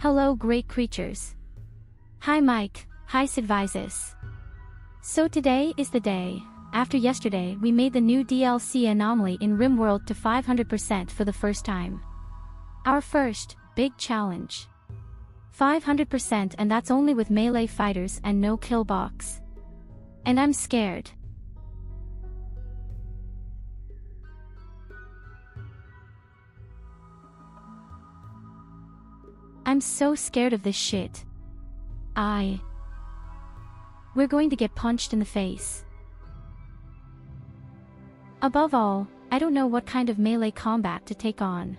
Hello great creatures. Hi Mike, hi Sidvisis. So today is the day. After yesterday we made the new DLC anomaly in Rimworld to 500% for the first time. Our first, big challenge. 500% and that's only with melee fighters and no kill box. And I'm scared. I'm so scared of this shit. We're going to get punched in the face. Above all, I don't know what kind of melee combat to take on.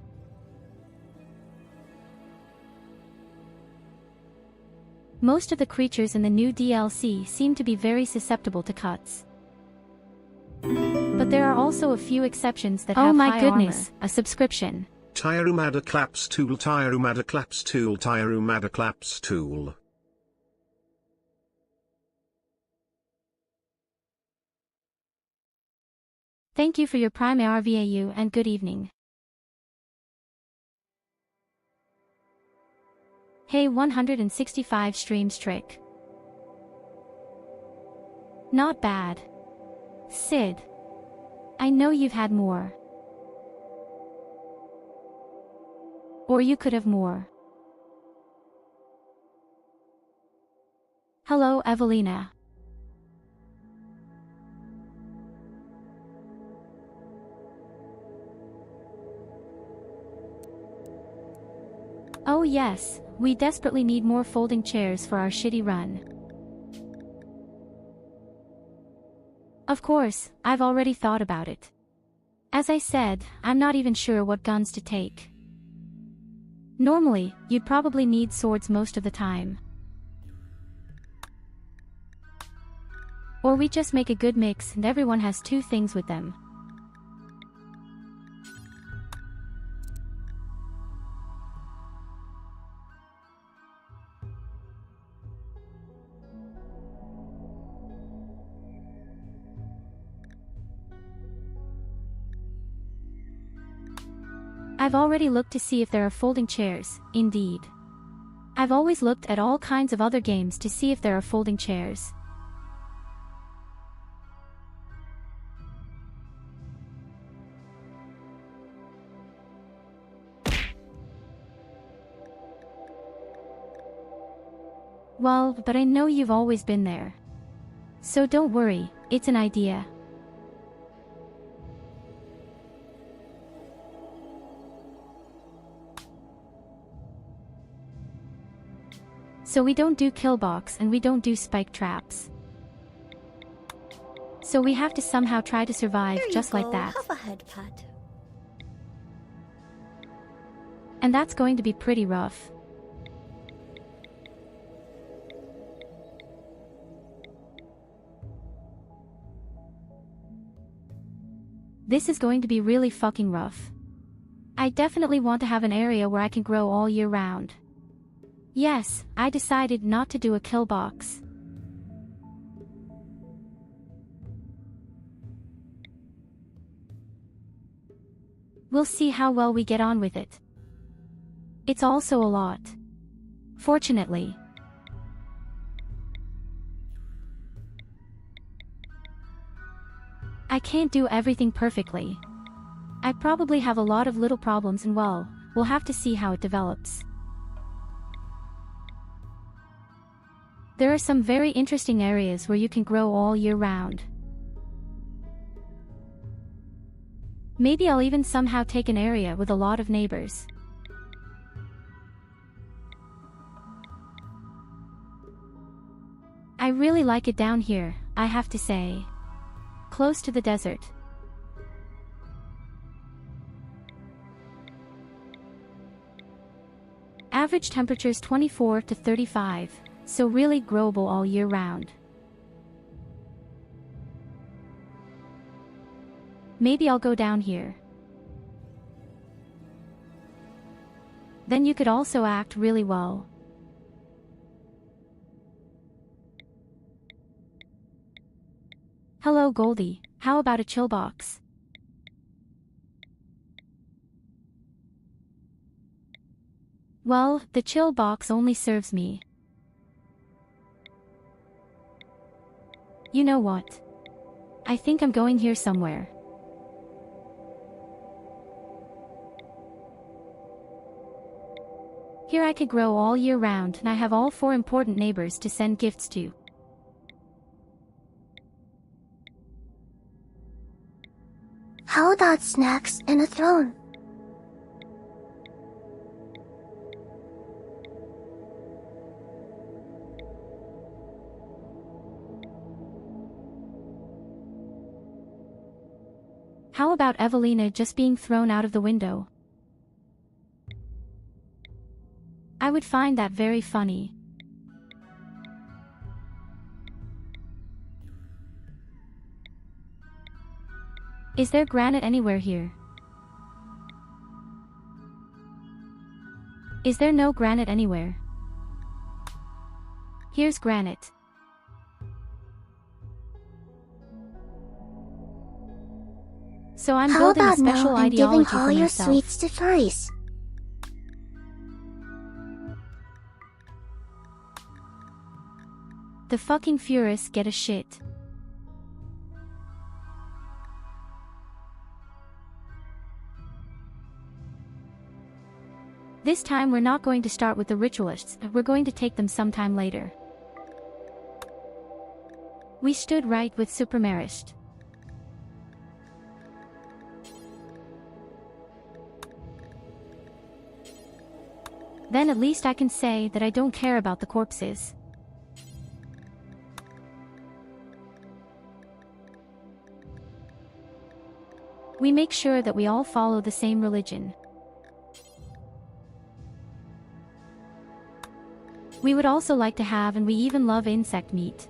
Most of the creatures in the new DLC seem to be very susceptible to cuts. But there are also a few exceptions that have high armor. Oh my goodness, a subscription. Tyurru claps tool, Tyurru claps tool, Tyurru claps tool. Thank you for your Prime RVAU and good evening. Hey 165 streams trick. Not bad. Sid. I know you've had more. Or you could have more. Hello Evelina. Oh yes, we desperately need more folding chairs for our shitty run. Of course, I've already thought about it. As I said, I'm not even sure what guns to take. Normally, you'd probably need swords most of the time. Or we just make a good mix and everyone has two things with them. I've already looked to see if there are folding chairs, indeed. I've always looked at all kinds of other games to see if there are folding chairs. Well, but I know you've always been there. So don't worry, it's an idea. So we don't do killbox and we don't do spike traps. So we have to somehow try to survive just like that. Have a head pat. And that's going to be pretty rough. This is going to be really fucking rough. I definitely want to have an area where I can grow all year round. Yes, I decided not to do a kill box. We'll see how well we get on with it. It's also a lot. Fortunately. I can't do everything perfectly. I probably have a lot of little problems and well, we'll have to see how it develops. There are some very interesting areas where you can grow all year round. Maybe I'll even somehow take an area with a lot of neighbors. I really like it down here, I have to say. Close to the desert. Average temperatures 24 to 35. So really growable all year round. Maybe I'll go down here. Then you could also act really well. Hello Goldie, how about a chill box? Well, the chill box only serves me. You know what? I think I'm going here somewhere. Here I could grow all year round and I have all 4 important neighbors to send gifts to. How about snacks and a throne? How about Evelina just being thrown out of the window? I would find that very funny. Is there granite anywhere here? Is there no granite anywhere? Here's granite. So I'm How building a about special now and giving ideology all for your myself. sweets to furries? The fucking furious get a shit. This time we're not going to start with the ritualists, we're going to take them sometime later. We stood right with Supramarist. Then at least I can say that I don't care about the corpses. We make sure that we all follow the same religion. We would also like to have, and we even love, insect meat.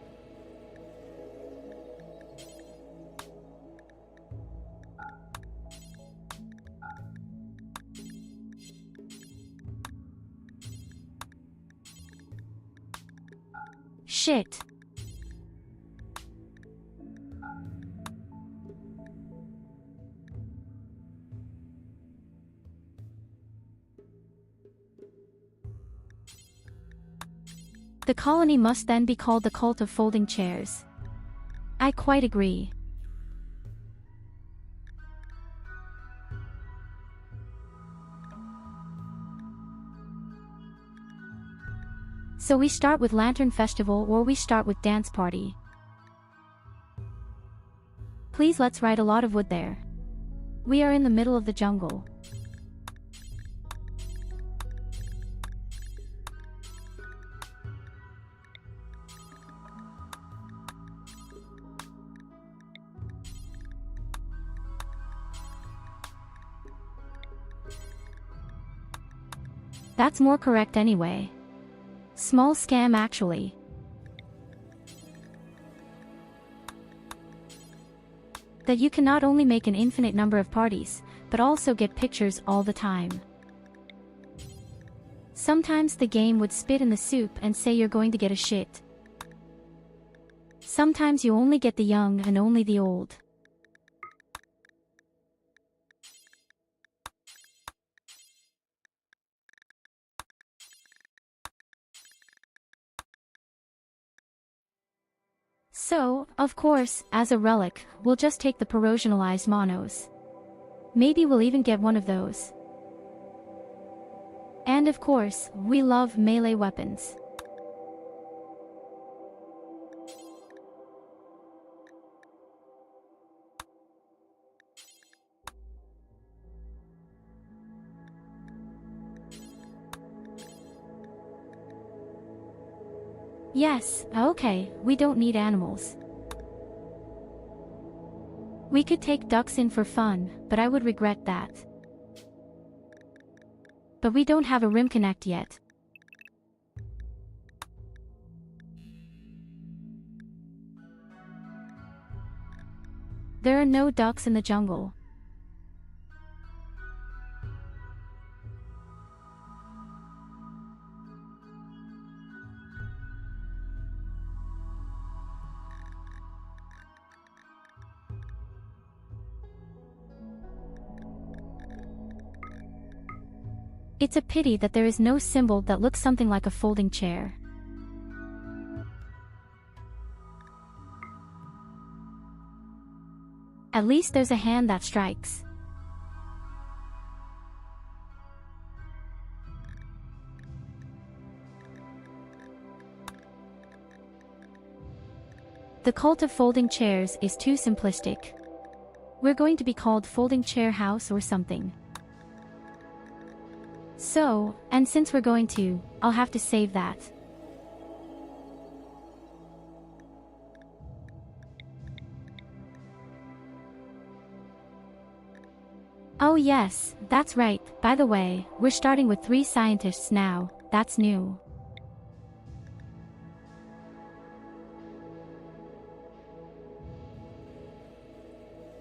Shit. The colony must then be called the Cult of Folding Chairs. I quite agree. So we start with Lantern Festival or we start with Dance Party. Please, let's write a lot of wood there. We are in the middle of the jungle. That's more correct anyway. Small scam actually. That you can not only make an infinite number of parties, but also get pictures all the time. Sometimes the game would spit in the soup and say you're going to get a shit. Sometimes you only get the young and only the old. So, of course, as a relic, we'll just take the perosionalized monos. Maybe we'll even get one of those. And of course, we love melee weapons. Yes, okay, we don't need animals. We could take ducks in for fun, but I would regret that. But we don't have a Rim Connect yet. There are no ducks in the jungle. It's a pity that there is no symbol that looks something like a folding chair. At least there's a hand that strikes. The cult of folding chairs is too simplistic. We're going to be called Folding Chair House or something. So, and since we're going to, I'll have to save that. Oh yes, that's right. By the way, we're starting with 3 scientists now. That's new.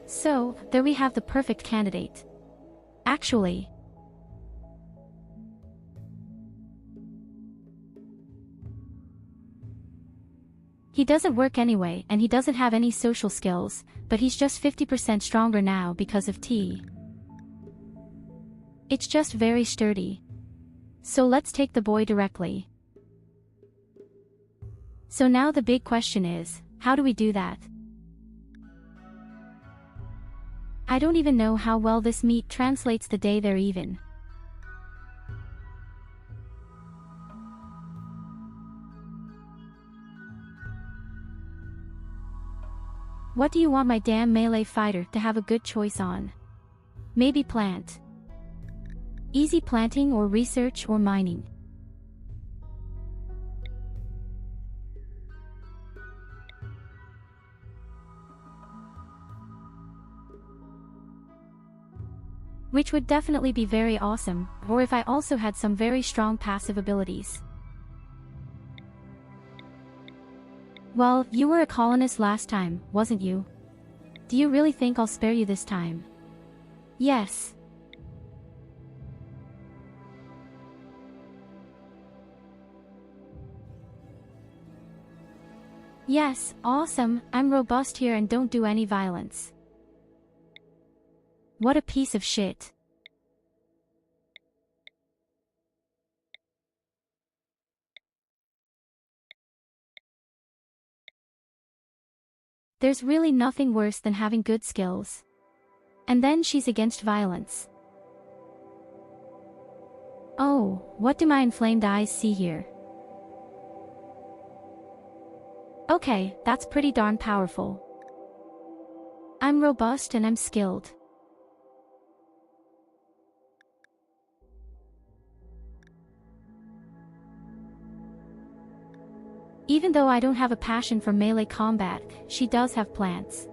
So, there we have the perfect candidate. Actually, he doesn't work anyway and he doesn't have any social skills, but he's just 50% stronger now because of tea. It's just very sturdy. So let's take the boy directly. So now the big question is, how do we do that? I don't even know how well this meat translates the day they're even. What do you want my damn melee fighter to have a good choice on? Maybe plant. Easy planting or research or mining. Which would definitely be very awesome, or if I also had some very strong passive abilities. Well, you were a colonist last time, wasn't you? Do you really think I'll spare you this time? Yes. Yes, awesome, I'm robust here and don't do any violence. What a piece of shit. There's really nothing worse than having good skills. And then she's against violence. Oh, what do my inflamed eyes see here? Okay, that's pretty darn powerful. I'm robust and I'm skilled. Even though I don't have a passion for melee combat, she does have plants.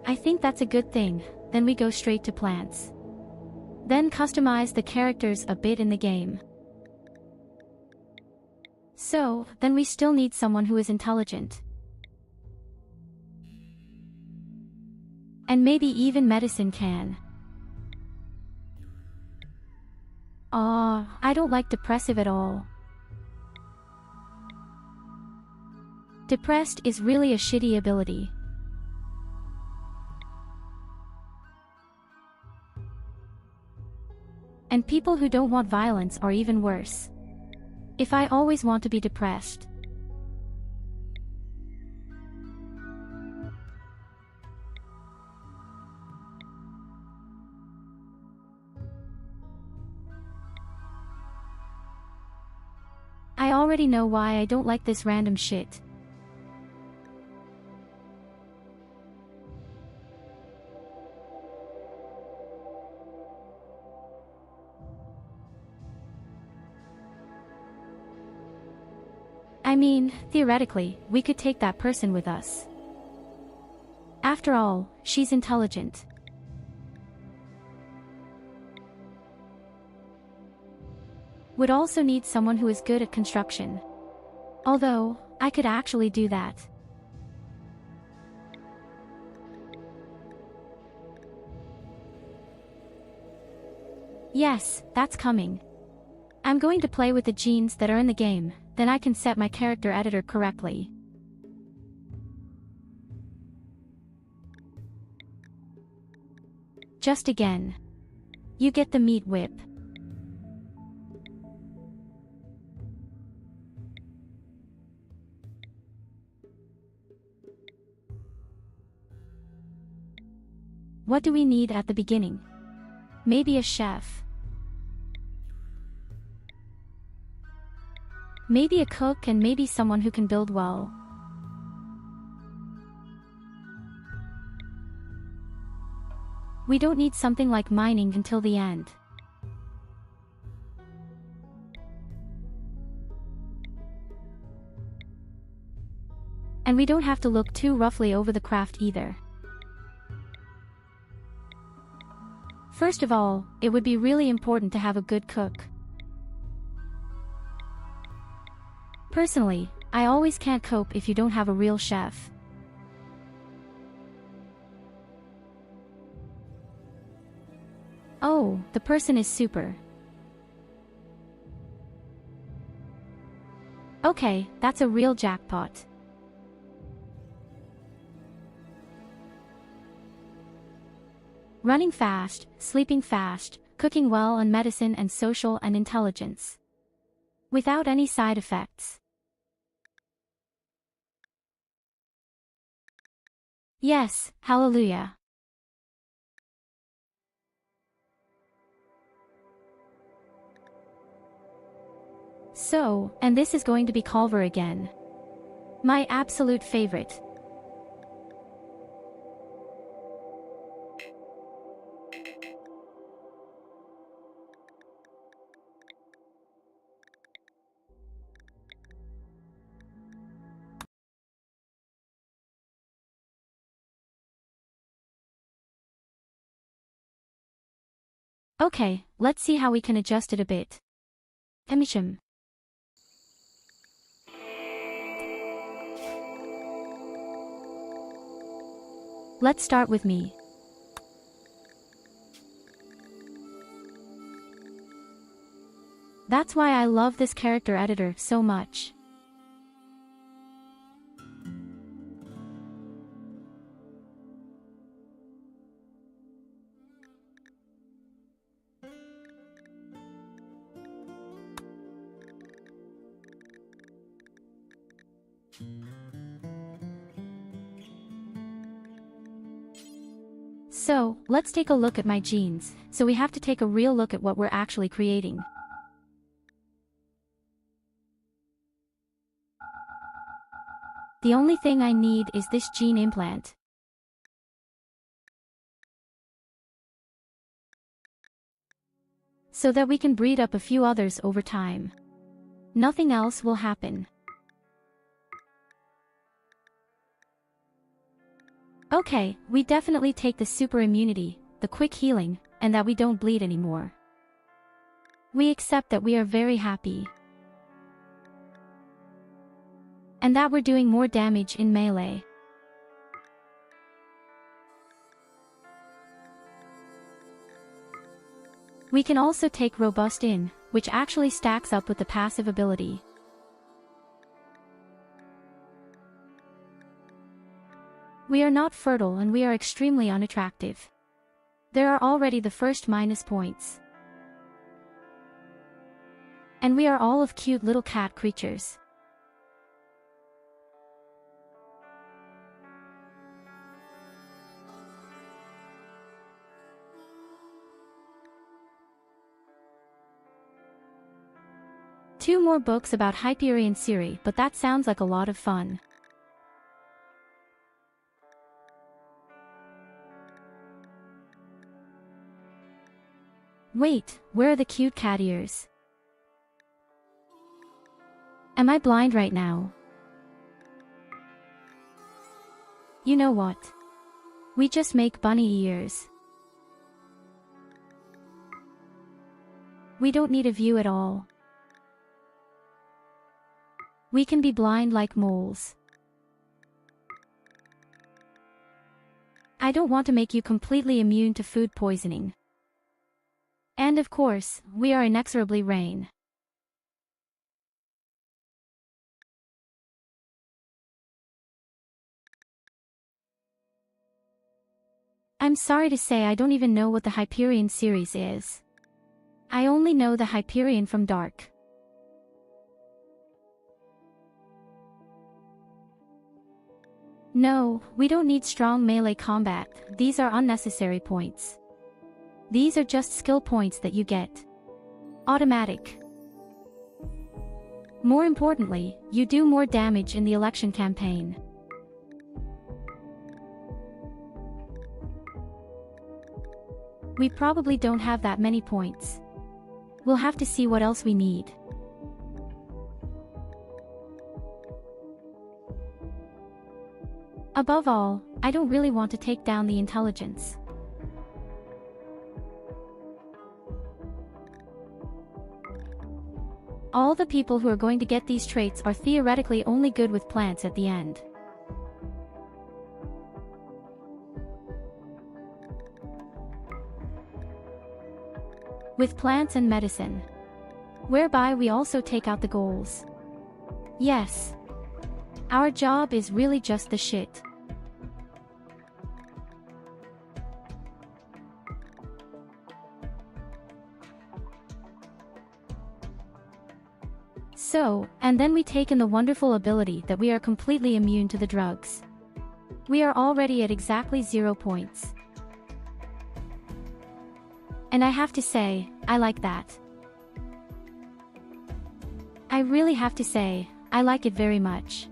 I think that's a good thing, then we go straight to plants. Then customize the characters a bit in the game. So, then we still need someone who is intelligent. And maybe even medicine can. I don't like depressive at all. Depressed is really a shitty ability. And people who don't want violence are even worse. If I always want to be depressed. I already know why I don't like this random shit. I mean, theoretically, we could take that person with us. After all, she's intelligent. Would also need someone who is good at construction. Although, I could actually do that. Yes, that's coming. I'm going to play with the genes that are in the game, then I can set my character editor correctly. Just again. You get the meat whip. What do we need at the beginning? Maybe a chef. Maybe a cook, and maybe someone who can build well. We don't need something like mining until the end. And we don't have to look too roughly over the craft either. First of all, it would be really important to have a good cook. Personally, I always can't cope if you don't have a real chef. Oh, the person is super. Okay, that's a real jackpot. Running fast, sleeping fast, cooking well, and medicine and social and intelligence. Without any side effects. Yes, hallelujah. So, and this is going to be Culver again. My absolute favorite. Okay, let's see how we can adjust it a bit. VoD. Let's start with me. That's why I love this character editor so much. So, let's take a look at my genes, so we have to take a real look at what we're actually creating. The only thing I need is this gene implant. So that we can breed up a few others over time. Nothing else will happen. Okay, we definitely take the super immunity, the quick healing, and that we don't bleed anymore. We accept that we are very happy. And that we're doing more damage in melee. We can also take robust in, which actually stacks up with the passive ability. We are not fertile and we are extremely unattractive. There are already the first minus points. And we are all of cute little cat creatures. Two more books about Hyperion Siri, but that sounds like a lot of fun. Wait, where are the cute cat ears? Am I blind right now? You know what? We just make bunny ears. We don't need a view at all. We can be blind like moles. I don't want to make you completely immune to food poisoning. And of course, we are inexorably rain. I'm sorry to say I don't even know what the Hyperion series is. I only know the Hyperion from Dark. No, we don't need strong melee combat, these are unnecessary points. These are just skill points that you get. Automatic. More importantly, you do more damage in the election campaign. We probably don't have that many points. We'll have to see what else we need. Above all, I don't really want to take down the intelligence. All the people who are going to get these traits are theoretically only good with plants at the end. With plants and medicine. Whereby we also take out the goals. Yes. Our job is really just the shit. So, and then we take in the wonderful ability that we are completely immune to the drugs. We are already at exactly 0 points. And I have to say, I like that. I really have to say, I like it very much.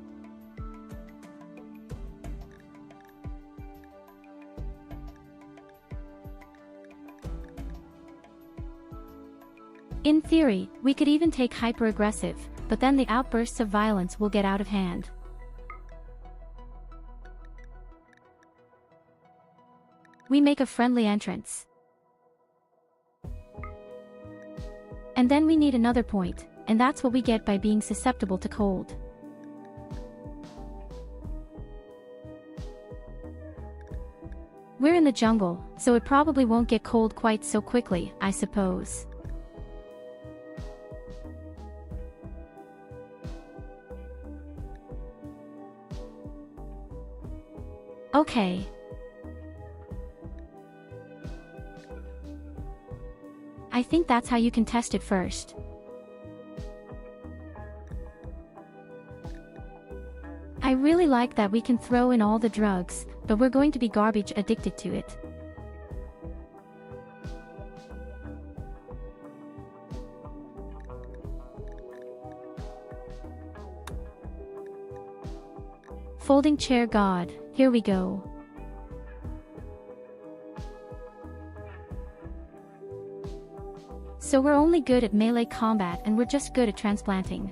In theory, we could even take hyper-aggressive, but then the outbursts of violence will get out of hand. We make a friendly entrance. And then we need another point, and that's what we get by being susceptible to cold. We're in the jungle, so it probably won't get cold quite so quickly, I suppose. Okay. I think that's how you can test it first. I really like that we can throw in all the drugs, but we're going to be garbage addicted to it. Folding chair god, here we go. So we're only good at melee combat and we're just good at transplanting.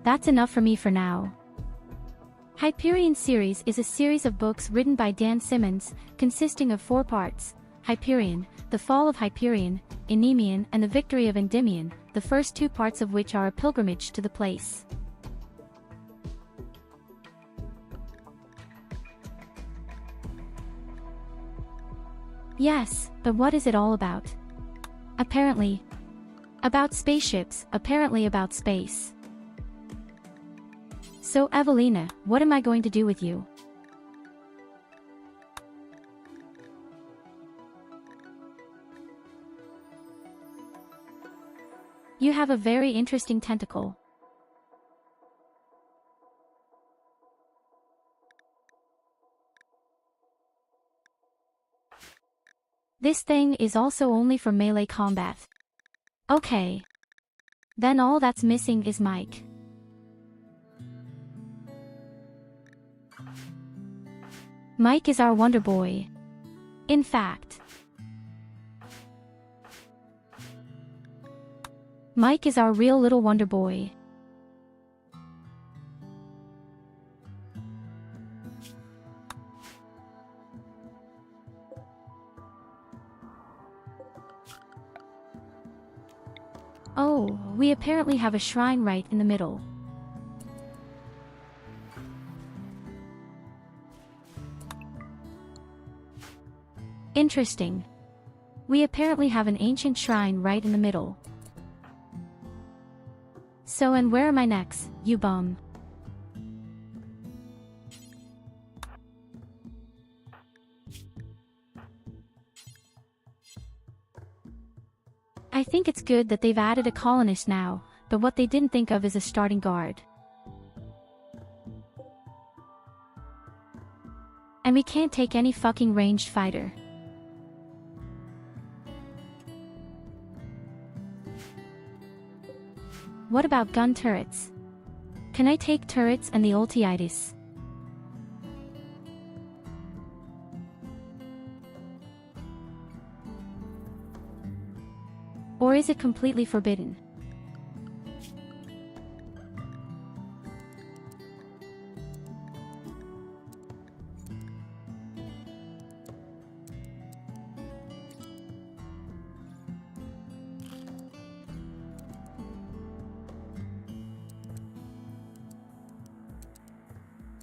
That's enough for me for now. Hyperion series is a series of books written by Dan Simmons, consisting of 4 parts: Hyperion, The Fall of Hyperion, Endymion, and the Victory of Endymion, the first 2 parts of which are a pilgrimage to the place. Yes, but what is it all about? Apparently. About spaceships, apparently about space. So Evelina, what am I going to do with you? You have a very interesting tentacle. This thing is also only for melee combat. Okay. Then all that's missing is Mike. Mike is our Wonder Boy. In fact, Mike is our real little Wonder Boy. Oh, we apparently have a shrine right in the middle. Interesting. We apparently have an ancient shrine right in the middle. So and where are my necks, you bum? I think it's good that they've added a colonist now, but what they didn't think of is a starting guard. And we can't take any fucking ranged fighter. What about gun turrets? Can I take turrets and the ultiitis? Or is it completely forbidden?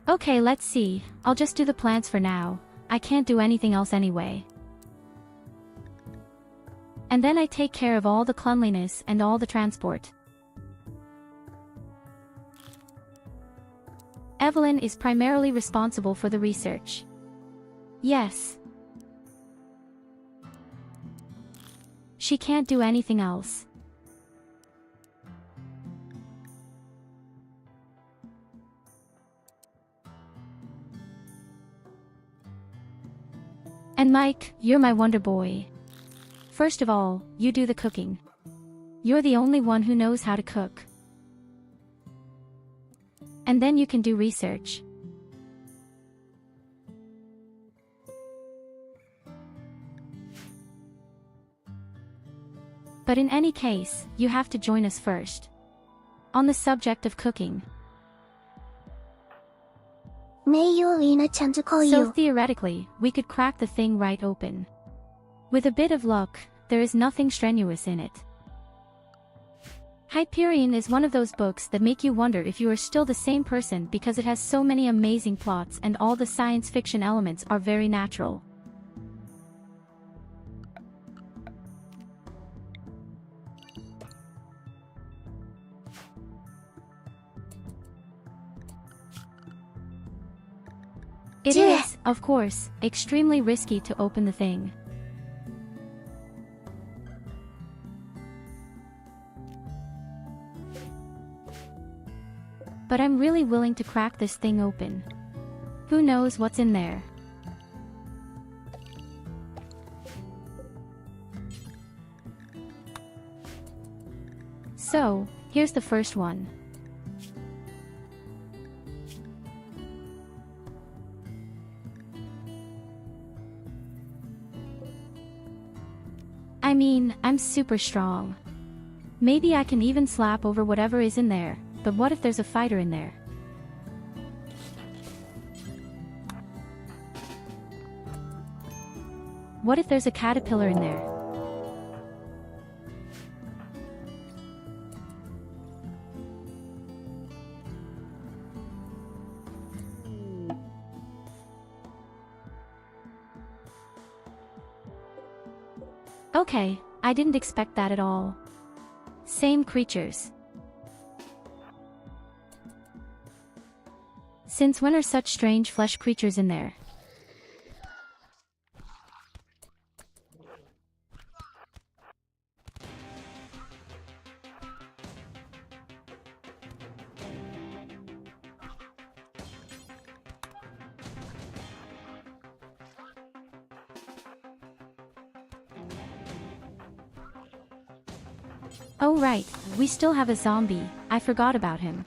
Okay, let's see. I'll just do the plants for now. I can't do anything else anyway. And then I take care of all the cleanliness and all the transport. Evelyn is primarily responsible for the research. Yes. She can't do anything else. And Mike, you're my wonder boy. First of all, you do the cooking. You're the only one who knows how to cook. And then you can do research. But in any case, you have to join us first. On the subject of cooking. May you Lena to call you. So theoretically, we could crack the thing right open. With a bit of luck, there is nothing strenuous in it. Hyperion is one of those books that make you wonder if you are still the same person because it has so many amazing plots and all the science fiction elements are very natural. It is, of course, extremely risky to open the thing. But I'm really willing to crack this thing open. Who knows what's in there? So, here's the first one. I mean, I'm super strong. Maybe I can even slap over whatever is in there, but what if there's a fighter in there? What if there's a caterpillar in there? Okay, I didn't expect that at all. Same creatures. Since when are such strange flesh creatures in there? Oh right, we still have a zombie, I forgot about him.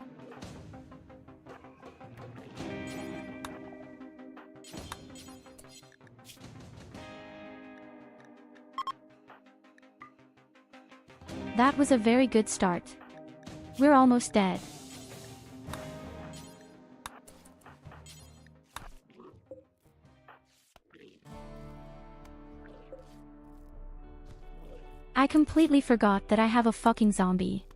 That was a very good start. We're almost dead. I completely forgot that I have a fucking zombie.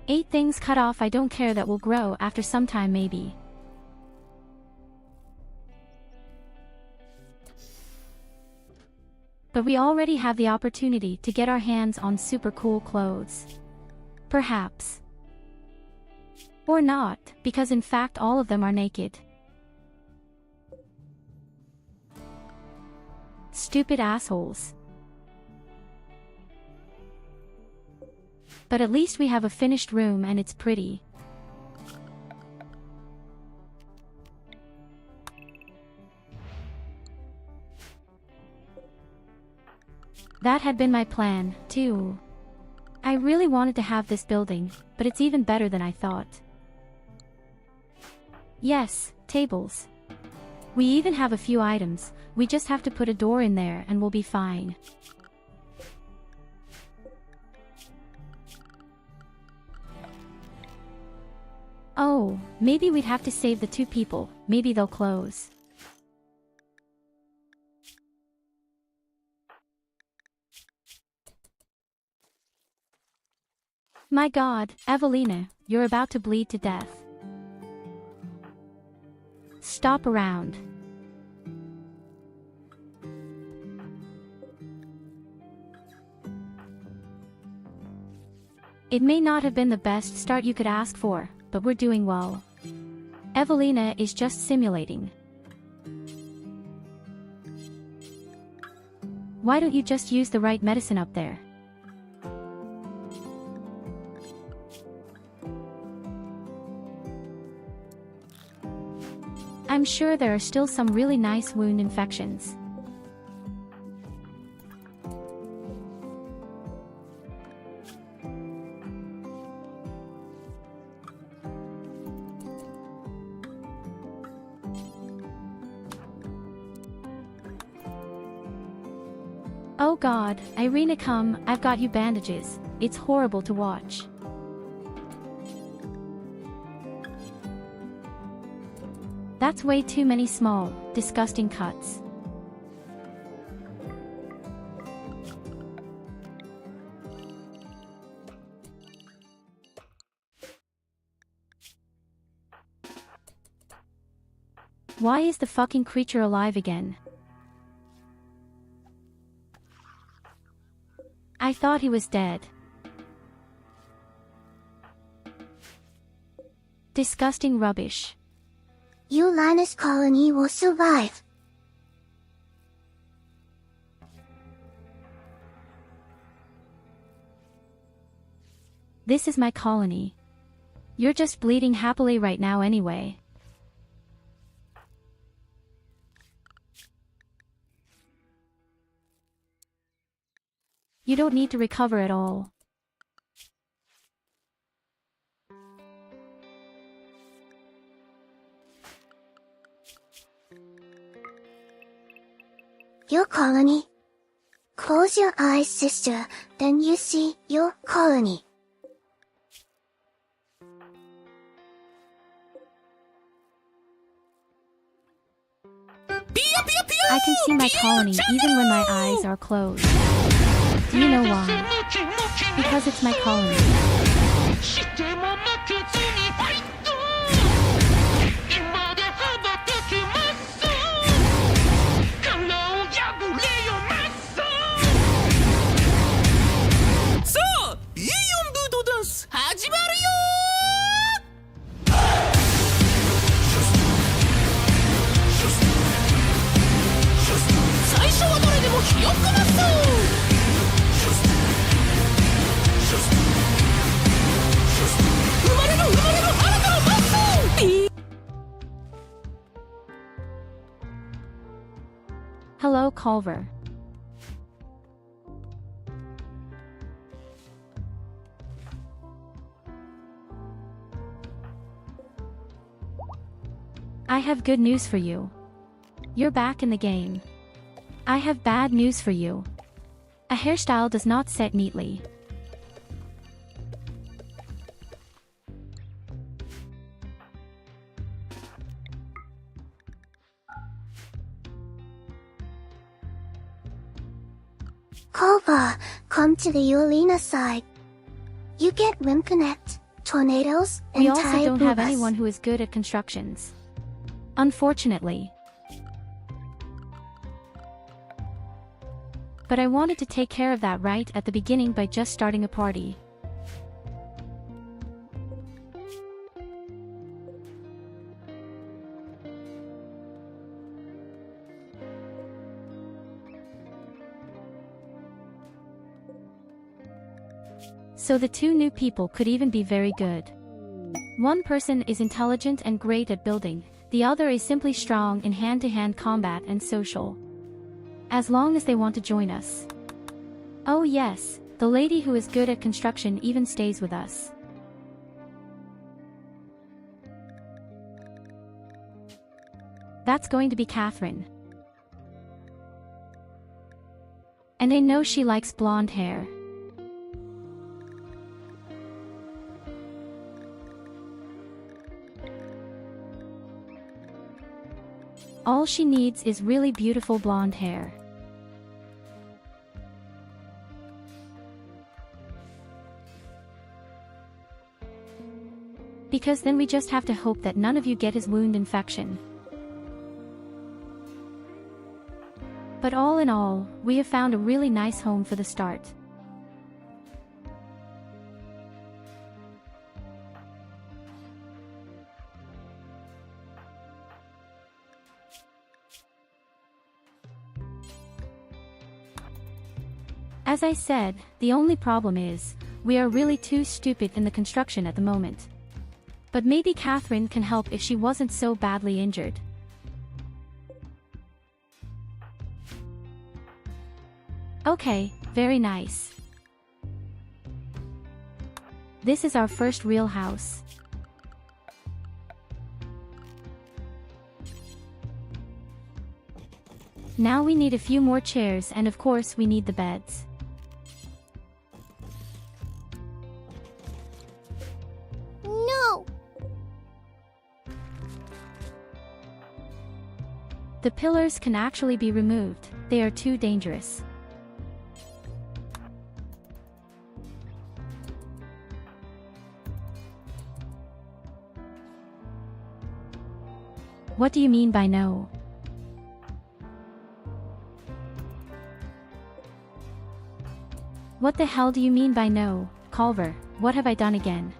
Eight things cut off. I don't care, that will grow after some time maybe. But we already have the opportunity to get our hands on super cool clothes. Perhaps. Or not, because in fact all of them are naked. Stupid assholes. But at least we have a finished room and it's pretty. That had been my plan, too. I really wanted to have this building, but it's even better than I thought. Yes, tables. We even have a few items, we just have to put a door in there and we'll be fine. Oh, maybe we'd have to save the 2 people, maybe they'll close. My God, Evelina, you're about to bleed to death. Stop around. It may not have been the best start you could ask for, but we're doing well. Evelina is just simulating. Why don't you just use the right medicine up there? I'm sure there are still some really nice wound infections. Oh God, Irina, come, I've got you bandages. It's horrible to watch. That's way too many small, disgusting cuts. Why is the fucking creature alive again? I thought he was dead. Disgusting rubbish. Uranus colony will survive. This is my colony. You're just bleeding happily right now anyway. You don't need to recover at all. Your colony. Close your eyes, sister, then you see your colony. I can see my colony even when my eyes are closed. Do you know why? Because it's my colony. Hello, Culver. I have good news for you. You're back in the game. I have bad news for you. A hairstyle does not set neatly. Culver, come to the Ulina side. You get Rim Connect, tornadoes, and We also don't have Tyurru. anyone who is good at constructions. Unfortunately. But I wanted to take care of that right at the beginning by just starting a party. So the two new people could even be very good. One person is intelligent and great at building, the other is simply strong in hand-to-hand combat and social. As long as they want to join us. Oh yes, the lady who is good at construction even stays with us. That's going to be Catherine. And I know she likes blonde hair. All she needs is really beautiful blonde hair. Because then we just have to hope that none of you get his wound infection. But all in all, we have found a really nice home for the start. As I said, the only problem is, we are really too stupid in the construction at the moment. But maybe Catherine can help if she wasn't so badly injured. Okay, very nice. This is our first real house. Now we need a few more chairs and of course we need the beds. No! The pillars can actually be removed, they are too dangerous. What do you mean by no? What the hell do you mean by no, Culver? What have I done again?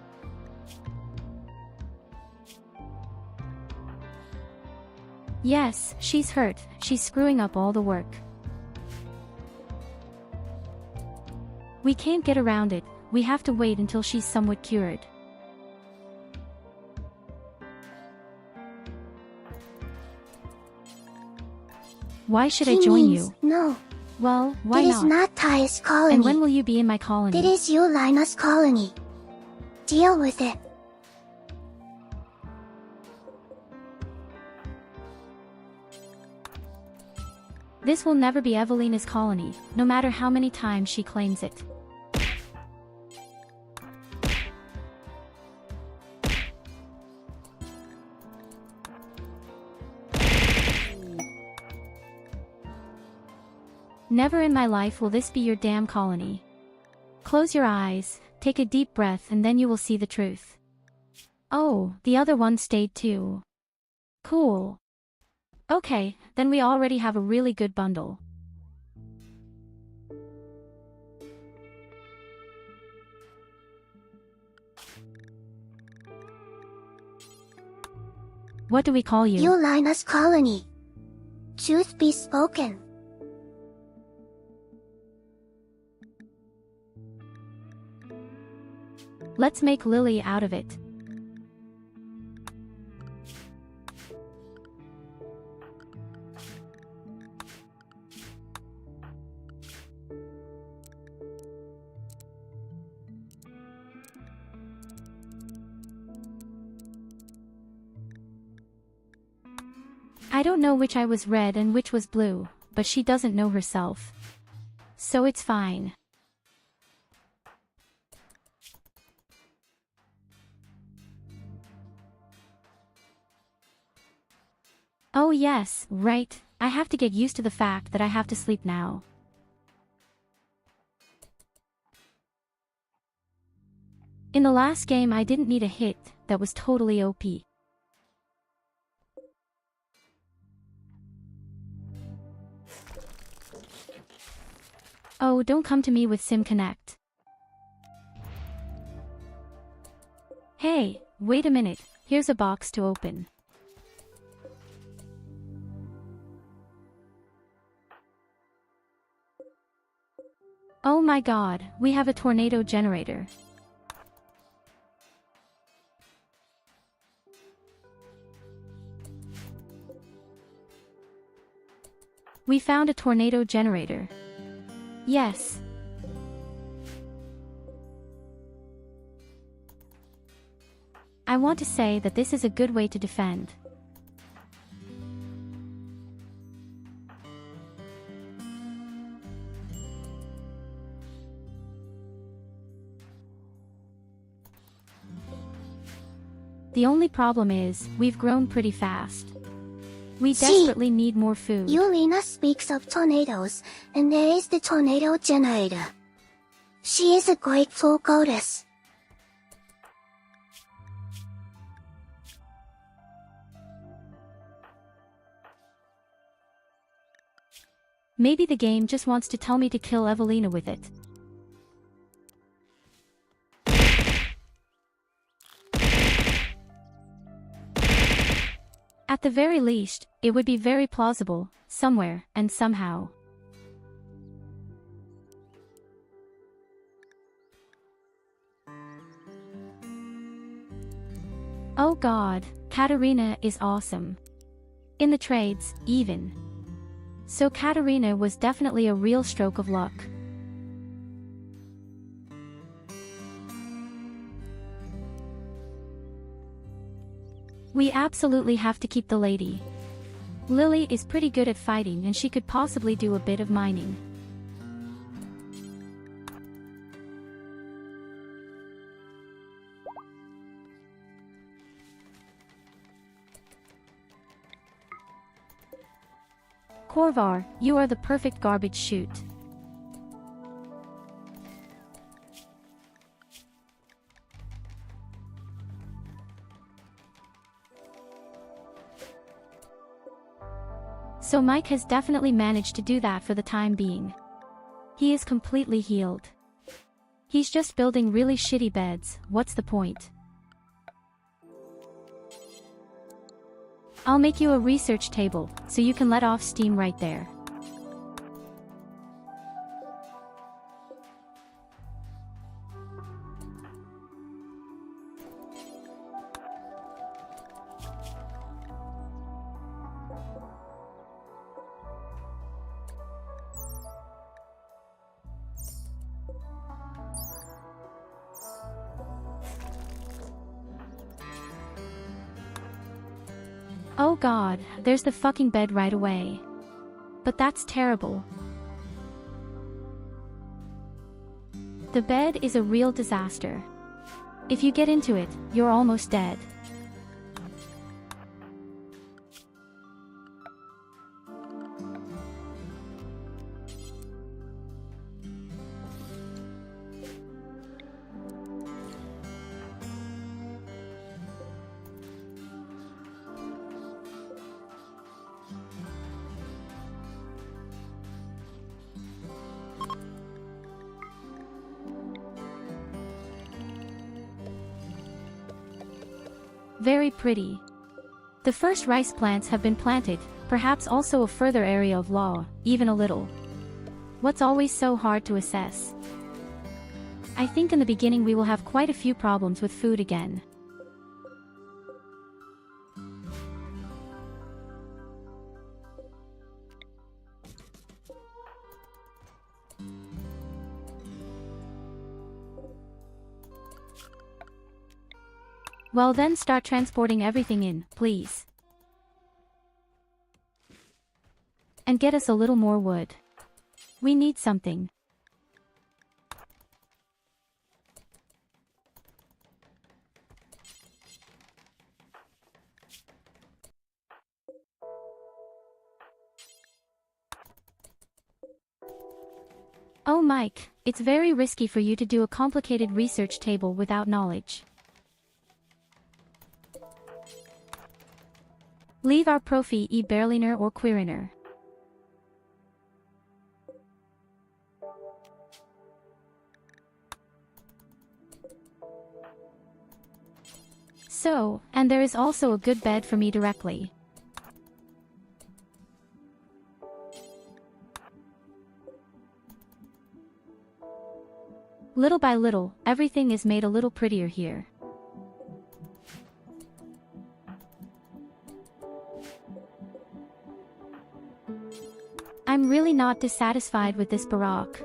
Yes, she's hurt, she's screwing up all the work. We can't get around it, we have to wait until she's somewhat cured. Why should I join you? No. Well, why It not? is not Ty's colony. And when will you be in my colony? It is Yelina's colony. Deal with it. This will never be Evelina's colony, no matter how many times she claims it. Never in my life will this be your damn colony. Close your eyes, take a deep breath and then you will see the truth. Oh, the other one stayed too. Cool. Okay, then we already have a really good bundle. What do we call you? Yelina's colony. Truth be spoken. Let's make Lily out of it. I don't know which eye was red and which was blue, but she doesn't know herself. So it's fine. Oh yes, right, I have to get used to the fact that I have to sleep now. In the last game I didn't need a hit, that was totally OP. Oh, don't come to me with Sim Connect. Hey, wait a minute, here's a box to open. Oh my god, we have a tornado generator. We found a tornado generator. Yes. I want to say that this is a good way to defend. The only problem is, we've grown pretty fast. We desperately need more food. Yulina speaks of tornadoes, and there is the tornado generator. She is a grateful goddess. Maybe the game just wants to tell me to kill Evelina with it. At the very least, it would be very plausible, somewhere, and somehow. Oh god, Katarina is awesome. In the trades, even. So Katarina was definitely a real stroke of luck. We absolutely have to keep the lady. Lily is pretty good at fighting and she could possibly do a bit of mining. Korvar, you are the perfect garbage chute. So Mike has definitely managed to do that for the time being. He is completely healed. He's just building really shitty beds, what's the point? I'll make you a research table, so you can let off steam right there. Oh god, there's the fucking bed right away. But that's terrible. The bed is a real disaster. If you get into it, you're almost dead. Very pretty. The first rice plants have been planted, perhaps also a further area of law, even a little. What's always so hard to assess? I think in the beginning we will have quite a few problems with food again. Well then start transporting everything in, please. And get us a little more wood. We need something. Oh Mike, it's very risky for you to do a complicated research table without knowledge. Leave our profi e Berliner or Quiriner. So, and there is also a good bed for me directly. Little by little, everything is made a little prettier here. I'm really not dissatisfied with this Baroque.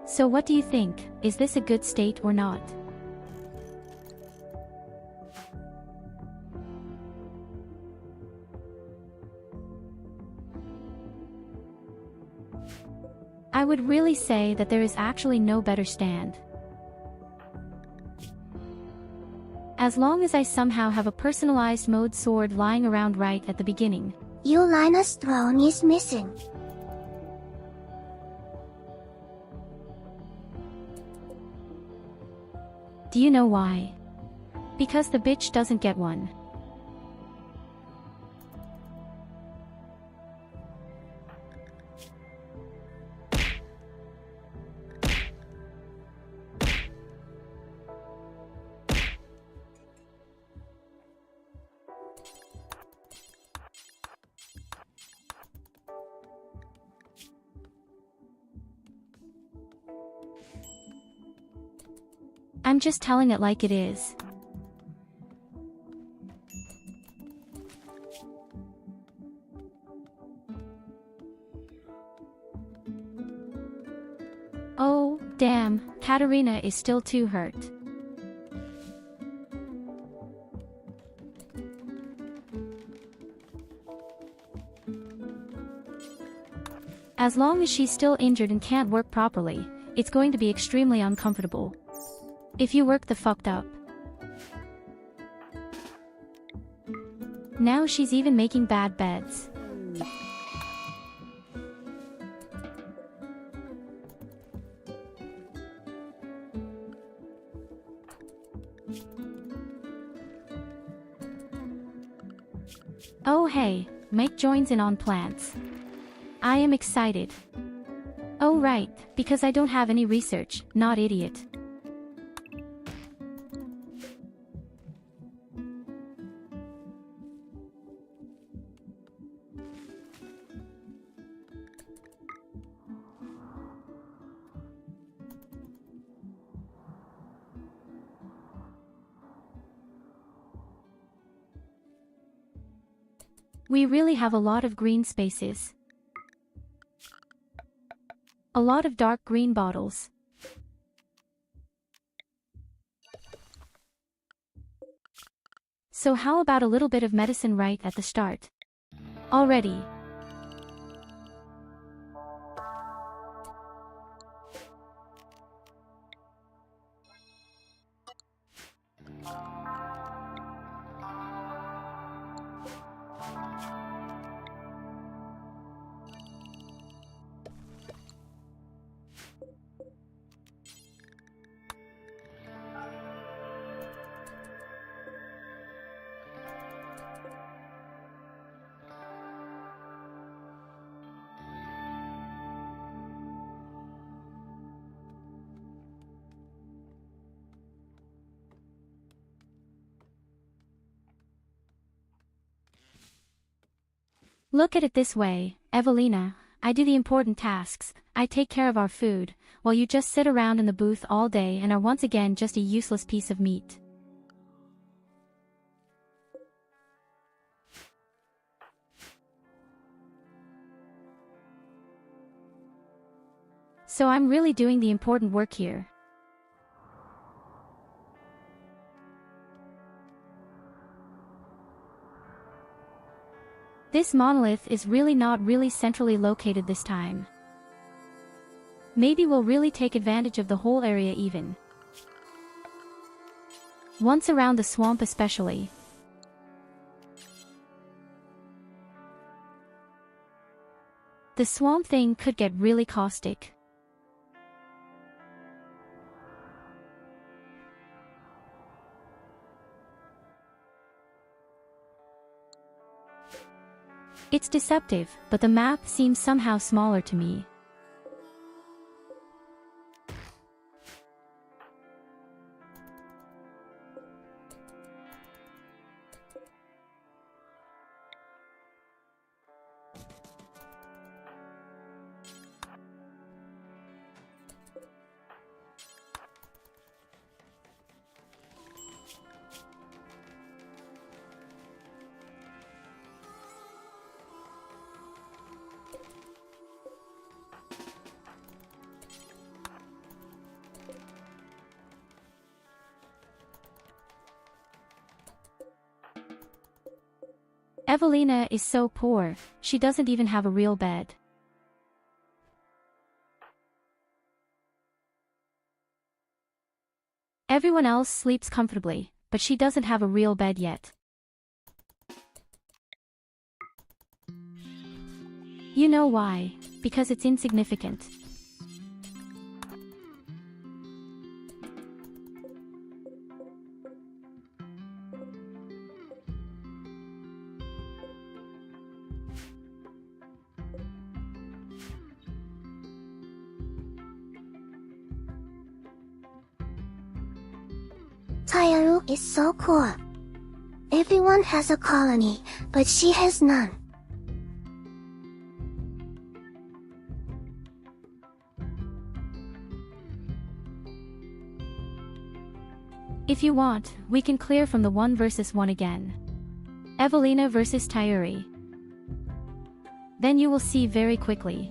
So what do you think? Is this a good state or not? I would really say that there is actually no better stand. As long as I somehow have a personalized mode sword lying around right at the beginning. Uranus throne is missing. Do you know why? Because the bitch doesn't get one. I'm just telling it like it is. Oh, damn, Katarina is still too hurt. As long as she's still injured and can't work properly, it's going to be extremely uncomfortable. If you work the fucked up. Now she's even making bad beds. Oh hey, Mike joins in on plants. I am excited. Oh right, because I don't have any research, not idiot. We really have a lot of green spaces. A lot of dark green bottles. So how about a little bit of medicine right at the start? Already. Look at it this way, Evelina, I do the important tasks, I take care of our food, while you just sit around in the booth all day and are once again just a useless piece of meat. So I'm really doing the important work here. This monolith is really not really centrally located this time. Maybe we'll really take advantage of the whole area even. Once around the swamp especially. The swamp thing could get really caustic. It's deceptive, but the map seems somehow smaller to me. Evelina is so poor, she doesn't even have a real bed. Everyone else sleeps comfortably, but she doesn't have a real bed yet. You know why? Because it's insignificant. Tyurru is so cool. Everyone has a colony, but she has none. If you want, we can clear from the 1 versus 1 again. Evelina versus Tyurru. Then you will see very quickly.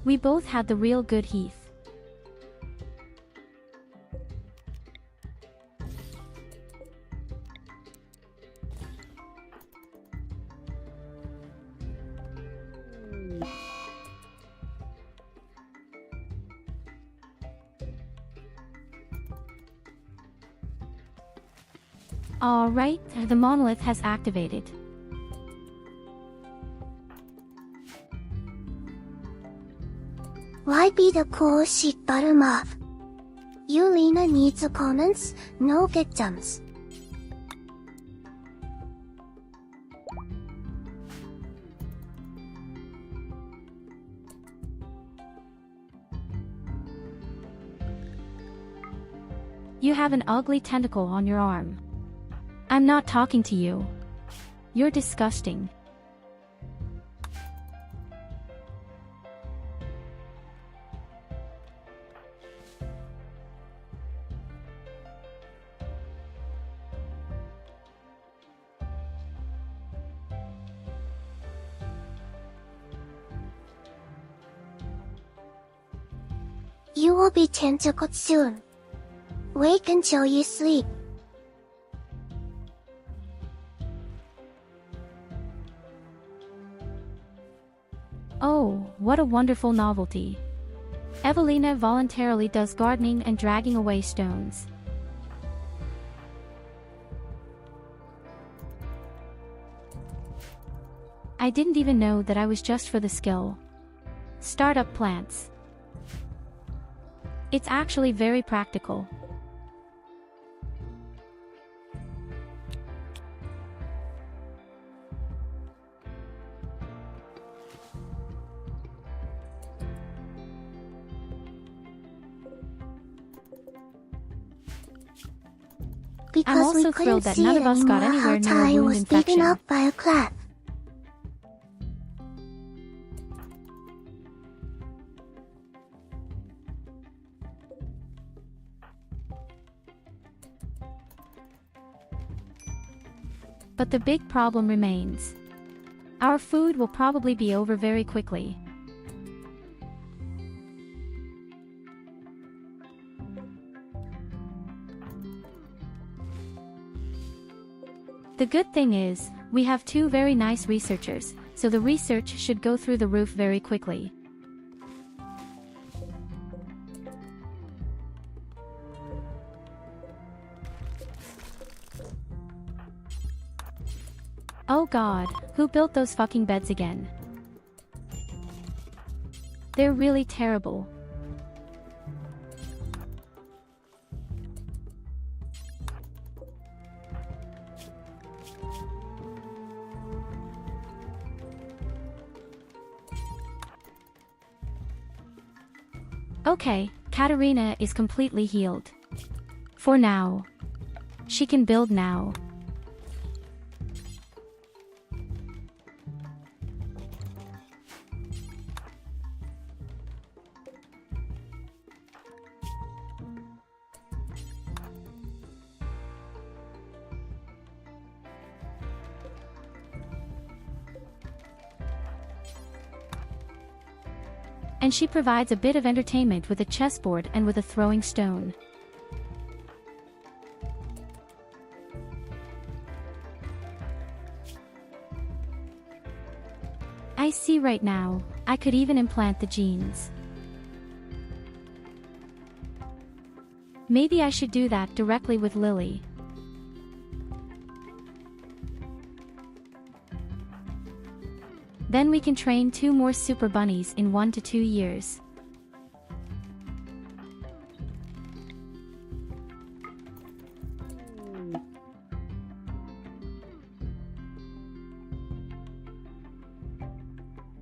We both had the real good Heath. Alright, the monolith has activated. Why be the cool shit bottom up? Yulina needs opponents, no victims. You have an ugly tentacle on your arm. I'm not talking to you. You're disgusting. You will be tentacled soon. Wait until you sleep. Oh, what a wonderful novelty. Evelina voluntarily does gardening and dragging away stones. I didn't even know that I was just for the skill. Startup plants. It's actually very practical. Because I'm also we couldn't thrilled that see none of us got anymore anywhere how near a Ty wound was beaten infection. up by a clap. But the big problem remains. Our food will probably be over very quickly. The good thing is, we have 2 very nice researchers, so the research should go through the roof very quickly. Oh god, who built those fucking beds again? They're really terrible. Okay, Katarina is completely healed. For now. She can build now. And she provides a bit of entertainment with a chessboard and with a throwing stone. I see right now, I could even implant the genes. Maybe I should do that directly with Lily. Then we can train 2 more super bunnies in 1 to 2 years.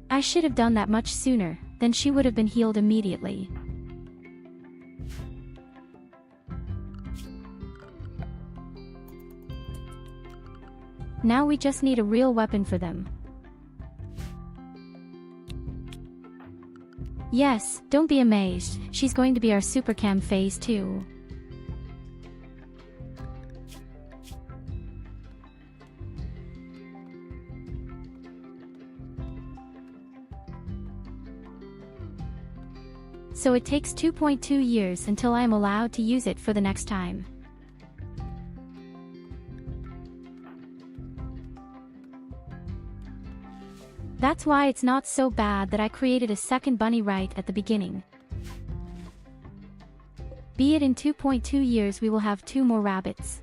I should have done that much sooner, then she would have been healed immediately. Now we just need a real weapon for them. Yes, don't be amazed, she's going to be our supercam phase 2. So it takes 2.2 years until I am allowed to use it for the next time. That's why it's not so bad that I created a second bunny right at the beginning. Be it in 2.2 years we will have 2 more rabbits.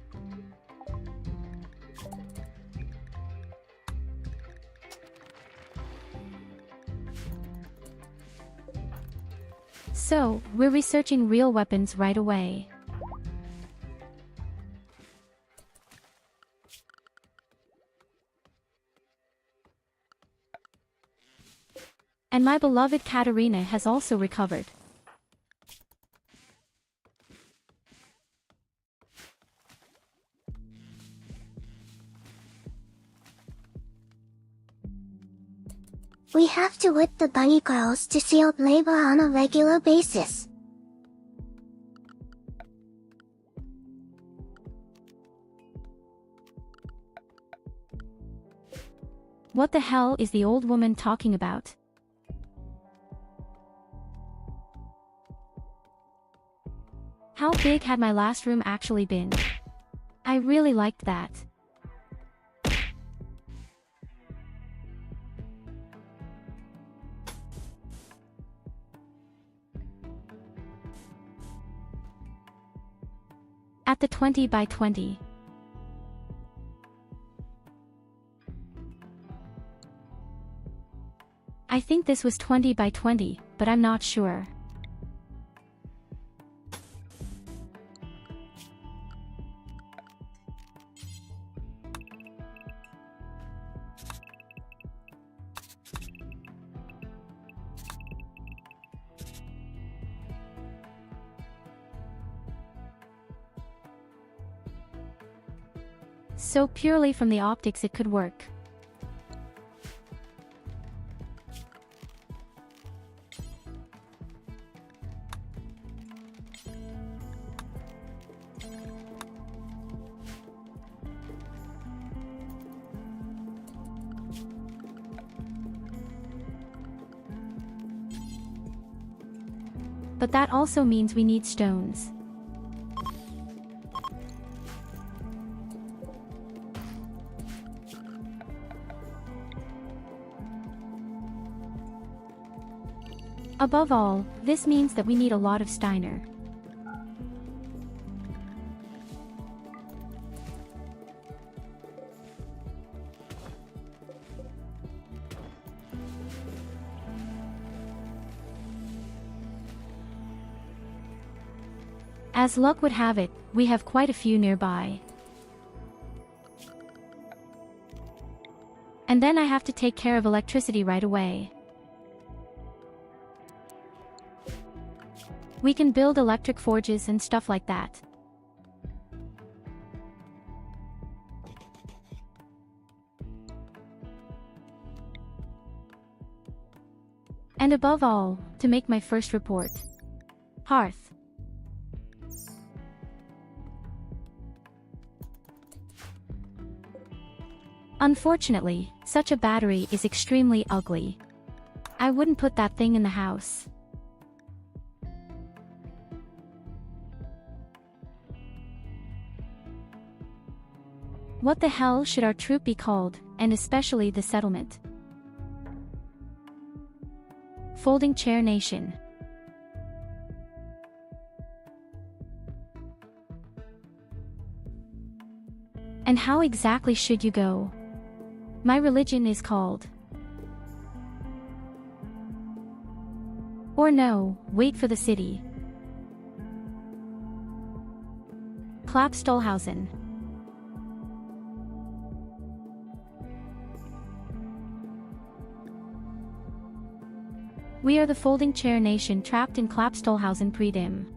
So, we're researching real weapons right away. And my beloved Katarina has also recovered. We have to whip the bunny girls to sealed labor on a regular basis. What the hell is the old woman talking about? How big had my last room actually been? I really liked that. At the 20 by 20. I think this was 20 by 20, but I'm not sure. So purely from the optics it could work. But that also means we need stones. Above all, this means that we need a lot of Steiner. As luck would have it, we have quite a few nearby. And then I have to take care of electricity right away. We can build electric forges and stuff like that. And above all, to make my first report. Hearth. Unfortunately, such a battery is extremely ugly. I wouldn't put that thing in the house. What the hell should our troop be called, and especially the settlement? Folding Chair Nation. And how exactly should you go? My religion is called. Or no, wait for the city. Klapstolhausen. We are the Folding Chair Nation trapped in Klapstolhausen pre-dim.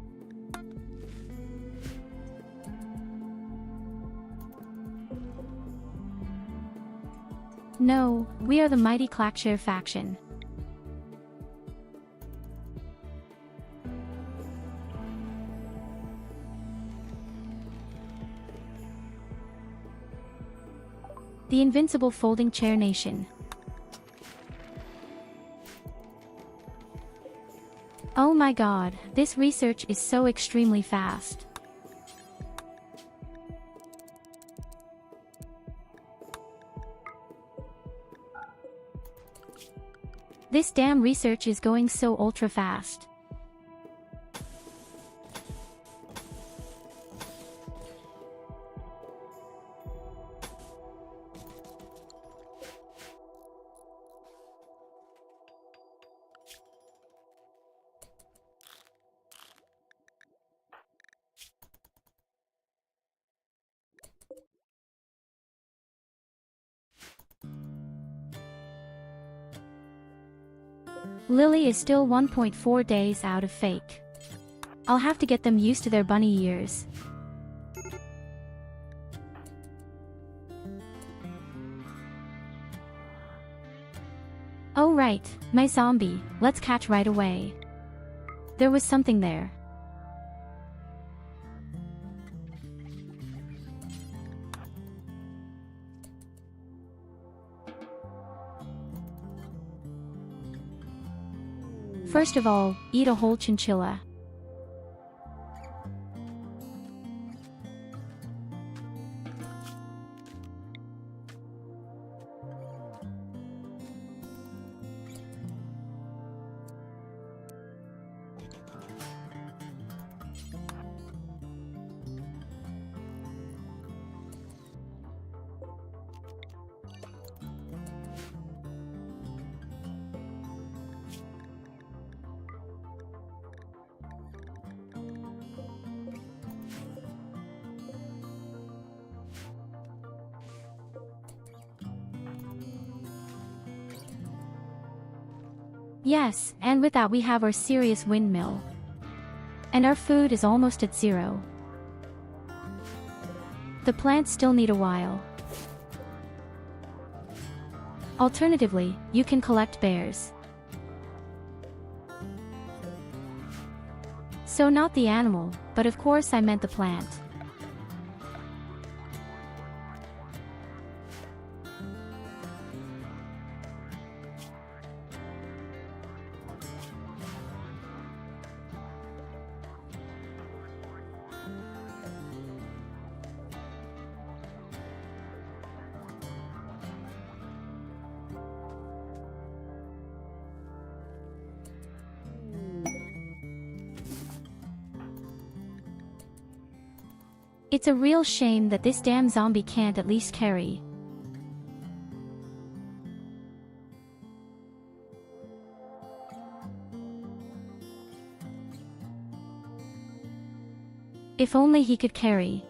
No, we are the mighty Clackshare faction. The invincible Folding Chair Nation. Oh my god, this research is so extremely fast. This damn research is going so ultra fast. Lily is still 1.4 days out of fake. I'll have to get them used to their bunny years. Oh right, my zombie, let's catch right away. There was something there. First of all, eat a whole chinchilla. Yes, and with that we have our serious windmill. And our food is almost at 0. The plants still need a while. Alternatively, you can collect bears. So not the animal, but of course I meant the plant. It's a real shame that this damn zombie can't at least carry. If only he could carry.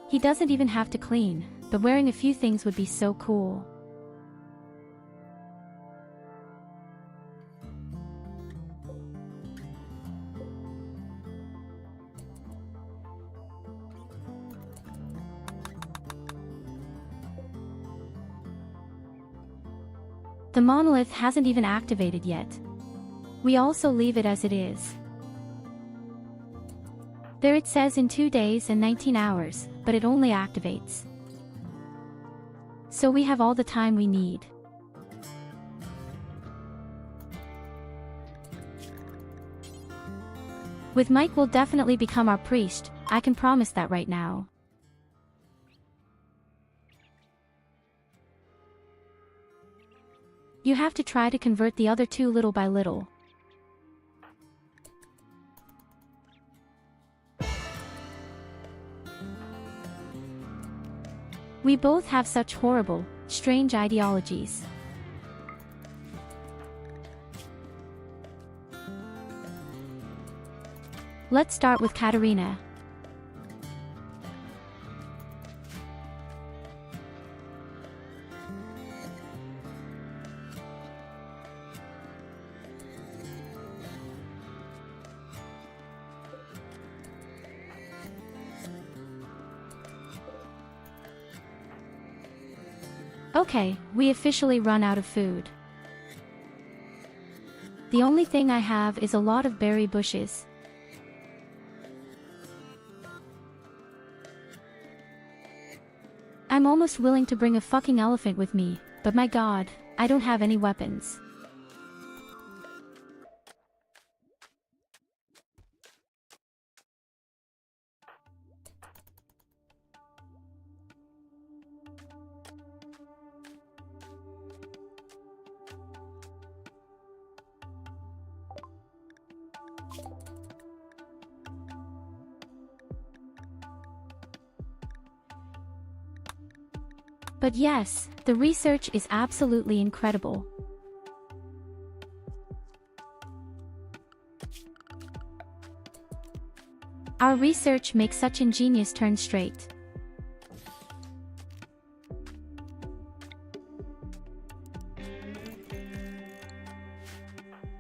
He doesn't even have to clean, but wearing a few things would be so cool. The monolith hasn't even activated yet. We also leave it as it is. There it says in 2 days and 19 hours, but it only activates. So we have all the time we need. With Mike will definitely become our priest, I can promise that right now. You have to try to convert the other two little by little. We both have such horrible, strange ideologies. Let's start with Katarina. Okay, we officially run out of food. The only thing I have is a lot of berry bushes. I'm almost willing to bring a fucking elephant with me, but my god, I don't have any weapons. But yes, the research is absolutely incredible. Our research makes such ingenious turns straight.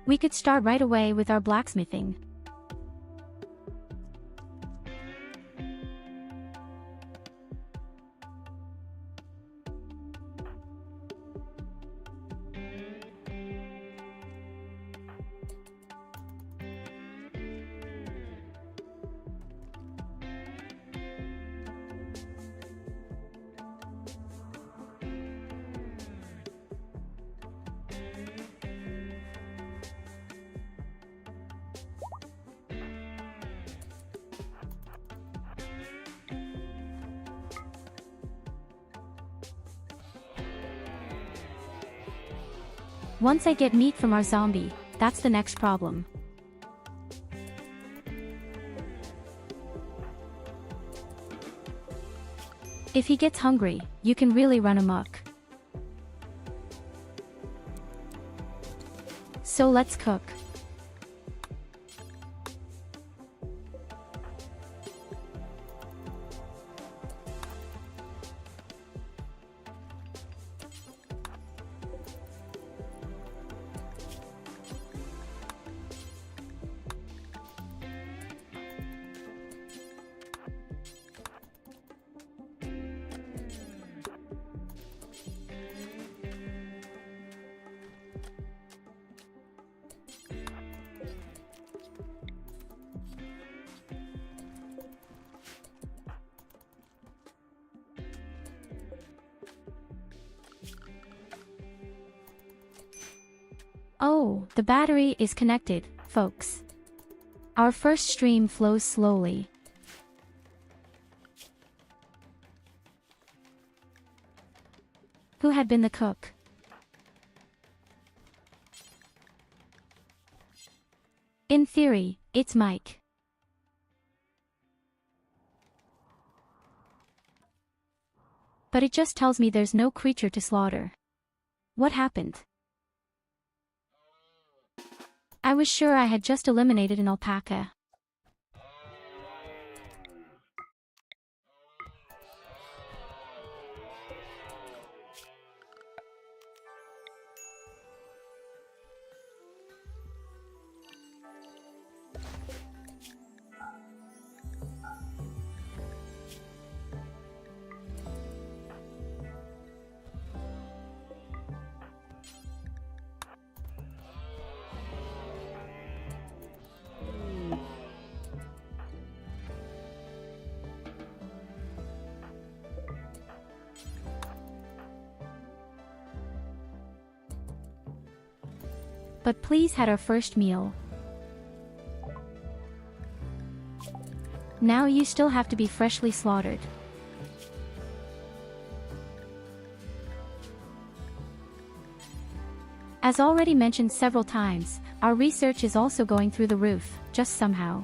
We could start right away with our blacksmithing. Once I get meat from our zombie, that's the next problem. If he gets hungry, you can really run amok. So let's cook. Oh, the battery is connected, folks. Our first stream flows slowly. Who had been the cook? In theory, it's Mike. But it just tells me there's no creature to slaughter. What happened? I was sure I had just eliminated an alpaca. But please had our first meal. Now you still have to be freshly slaughtered. As already mentioned several times, our research is also going through the roof, just somehow.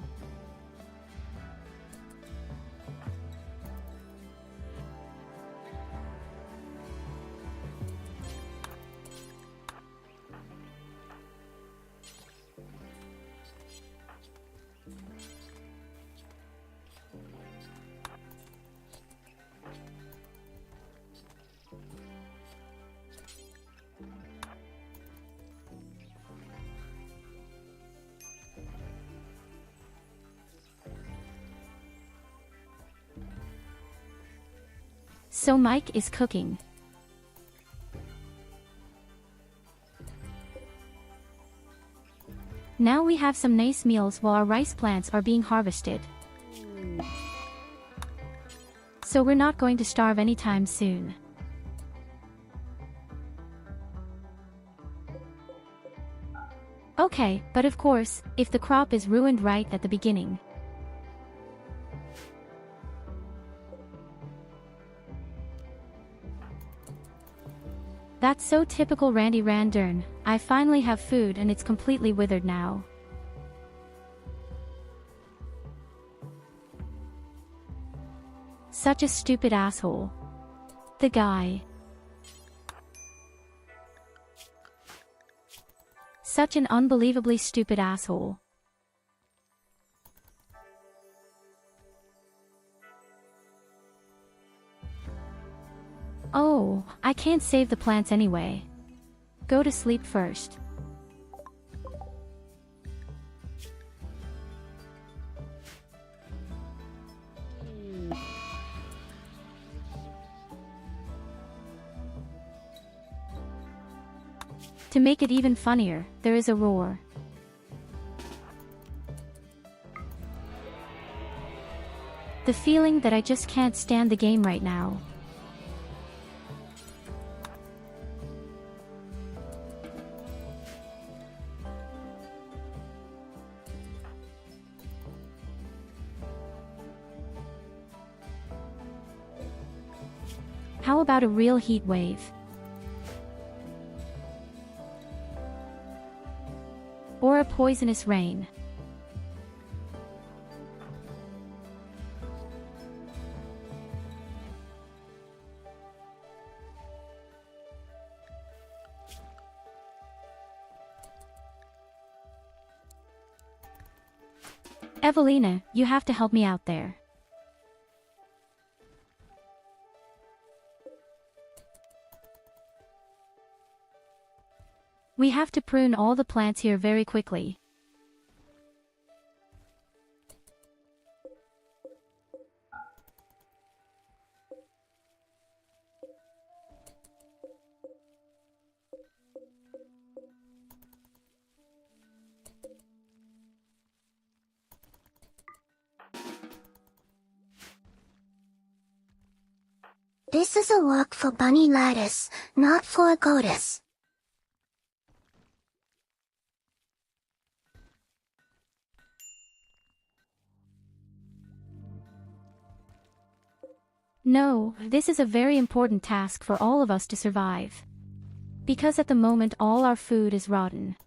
So Mike is cooking. Now we have some nice meals while our rice plants are being harvested. So we're not going to starve anytime soon. Okay, but of course, if the crop is ruined right at the beginning. That's so typical Randy Randern. I finally have food and it's completely withered now. Such a stupid asshole. The guy. Such an unbelievably stupid asshole. Oh, I can't save the plants anyway. Go to sleep first. To make it even funnier, there is a roar. The feeling that I just can't stand the game right now. How about a real heat wave? Or a poisonous rain? Evelina, you have to help me out there. We have to prune all the plants here very quickly. This is a walk for bunny lattice, not for a goddess. No, this is a very important task for all of us to survive. Because at the moment all our food is rotten.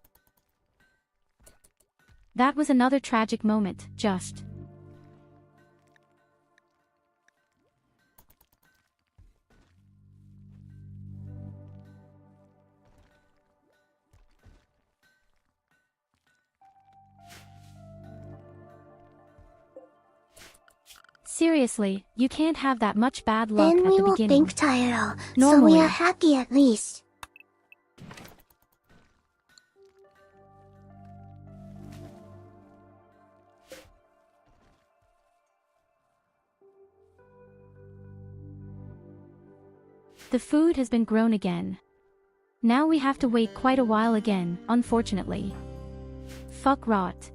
That was another tragic moment, just. Seriously, you can't have that much bad luck Then at we the will beginning. think Tyurru, so Normally. we are happy at least. The food has been grown again. Now we have to wait quite a while again, unfortunately. Fuck rot.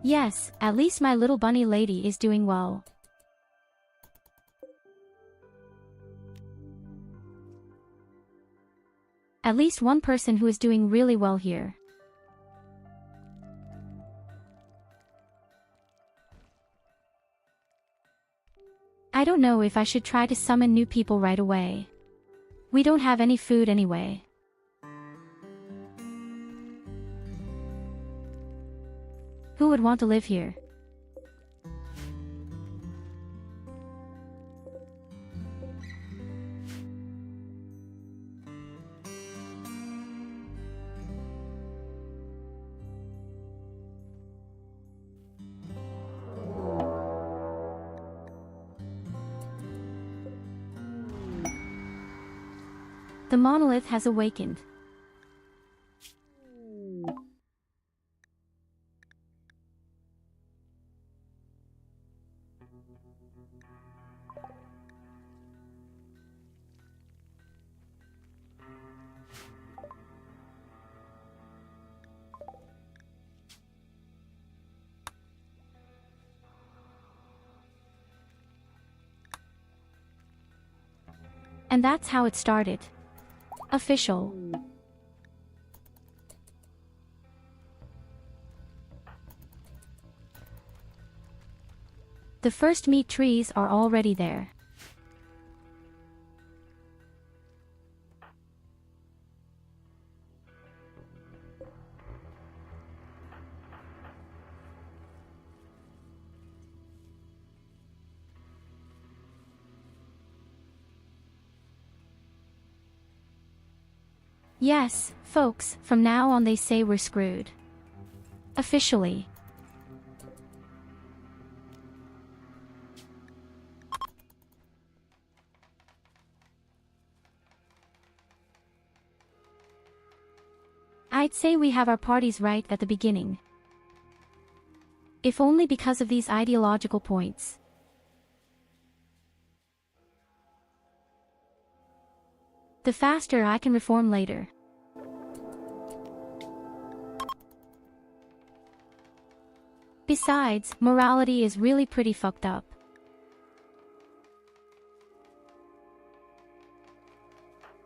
Yes, at least my little bunny lady is doing well. At least one person who is doing really well here. I don't know if I should try to summon new people right away. We don't have any food anyway. Who would want to live here? The monolith has awakened. And that's how it started. Official. The first meat trees are already there. Yes, folks, from now on they say we're screwed. Officially. I'd say we have our parties right at the beginning. If only because of these ideological points. The faster I can reform later. Besides, morality is really pretty fucked up.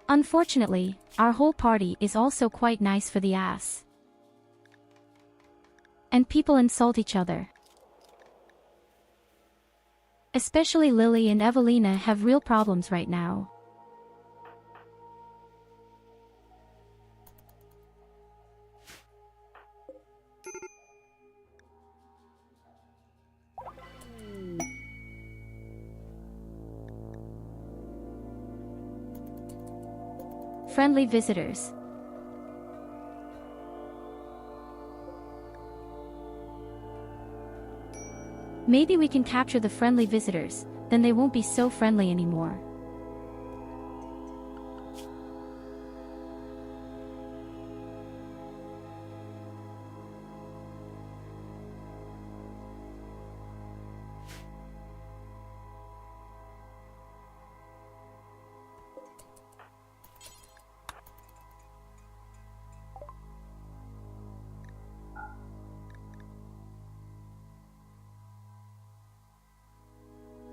Unfortunately, our whole party is also quite nice for the ass. And people insult each other. Especially Lily and Evelina have real problems right now. Friendly visitors. Maybe we can capture the friendly visitors, then they won't be so friendly anymore.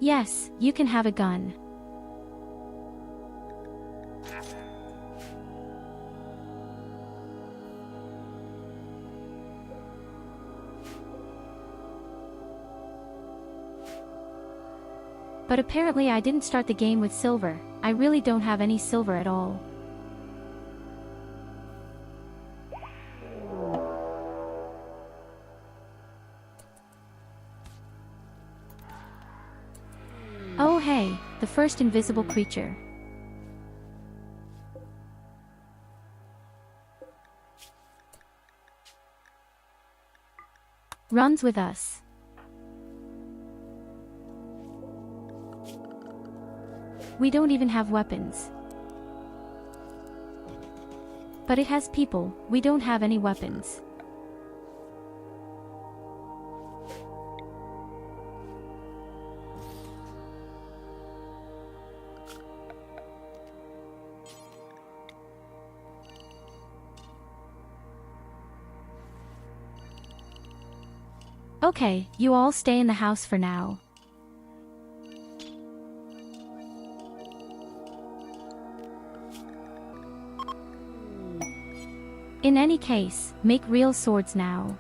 Yes, you can have a gun. But apparently I didn't start the game with silver. I really don't have any silver at all. Oh hey, the first invisible creature. Runs with us. We don't even have weapons. But it has people, we don't have any weapons. Okay, you all stay in the house for now. In any case, make real swords now.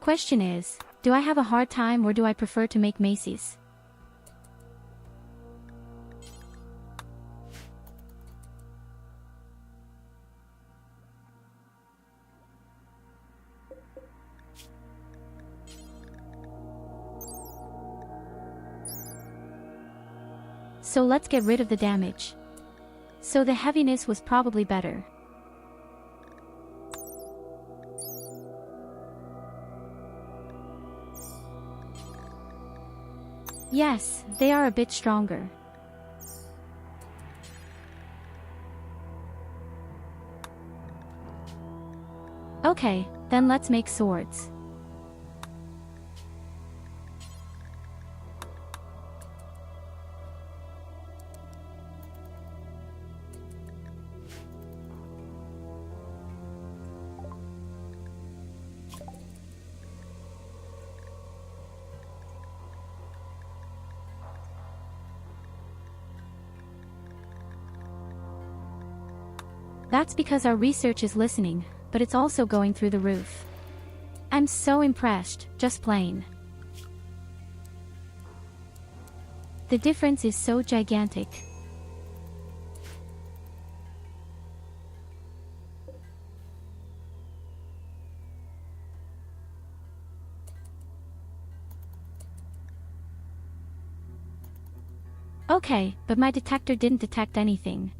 Question is, do I have a hard time or do I prefer to make maces? So let's get rid of the damage. So the heaviness was probably better. Yes, they are a bit stronger. Okay, then let's make swords. That's because our research is listening, but it's also going through the roof. I'm so impressed, just plain. The difference is so gigantic. Okay, but my detector didn't detect anything.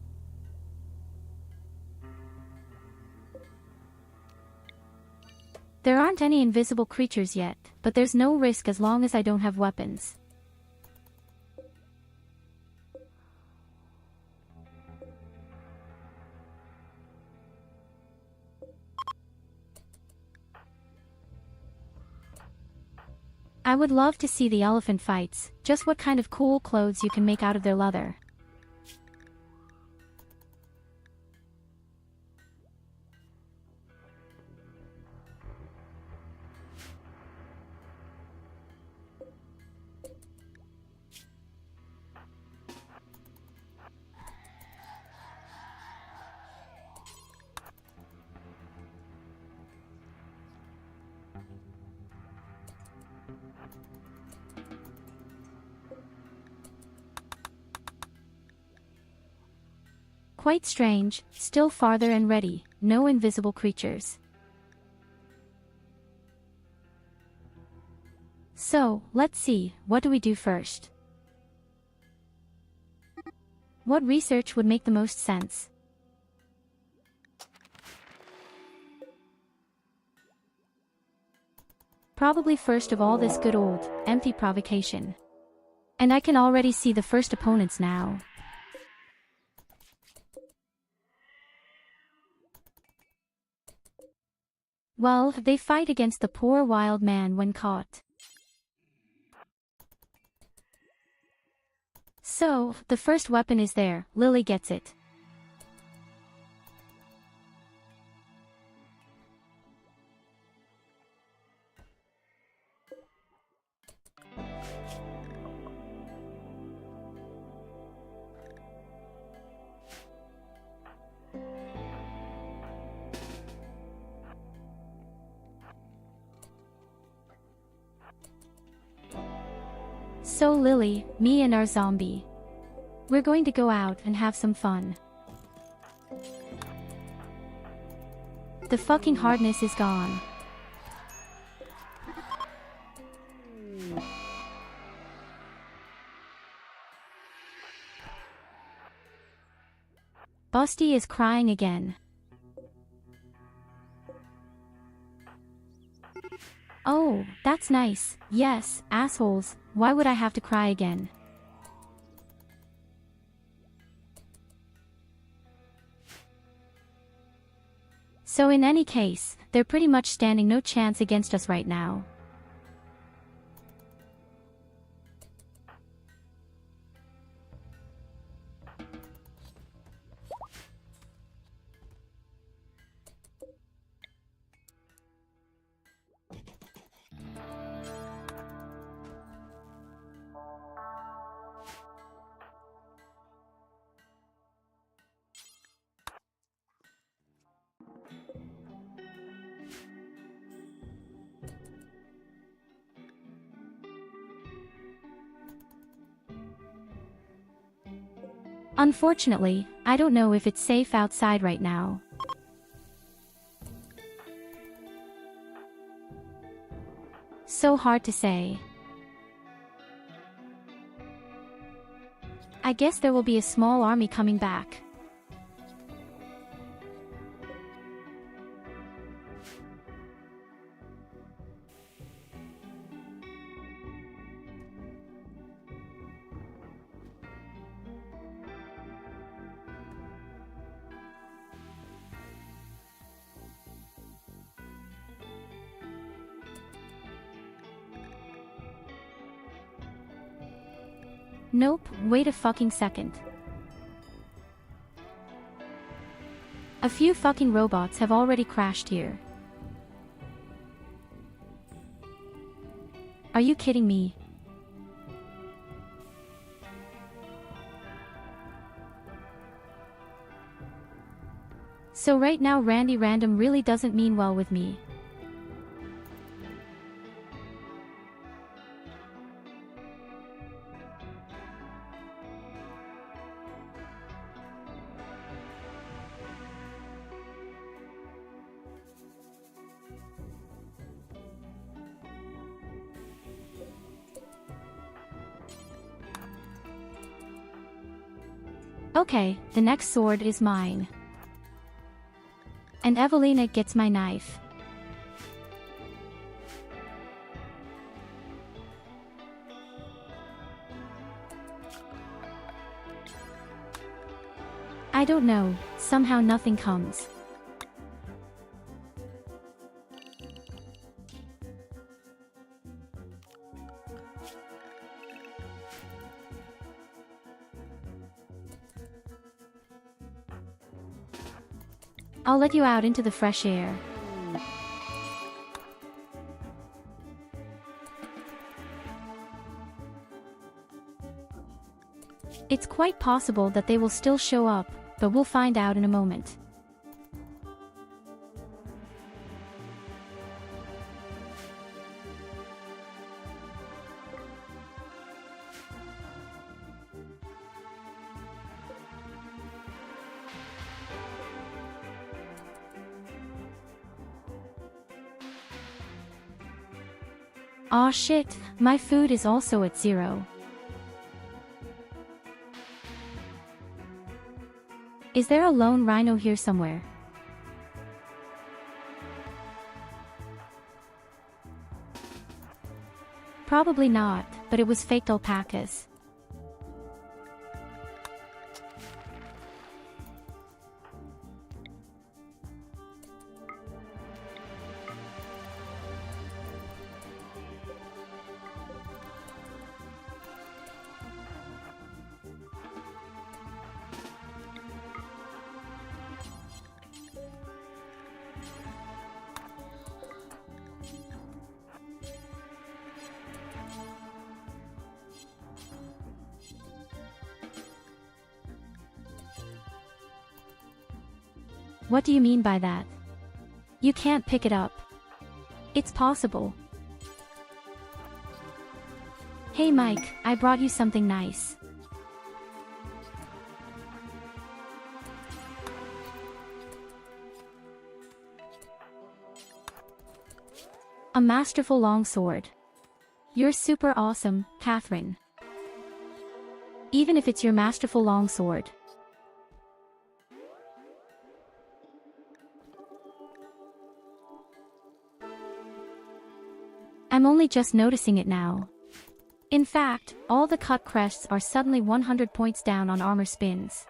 There aren't any invisible creatures yet, but there's no risk as long as I don't have weapons. I would love to see the elephant fights, just what kind of cool clothes you can make out of their leather. Quite strange, still farther and ready, no invisible creatures. So, let's see, what do we do first? What research would make the most sense? Probably first of all this good old, empty provocation. And I can already see the first opponents now. Well, they fight against the poor wild man when caught. So, the first weapon is there, Lily gets it. So Lily, me and our zombie. We're going to go out and have some fun. The fucking hardness is gone. Busty is crying again. Oh, that's nice. Yes, assholes, why would I have to cry again? So in any case, they're pretty much standing no chance against us right now. Unfortunately, I don't know if it's safe outside right now. So hard to say. I guess there will be a small army coming back. Nope, wait a fucking second. A few fucking robots have already crashed here. Are you kidding me? So right now Randy Random really doesn't mean well with me. Okay, the next sword is mine. And Evelina gets my knife. I don't know, somehow nothing comes. I'll let you out into the fresh air. It's quite possible that they will still show up, but we'll find out in a moment. Aw shit, my food is also at 0. Is there a lone rhino here somewhere? Probably not, but it was faked alpacas. What do you mean by that? You can't pick it up. It's possible. Hey Mike, I brought you something nice. A masterful longsword. You're super awesome, Catherine. Even if it's your masterful longsword. I'm only just noticing it now. In fact, all the cut crests are suddenly 100 points down on armor spins.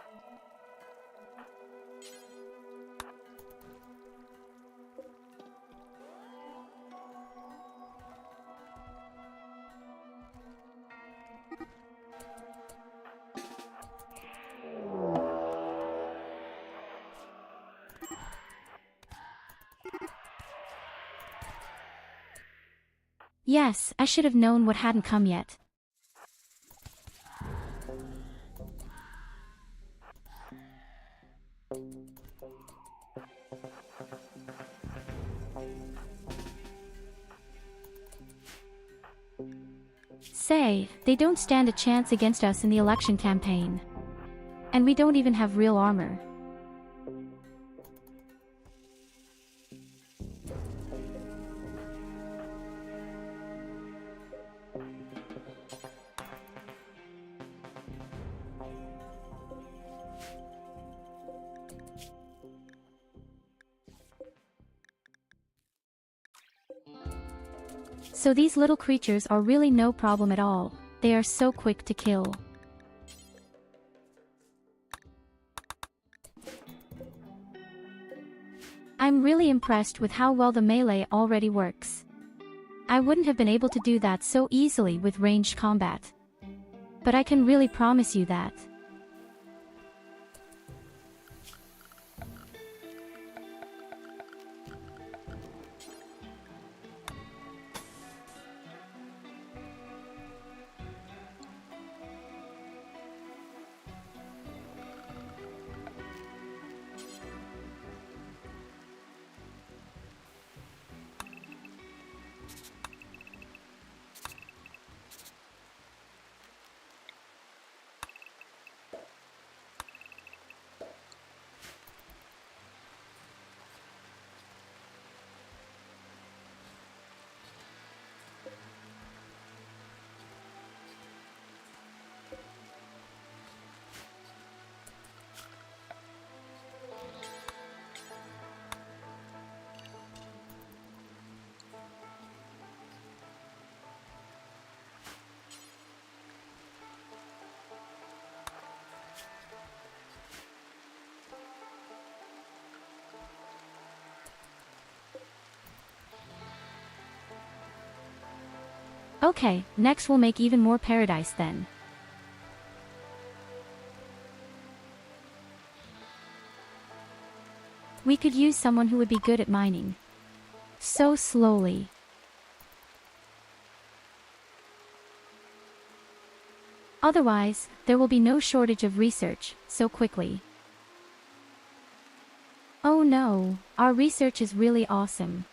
Yes, I should have known what hadn't come yet. Say, they don't stand a chance against us in the election campaign. And we don't even have real armor. So these little creatures are really no problem at all. They are so quick to kill. I'm really impressed with how well the melee already works. I wouldn't have been able to do that so easily with ranged combat. But I can really promise you that. Okay, next we'll make even more paradise then. We could use someone who would be good at mining. So slowly. Otherwise, there will be no shortage of research, so quickly. Oh no, our research is really awesome.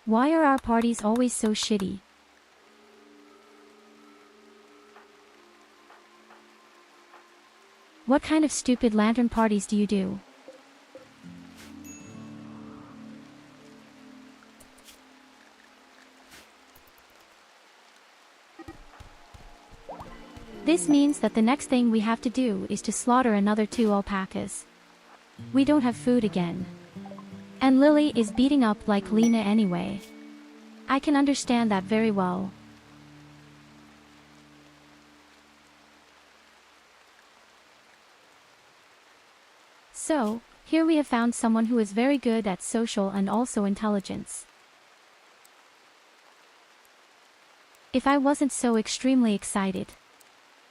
Why are our parties always so shitty? What kind of stupid lantern parties do you do? This means that the next thing we have to do is to slaughter another 2 alpacas. We don't have food again. And Lily is beating up like Lena anyway. I can understand that very well. So, here we have found someone who is very good at social and also intelligence. If I wasn't so extremely excited.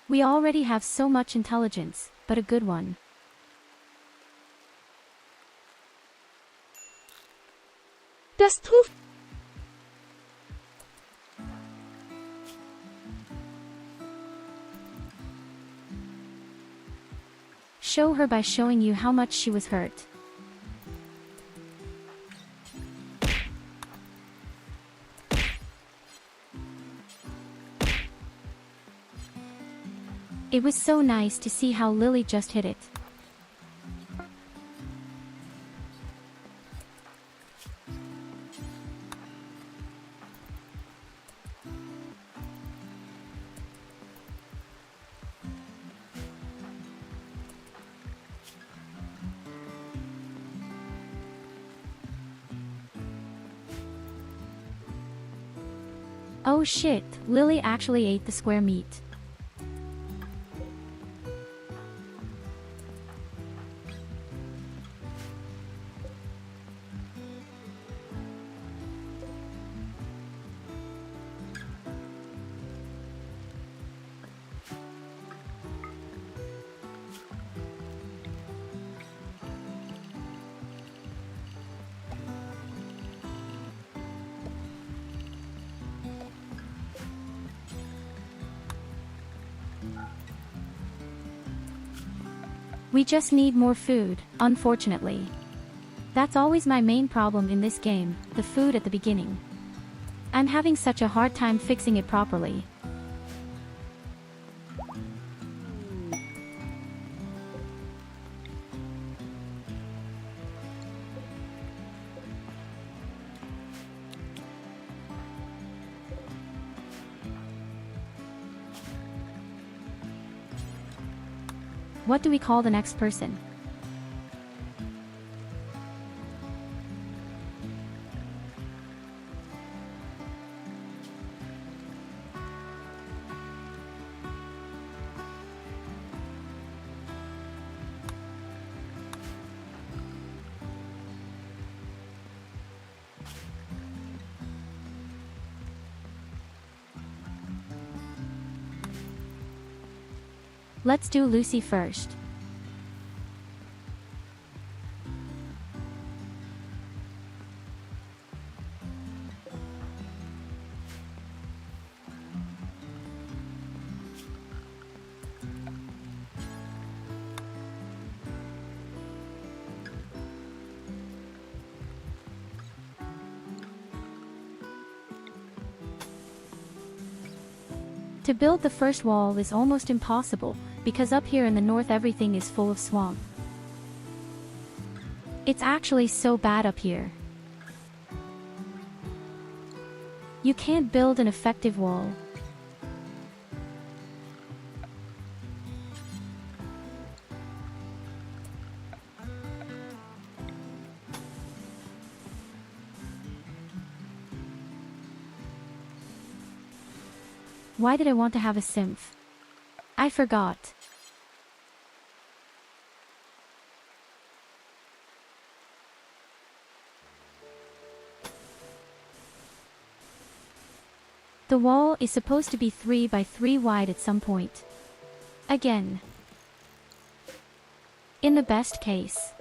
We already have so much intelligence, but a good one. Das Tuch. Show her by showing you how much she was hurt. It was so nice to see how Lily just hit it. Oh shit, Lily actually ate the square meat. We just need more food, unfortunately. That's always my main problem in this game, the food at the beginning. I'm having such a hard time fixing it properly. What do we call the next person? Let's do Lucy first. To build the first wall is almost impossible, because up here in the north everything is full of swamp. It's actually so bad up here. You can't build an effective wall. Why did I want to have a symph? I forgot. The wall is supposed to be 3 by 3 wide at some point. Again. In the best case.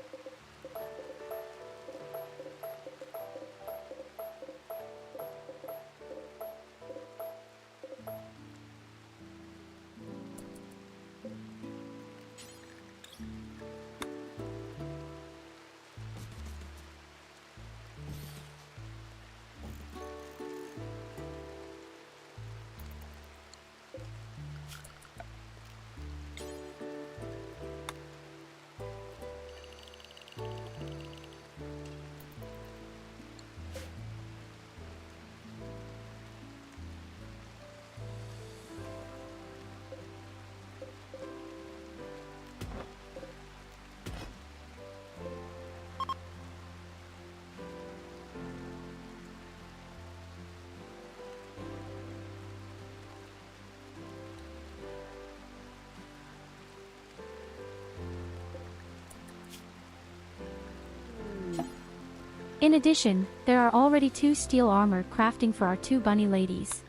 In addition, there are already 2 steel armor crafting for our 2 bunny ladies.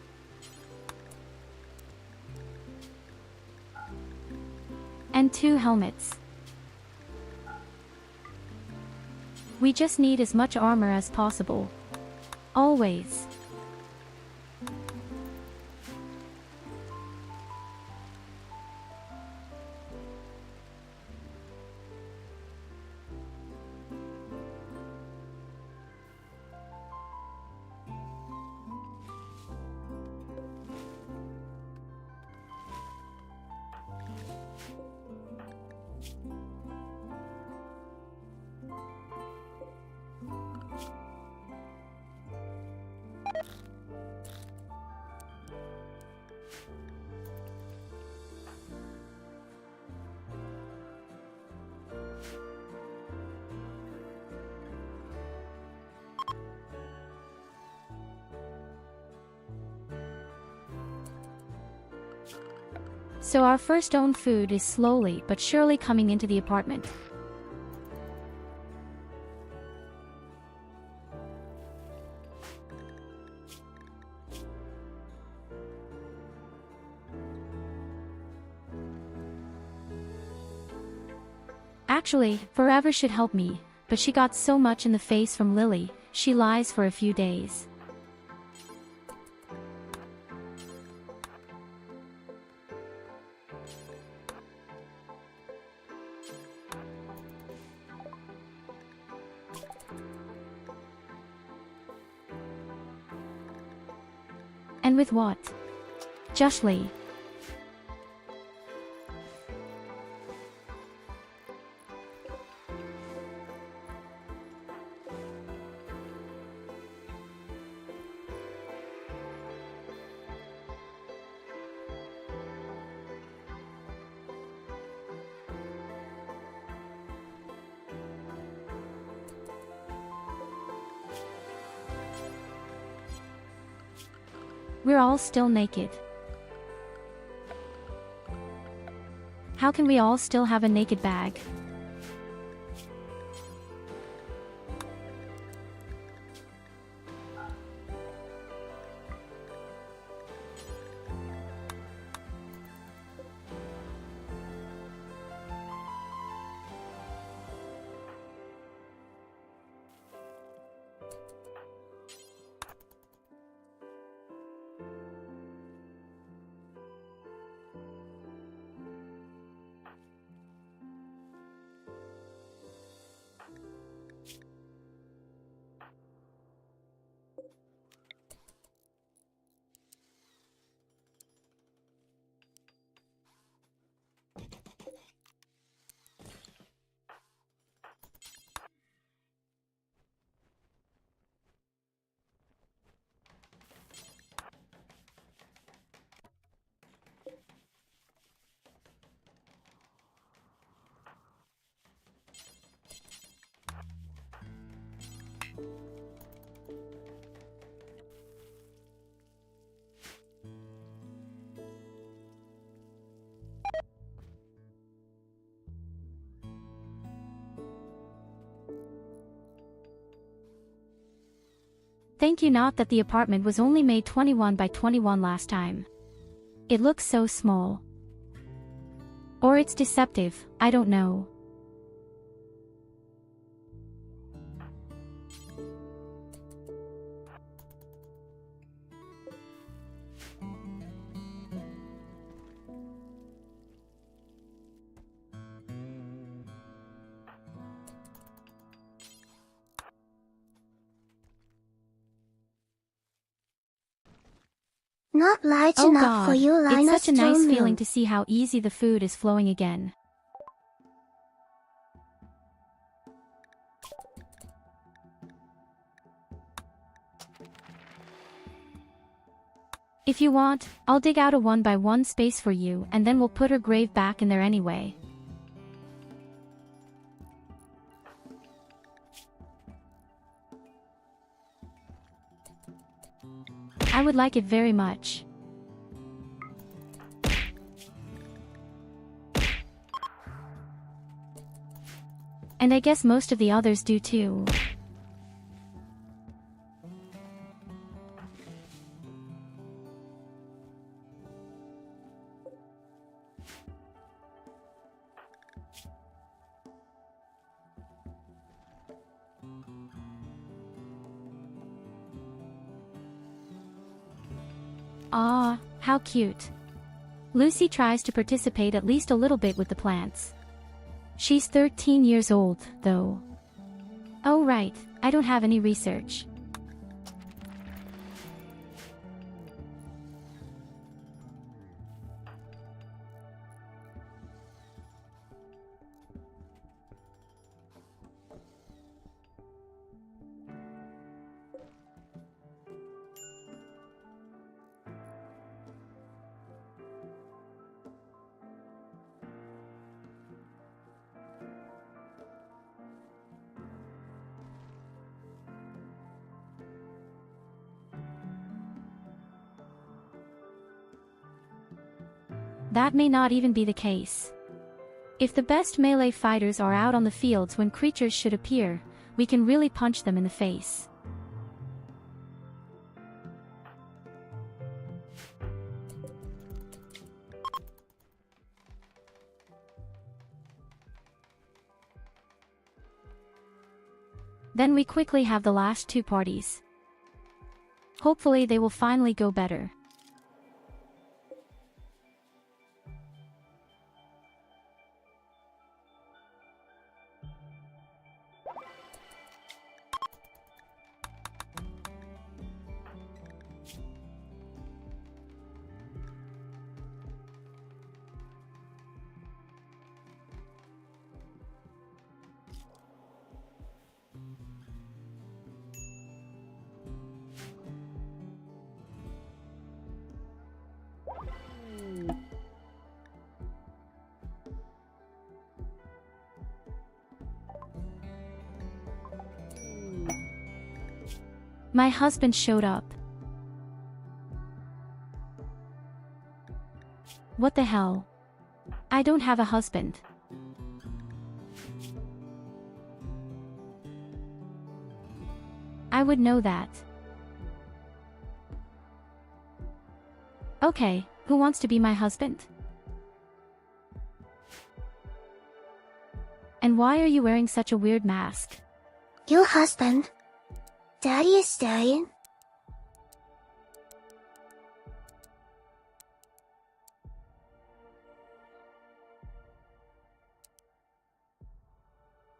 And 2 helmets. We just need as much armor as possible. Always. So our first own food is slowly but surely coming into the apartment. Actually, forever should help me, but she got so much in the face from Lily, she lies for a few days. And with what? Justly. We're all still naked. How can we all still have a naked bag? Thank you, not that the apartment was only made 21 by 21 last time. It looks so small. Or it's deceptive, I don't know. Not large Oh enough for God, you, it's Linus such a nice feeling Stromu. to see how easy the food is flowing again. If you want, I'll dig out a 1x1 space for you and then we'll put her grave back in there anyway. I would like it very much. And I guess most of the others do too. Ah, how cute. Lucy tries to participate at least a little bit with the plants. She's 13 years old, though. Oh right, I don't have any research. That may not even be the case. If the best melee fighters are out on the fields when creatures should appear, we can really punch them in the face. Then we quickly have the last two parties. Hopefully they will finally go better. My husband showed up. What the hell? I don't have a husband. I would know that. Okay, who wants to be my husband? And why are you wearing such a weird mask? Your husband. Daddy is staying.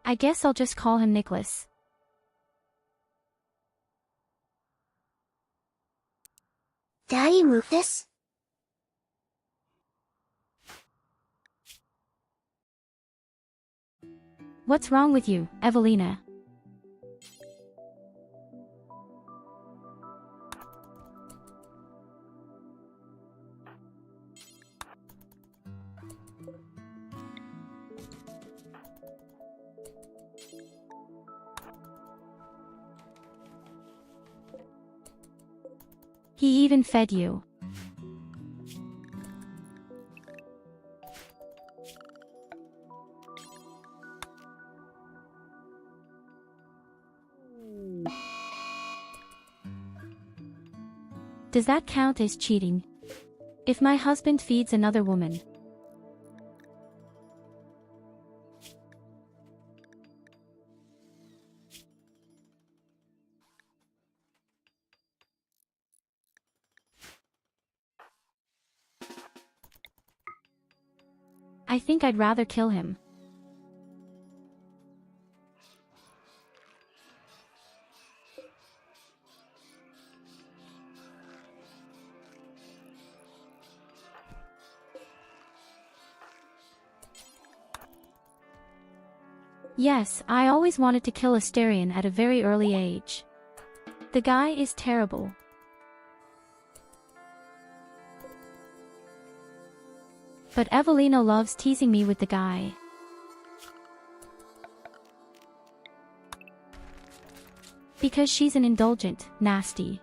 I guess I'll just call him Nicholas. Daddy Rufus. What's wrong with you, Evelina? He even fed you. Does that count as cheating? If my husband feeds another woman? I think I'd rather kill him. Yes, I always wanted to kill Asterion at a very early age. The guy is terrible. But Evelina loves teasing me with the guy. Because she's an indulgent, nasty.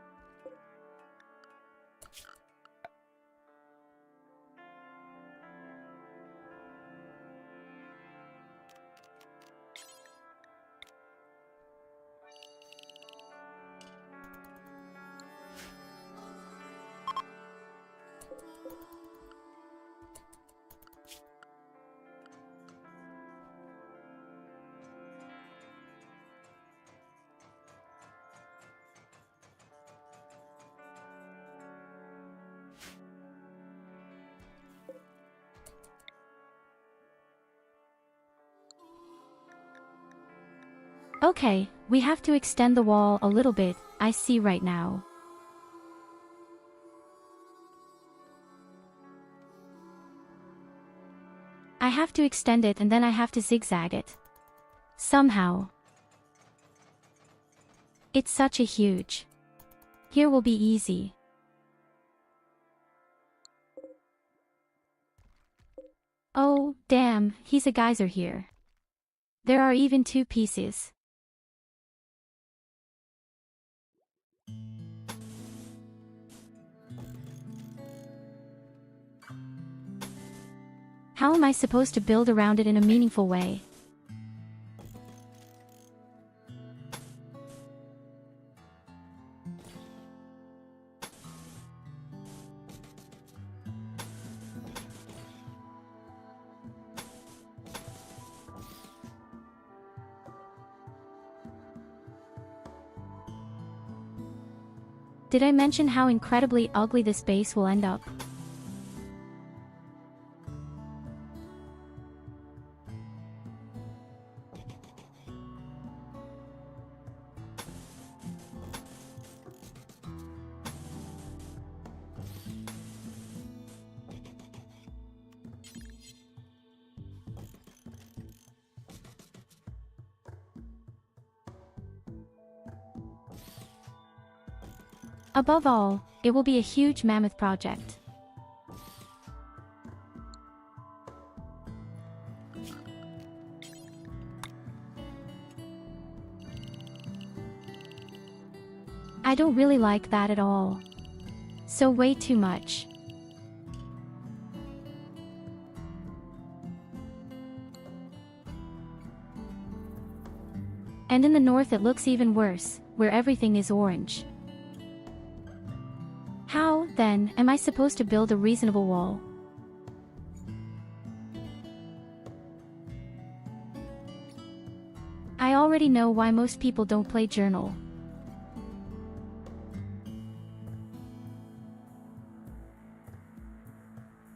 Okay, we have to extend the wall a little bit, I see right now. I have to extend it and then I have to zigzag it. Somehow. It's such a huge. Here will be easy. Oh, damn, he's a geyser here. There are even two pieces. How am I supposed to build around it in a meaningful way? Did I mention how incredibly ugly this base will end up? Above all, it will be a huge mammoth project. I don't really like that at all. So way too much. And in the north it looks even worse, where everything is orange. How, then, am I supposed to build a reasonable wall? I already know why most people don't play Journal.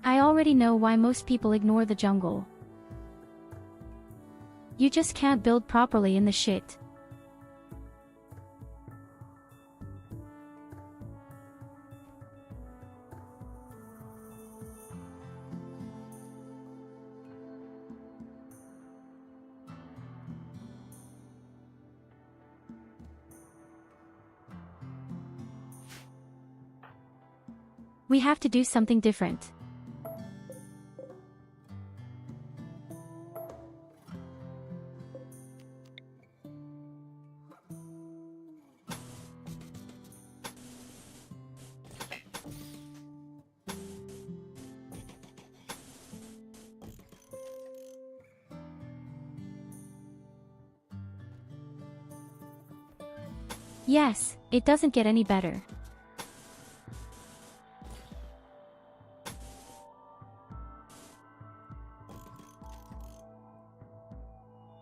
I already know why most people ignore the jungle. You just can't build properly in the shit. We have to do something different. Yes, it doesn't get any better.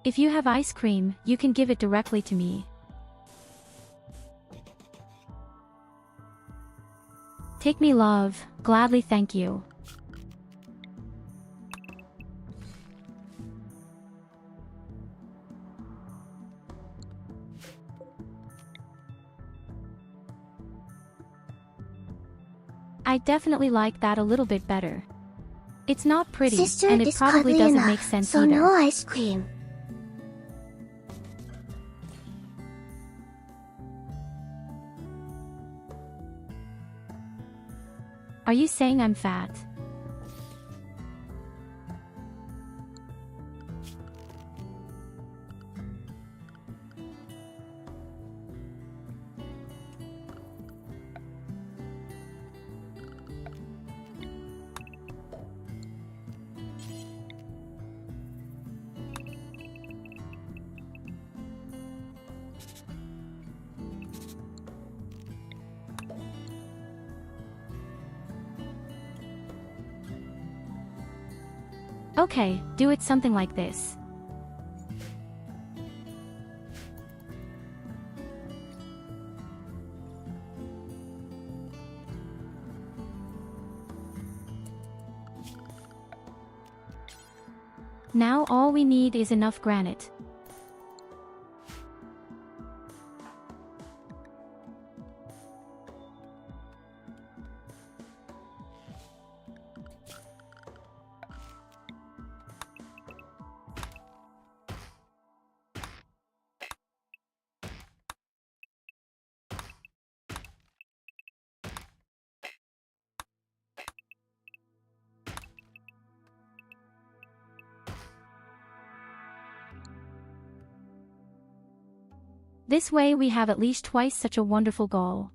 If you have ice cream, you can give it directly to me. Take me, love, gladly, thank you. I definitely like that a little bit better. It's not pretty, Sister and it is probably cuddly doesn't enough, make sense so either. no ice cream. Are you saying I'm fat? Okay, do it something like this. Now all we need is enough granite. This way we have at least twice such a wonderful goal.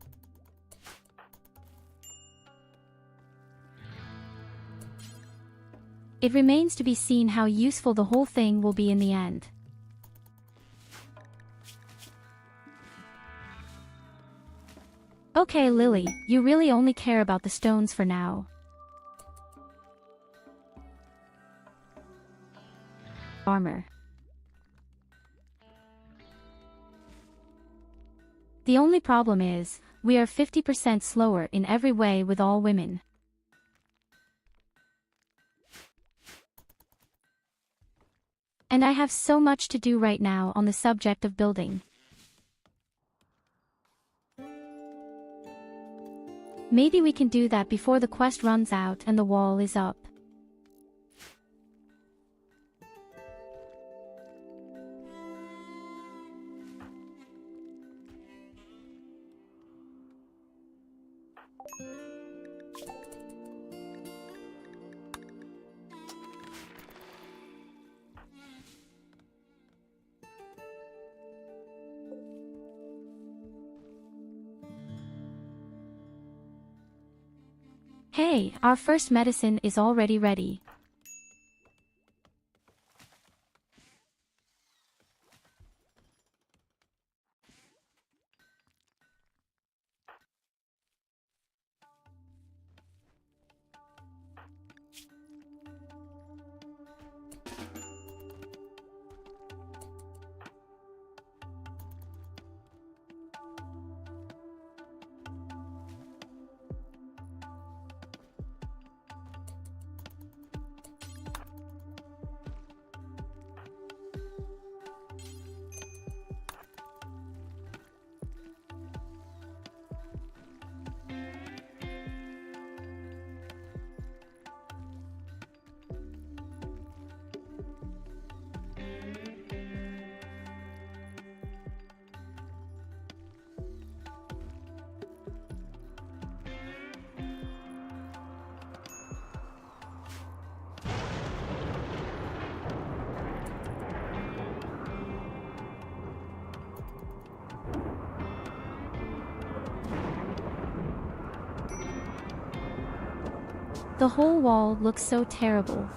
It remains to be seen how useful the whole thing will be in the end. Okay Lily, you really only care about the stones for now. Armor. The only problem is, we are 50% slower in every way with all women. And I have so much to do right now on the subject of building. Maybe we can do that before the quest runs out and the wall is up. Hey, our first medicine is already ready. The whole wall looks so terrible.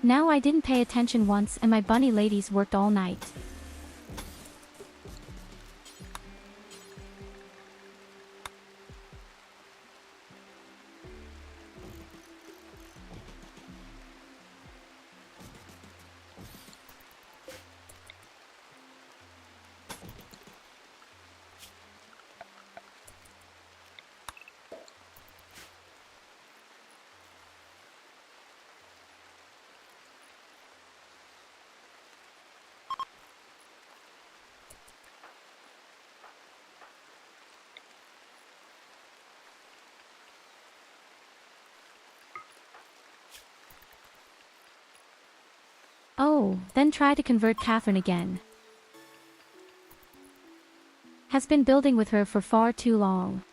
Now I didn't pay attention once and my bunny ladies worked all night. Oh, then try to convert Catherine again. Has been building with her for far too long.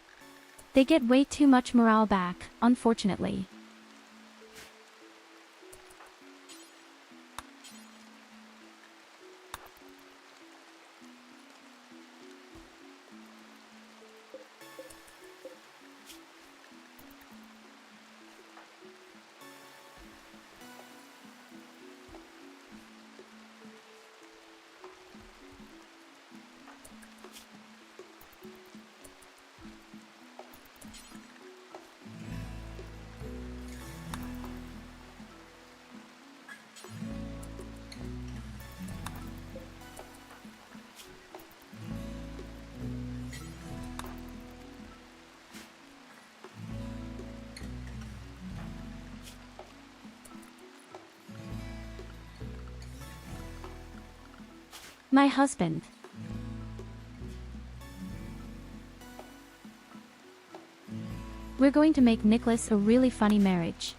They get way too much morale back, unfortunately. My husband. We're going to make Nicholas a really funny marriage.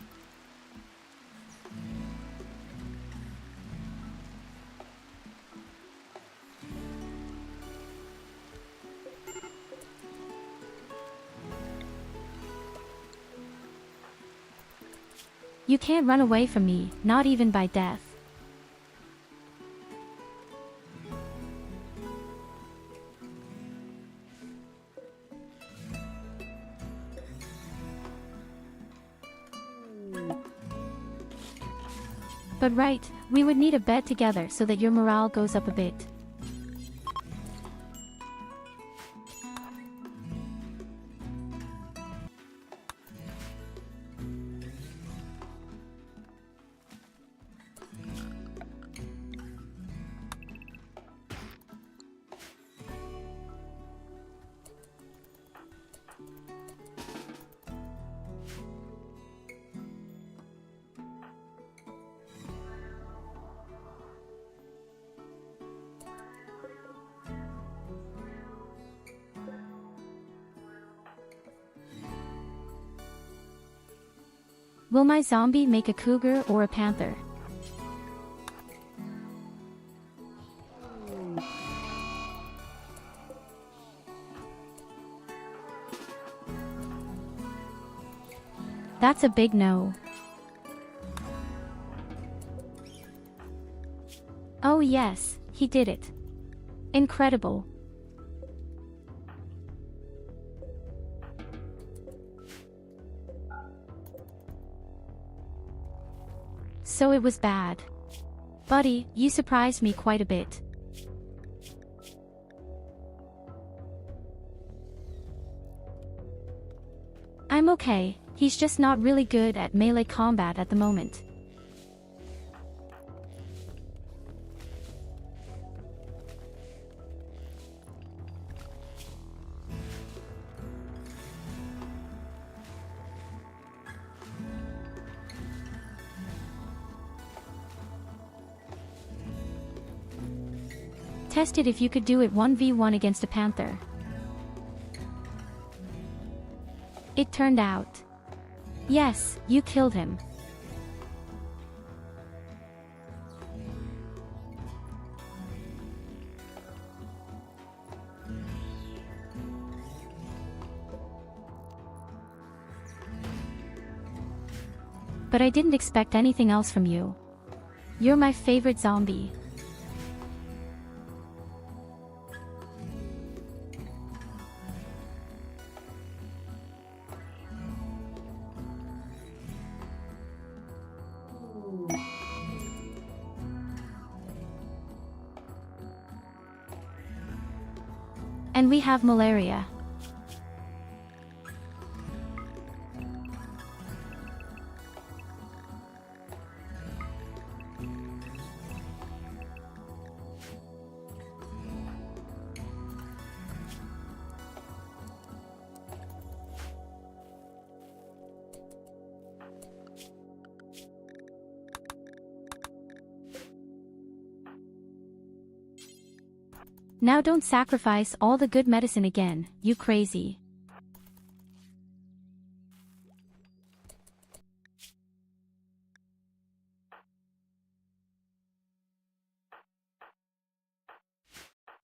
You can't run away from me, not even by death. But right, we would need a bed together so that your morale goes up a bit. Will my zombie make a cougar or a panther? That's a big no. Oh yes, he did it. Incredible. So it was bad. Buddy, you surprised me quite a bit. I'm okay, he's just not really good at melee combat at the moment. Tested if you could do it 1v1 against a panther. It turned out. Yes, you killed him. But I didn't expect anything else from you. You're my favorite zombie. And we have malaria. Now don't sacrifice all the good medicine again, you crazy.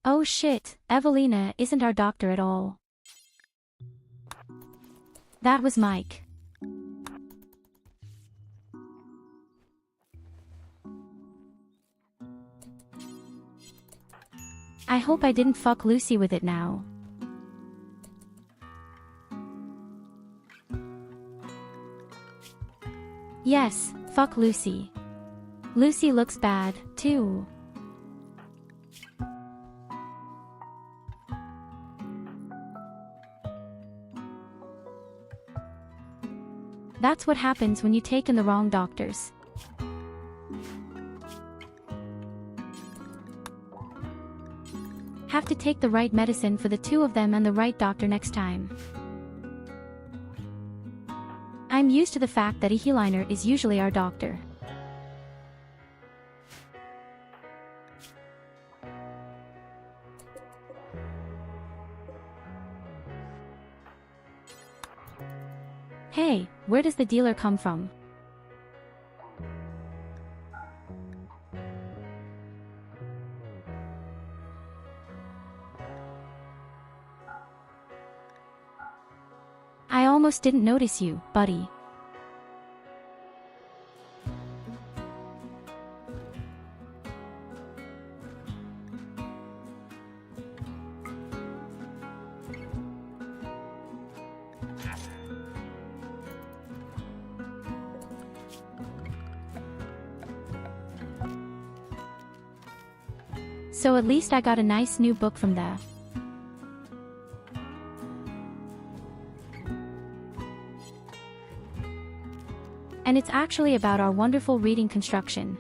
Oh shit, Evelina isn't our doctor at all. That was Mike. I hope I didn't fuck Lucy with it now. Yes, fuck Lucy. Lucy looks bad, too. That's what happens when you take in the wrong doctors. Have to take the right medicine for the two of them and the right doctor next time. I'm used to the fact that a healer is usually our doctor. Hey, where does the dealer come from? I almost didn't notice you, buddy. So at least I got a nice new book from there. And it's actually about our wonderful reading construction.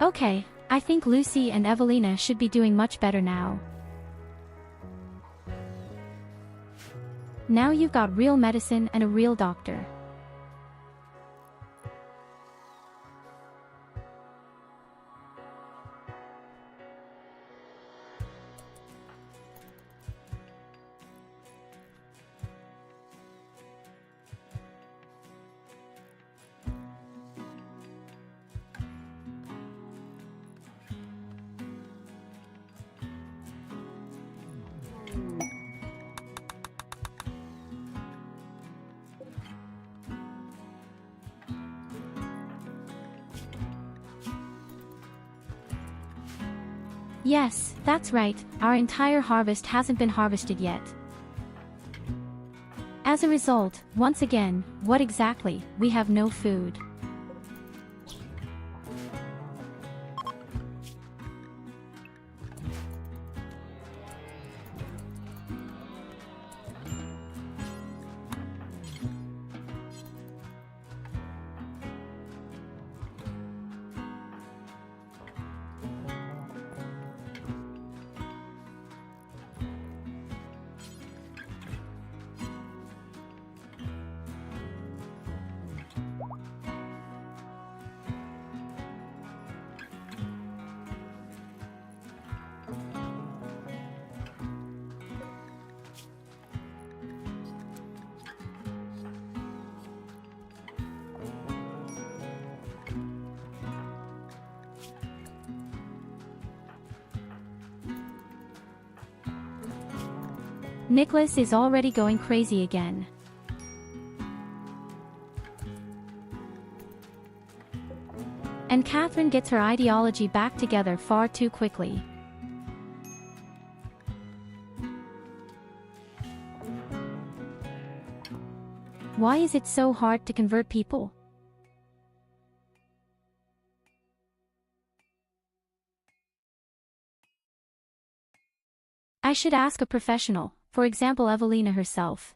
Okay, I think Lucy and Evelina should be doing much better now. Now you've got real medicine and a real doctor. Yes, that's right, our entire harvest hasn't been harvested yet. As a result, once again, what exactly, we have no food. Nicholas is already going crazy again. And Catherine gets her ideology back together far too quickly. Why is it so hard to convert people? I should ask a professional, for example Evelina herself.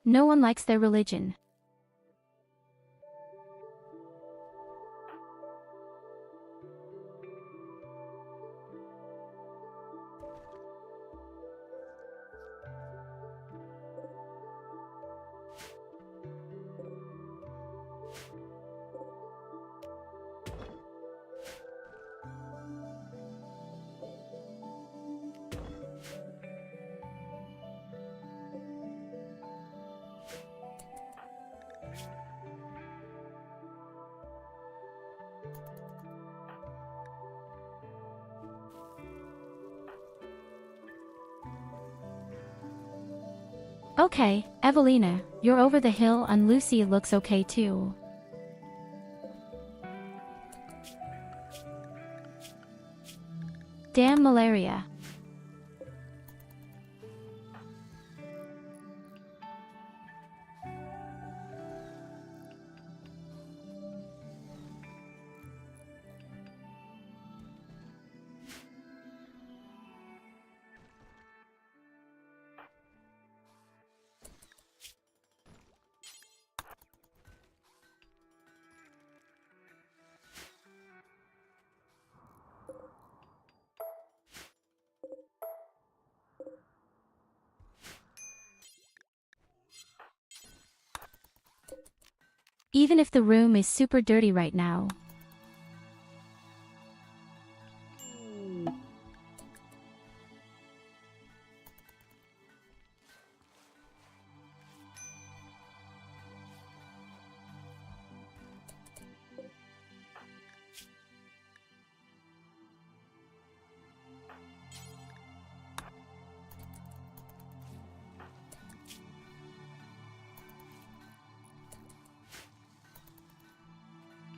No one likes their religion. Okay, Evelina, you're over the hill and Lucy looks okay too. Damn malaria. Even if the room is super dirty right now.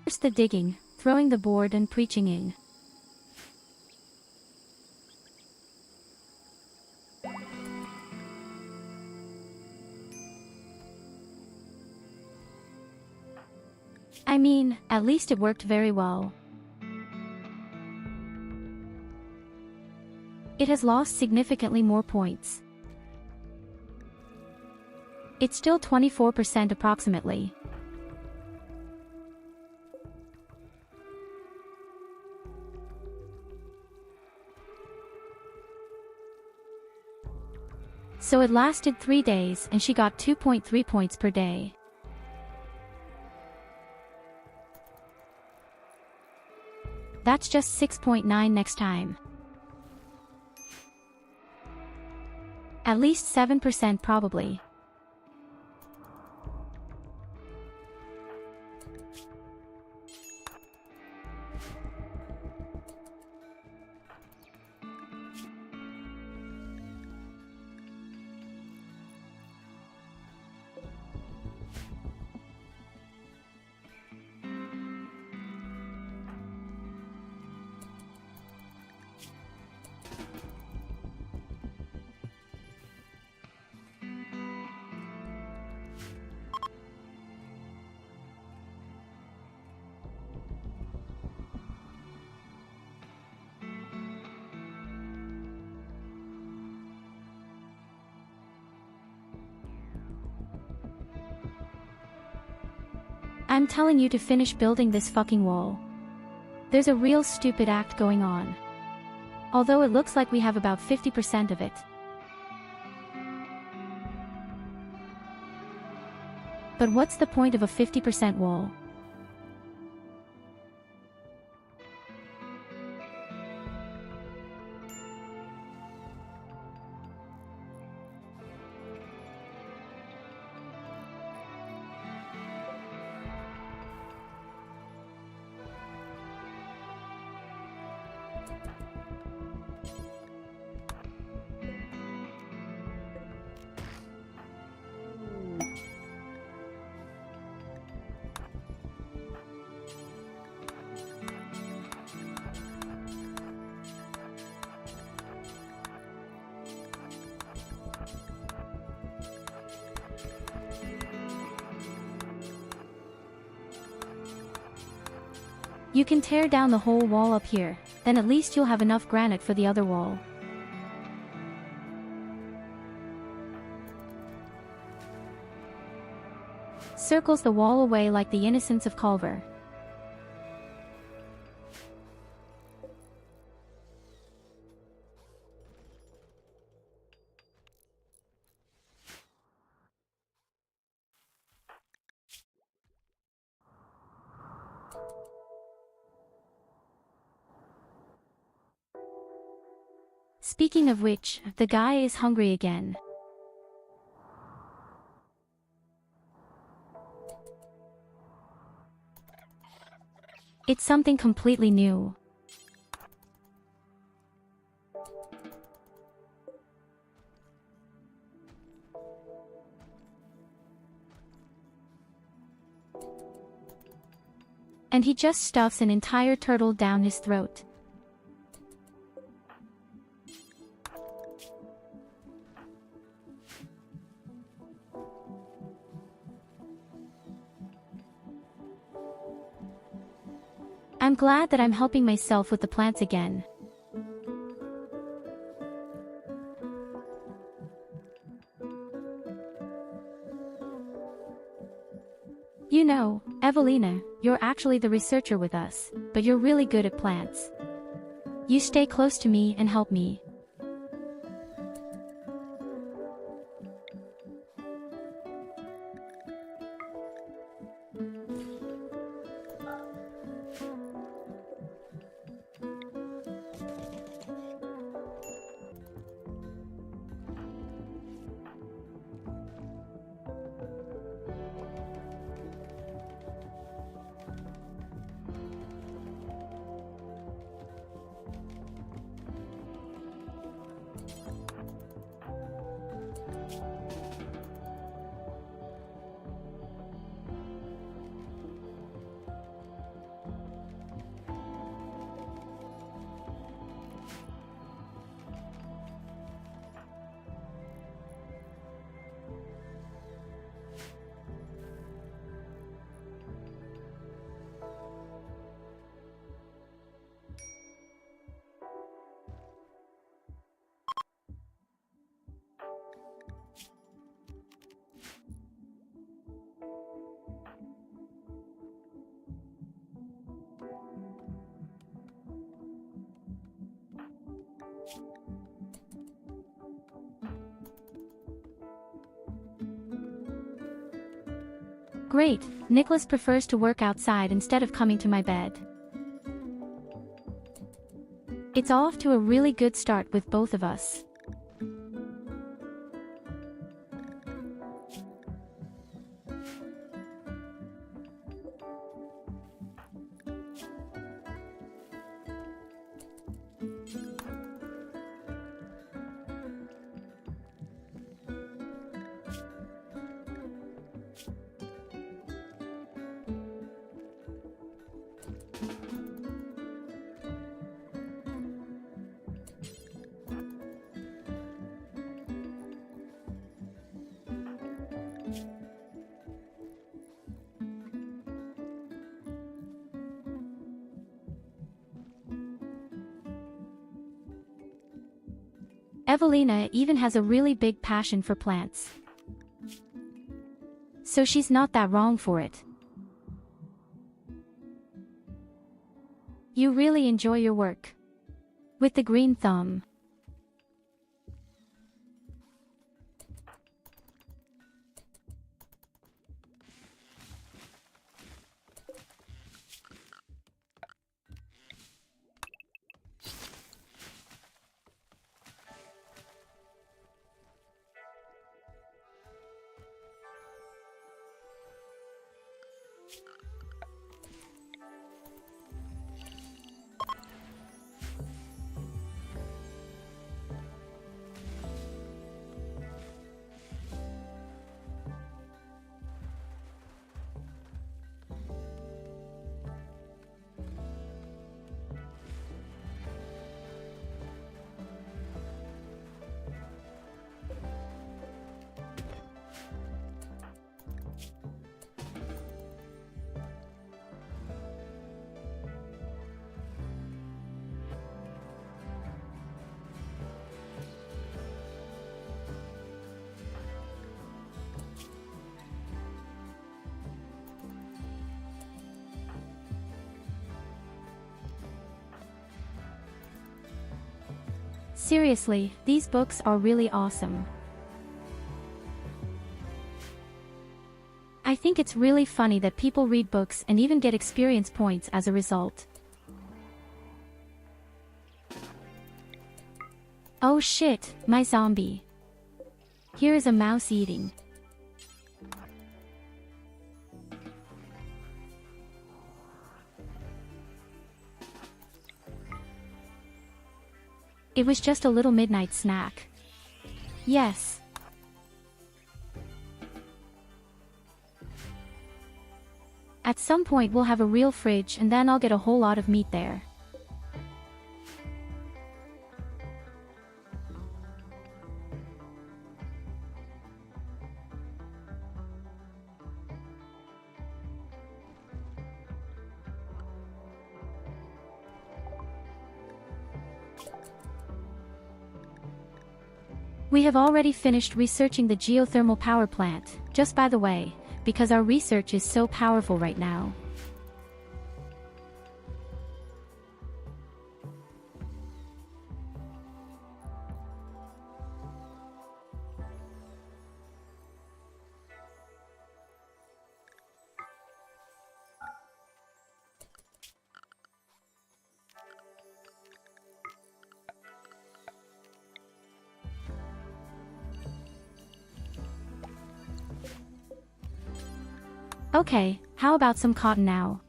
First the digging, throwing the board and preaching in. I mean, at least it worked very well. It has lost significantly more points. It's still 24% approximately. So it lasted 3 days and she got 2.3 points per day. That's just 6.9 next time. At least 7% probably. I'm telling you to finish building this fucking wall. There's a real stupid act going on. Although it looks like we have about 50% of it. But what's the point of a 50% wall? You can tear down the whole wall up here, then at least you'll have enough granite for the other wall. Circles the wall away like the innocence of Culver. Speaking of which, the guy is hungry again. It's something completely new. And he just stuffs an entire turtle down his throat. I'm glad that I'm helping myself with the plants again. You know, Evelina, you're actually the researcher with us, but you're really good at plants. You stay close to me and help me. Great, Nicholas prefers to work outside instead of coming to my bed. It's off to a really good start with both of us. Evelina even has a really big passion for plants. So she's not that wrong for it. You really enjoy your work. With the green thumb. Seriously, these books are really awesome. I think it's really funny that people read books and even get experience points as a result. Oh shit, my zombie. Here is a mouse eating. It was just a little midnight snack. Yes. At some point we'll have a real fridge and then I'll get a whole lot of meat there. We have already finished researching the geothermal power plant, just by the way, because our research is so powerful right now. Okay, how about some cotton now?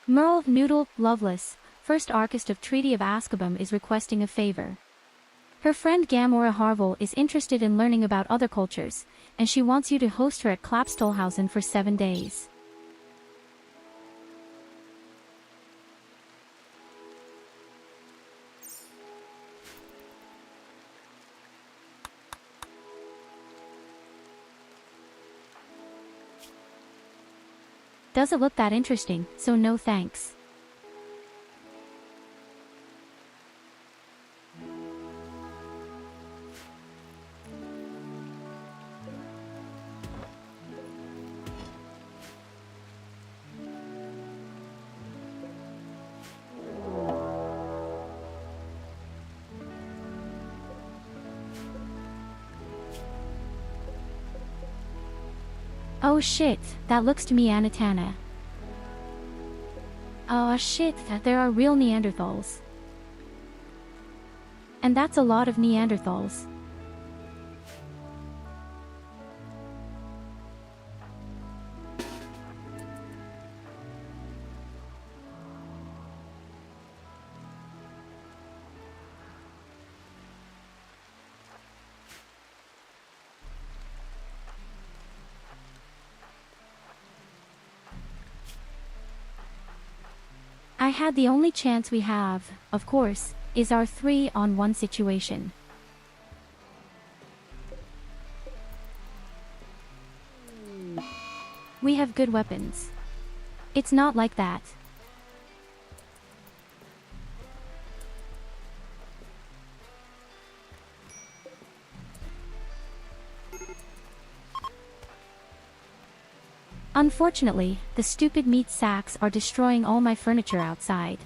Merle Noodle Loveless, first archist of Treaty of Azkaban, is requesting a favor. Her friend Gamora Harville is interested in learning about other cultures, and she wants you to host her at Klapstolhausen for 7 days. Doesn't look that interesting, so no thanks. Oh shit, that looks to me Anatana. Oh shit, there are real Neanderthals. And that's a lot of Neanderthals. I had the only chance we have, of course, is our 3-on-1 situation. We have good weapons. It's not like that. Unfortunately, the stupid meat sacks are destroying all my furniture outside.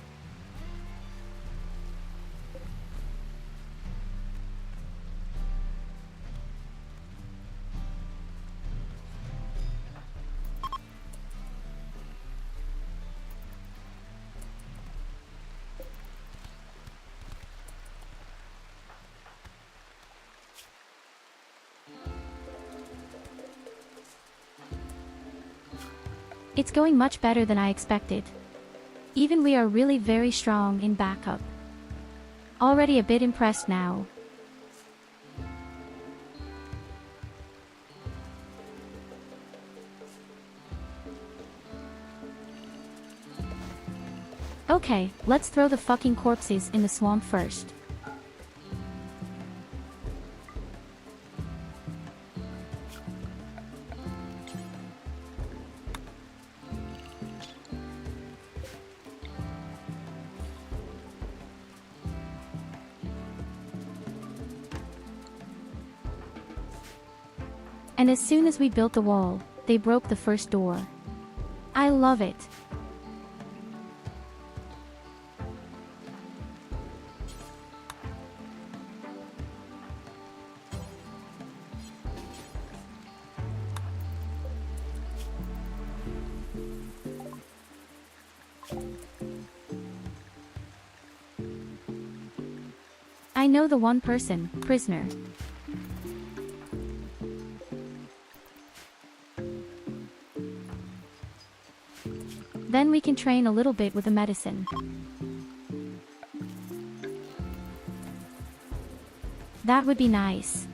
It's going much better than I expected. Even we are really very strong in backup. Already a bit impressed now. Okay, let's throw the fucking corpses in the swamp first. And as soon as we built the wall, they broke the first door. I love it. I know the one person, prisoner. Then we can train a little bit with the medicine. That would be nice.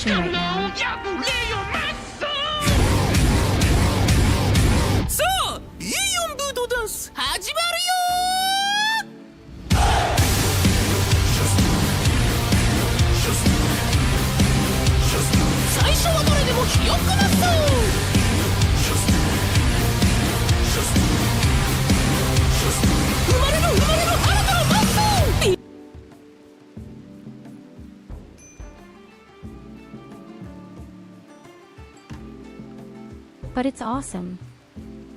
Right now. So, beingI'm voodoo dance, 始まるよ最初はどれでも記憶なそう生まれるあなたのマッソー But it's awesome.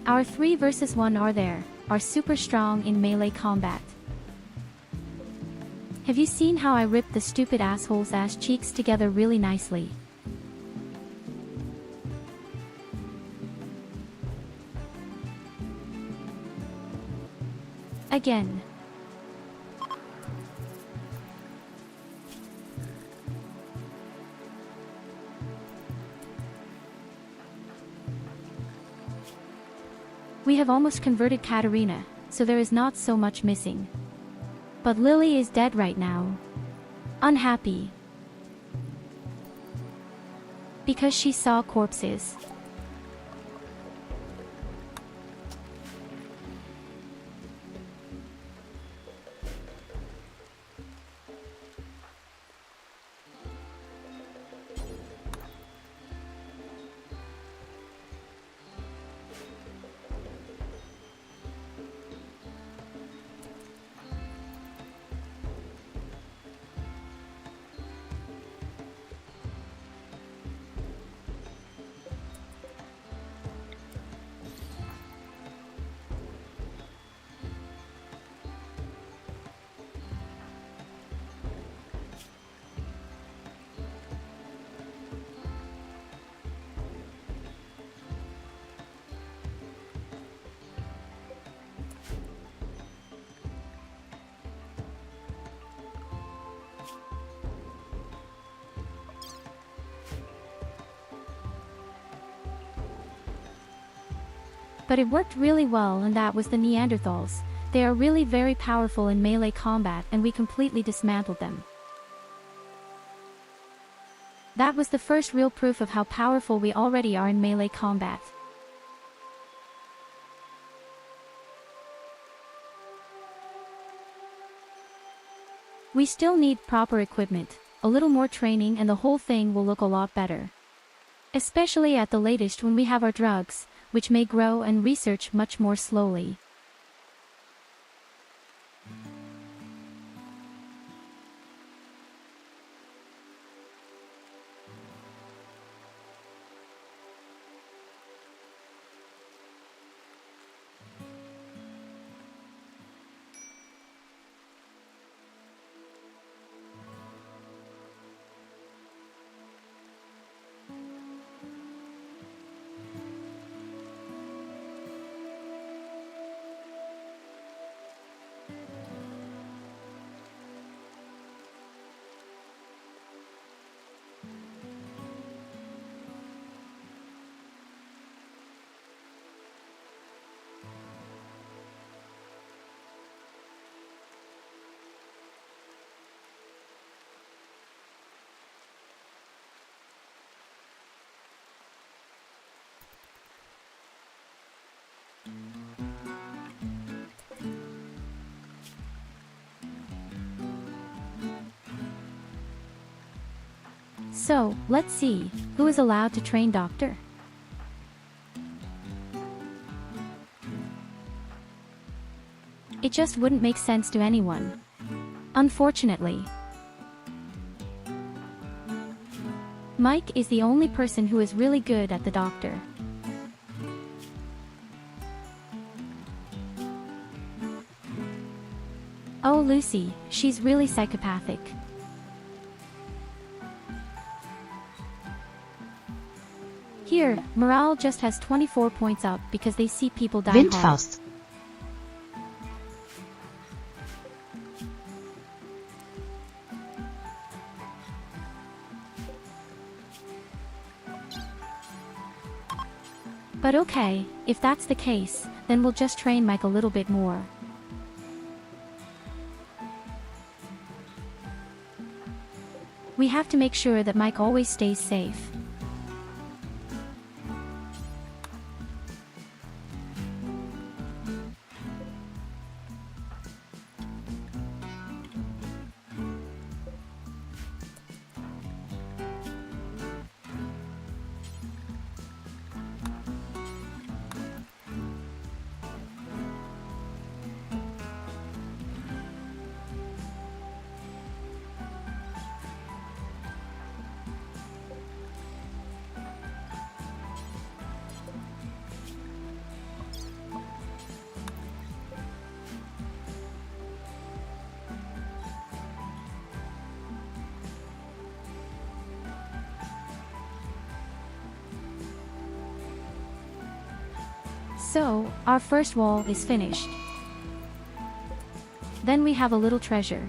Our 3 versus 1 are super strong in melee combat. Have you seen how I ripped the stupid asshole's ass cheeks together really nicely? Again. We have almost converted Katarina, so there is not so much missing. But Lily is dead right now. Unhappy. Because she saw corpses. But it worked really well, and that was the Neanderthals. They are really very powerful in melee combat, and we completely dismantled them. That was the first real proof of how powerful we already are in melee combat. We still need proper equipment, a little more training, and the whole thing will look a lot better. Especially at the latest when we have our drugs, which may grow and research much more slowly. So, let's see, who is allowed to train Doctor? It just wouldn't make sense to anyone. Unfortunately. Mike is the only person who is really good at the Doctor. Oh Lucy, she's really psychopathic. Here, morale just has 24 points up because they see people die hard. Windfaust. But okay, if that's the case, then we'll just train Mike a little bit more. We have to make sure that Mike always stays safe. So, our first wall is finished. Then we have a little treasure.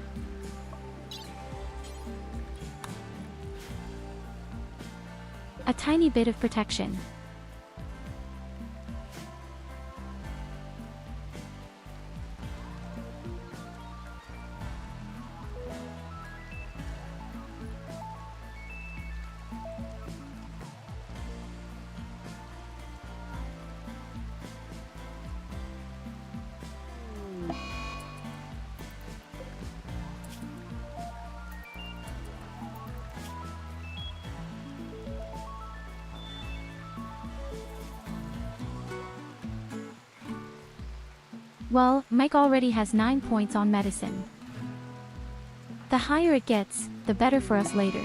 A tiny bit of protection. Well, Mike already has 9 points on medicine. The higher it gets, the better for us later.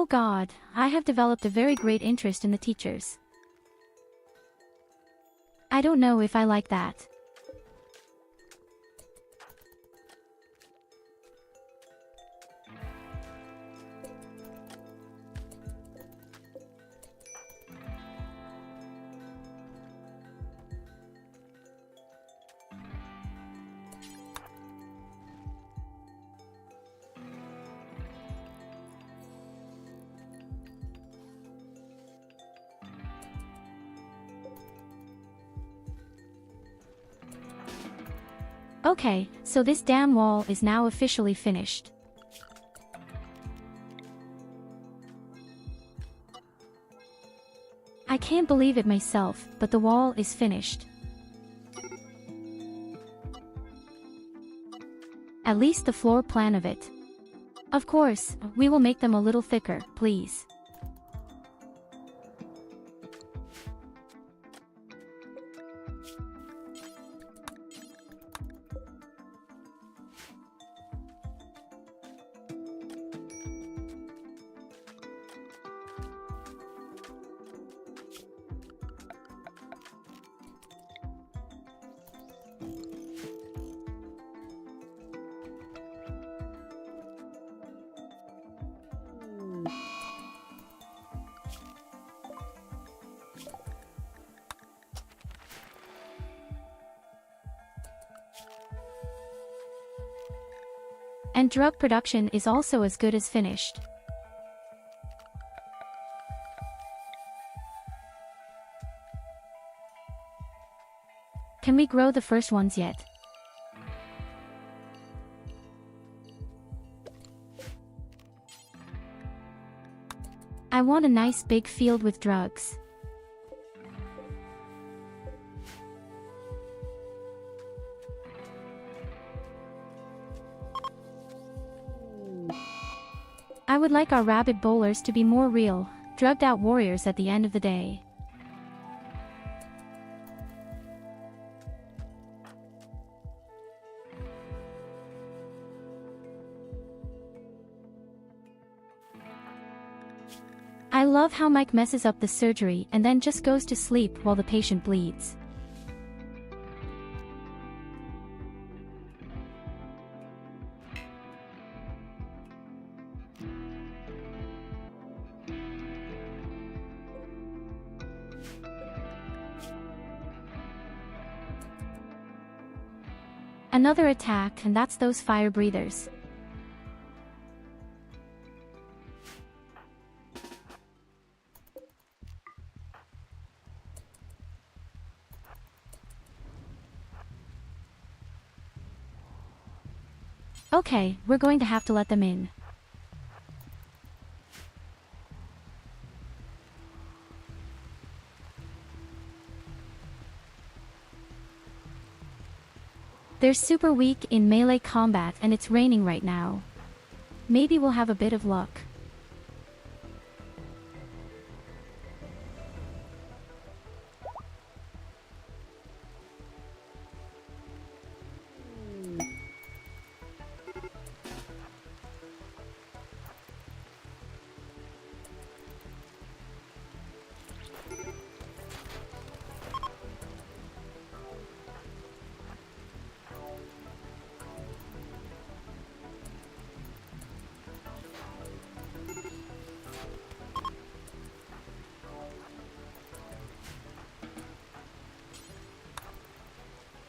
God, I have developed a very great interest in the teachers. I don't know if I like that. Okay, so this damn wall is now officially finished. I can't believe it myself, but the wall is finished. At least the floor plan of it. Of course, we will make them a little thicker, please. And drug production is also as good as finished. Can we grow the first ones yet? I want a nice big field with drugs. I would like our rabbit bowlers to be more real, drugged out warriors at the end of the day. I love how Mike messes up the surgery and then just goes to sleep while the patient bleeds. Another attack, and that's those fire breathers. Okay, we're going to have to let them in. They're super weak in melee combat and it's raining right now. Maybe we'll have a bit of luck.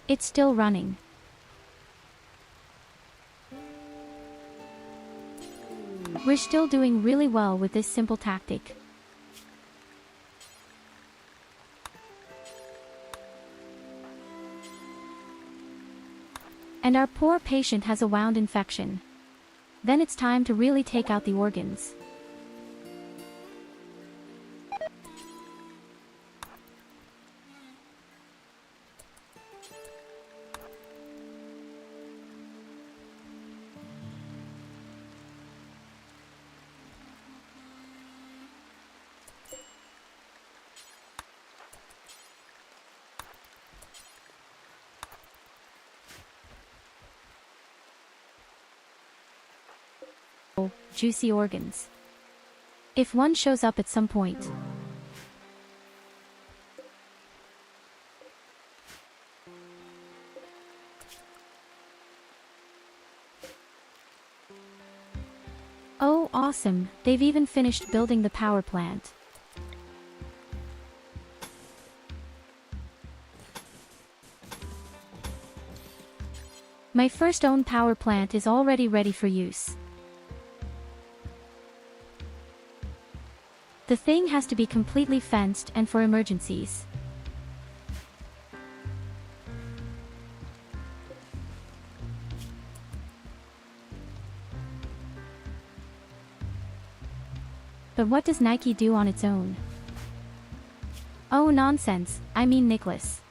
It's still running. We're still doing really well with this simple tactic. And our poor patient has a wound infection. Then it's time to really take out the organs. Juicy organs. If one shows up at some point. Oh, awesome, they've even finished building the power plant. My first own power plant is already ready for use. The thing has to be completely fenced and for emergencies. But what does Nike do on its own? Oh nonsense, I mean Nicholas.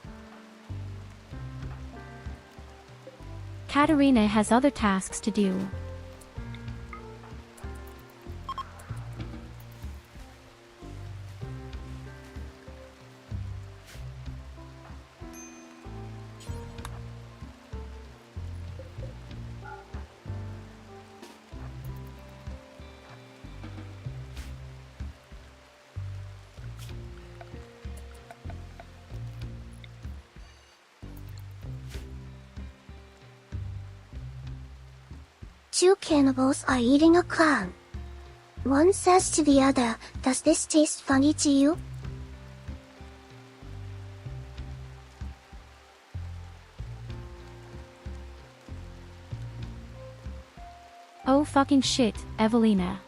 Katarina has other tasks to do. Two cannibals are eating a clown. One says to the other, "Does this taste funny to you?" Oh fucking shit, Evelina.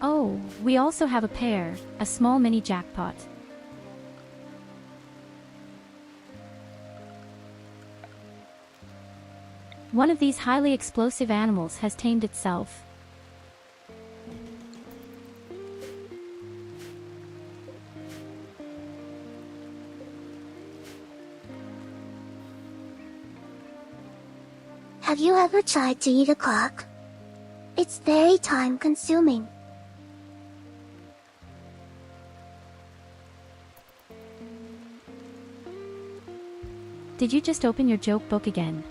Oh, we also have a pair, a small mini jackpot. One of these highly explosive animals has tamed itself. Have you ever tried to eat a clock? It's very time-consuming. Did you just open your joke book again?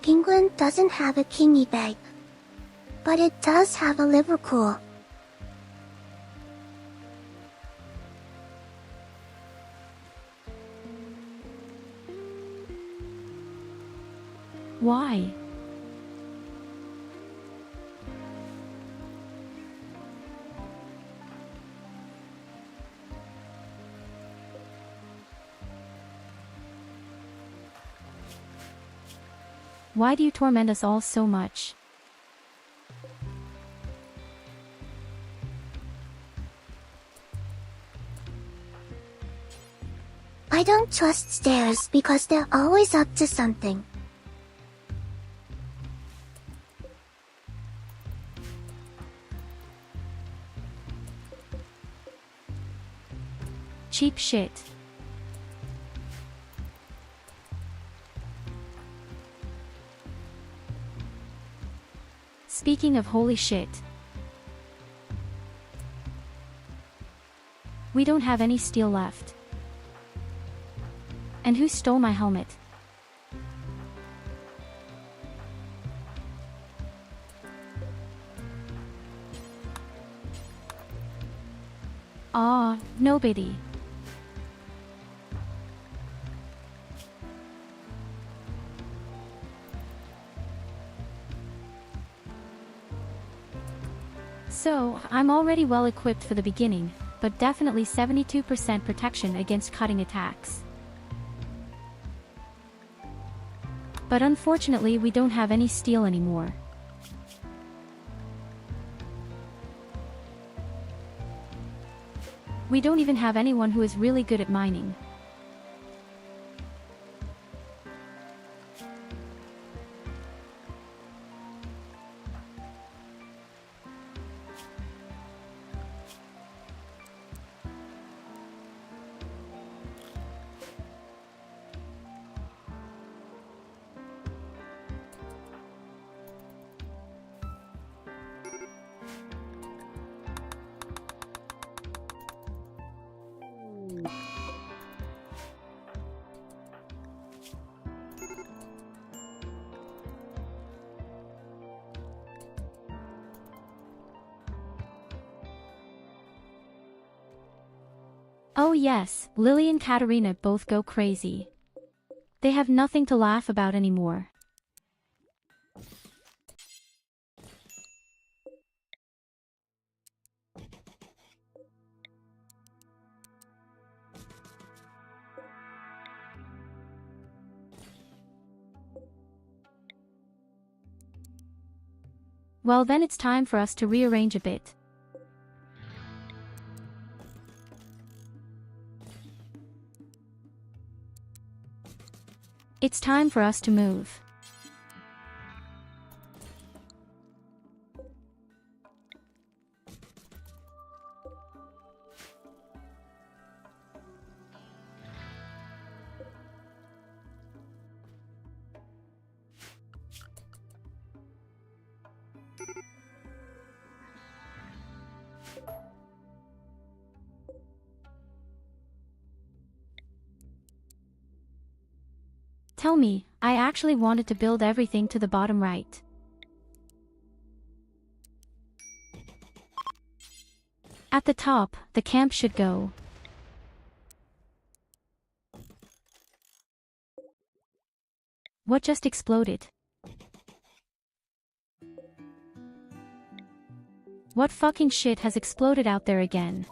Penguin doesn't have a kingy bag, but it does have a Liverpool. Why? Why do you torment us all so much? I don't trust stairs because they're always up to something. Cheap shit. Speaking of holy shit. We don't have any steel left. And who stole my helmet? Ah, nobody. So, I'm already well equipped for the beginning, but definitely 72% protection against cutting attacks. But unfortunately we don't have any steel anymore. We don't even have anyone who is really good at mining. Oh yes, Lily and Katarina both go crazy. They have nothing to laugh about anymore. Well then it's time for us to rearrange a bit. It's time for us to move. Tell me, I actually wanted to build everything to the bottom right. At the top, the camp should go. What just exploded? What fucking shit has exploded out there again?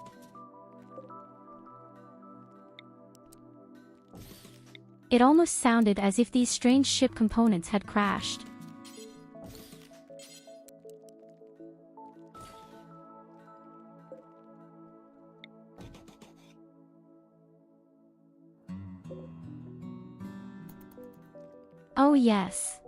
It almost sounded as if these strange ship components had crashed. Oh yes.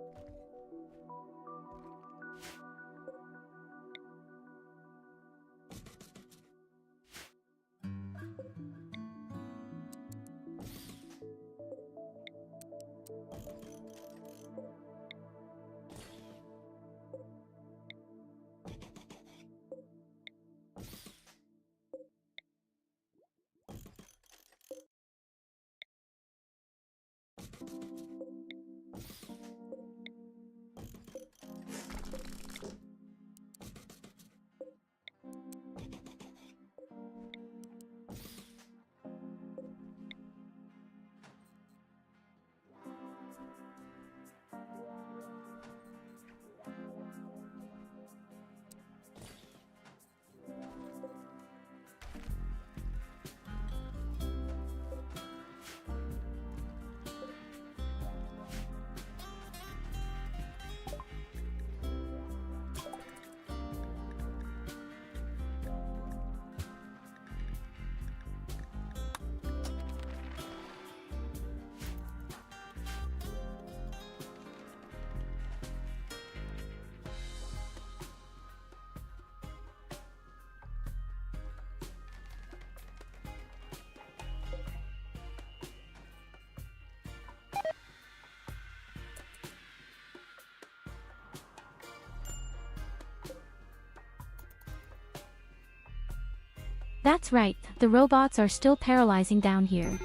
That's right, the robots are still paralyzing down here.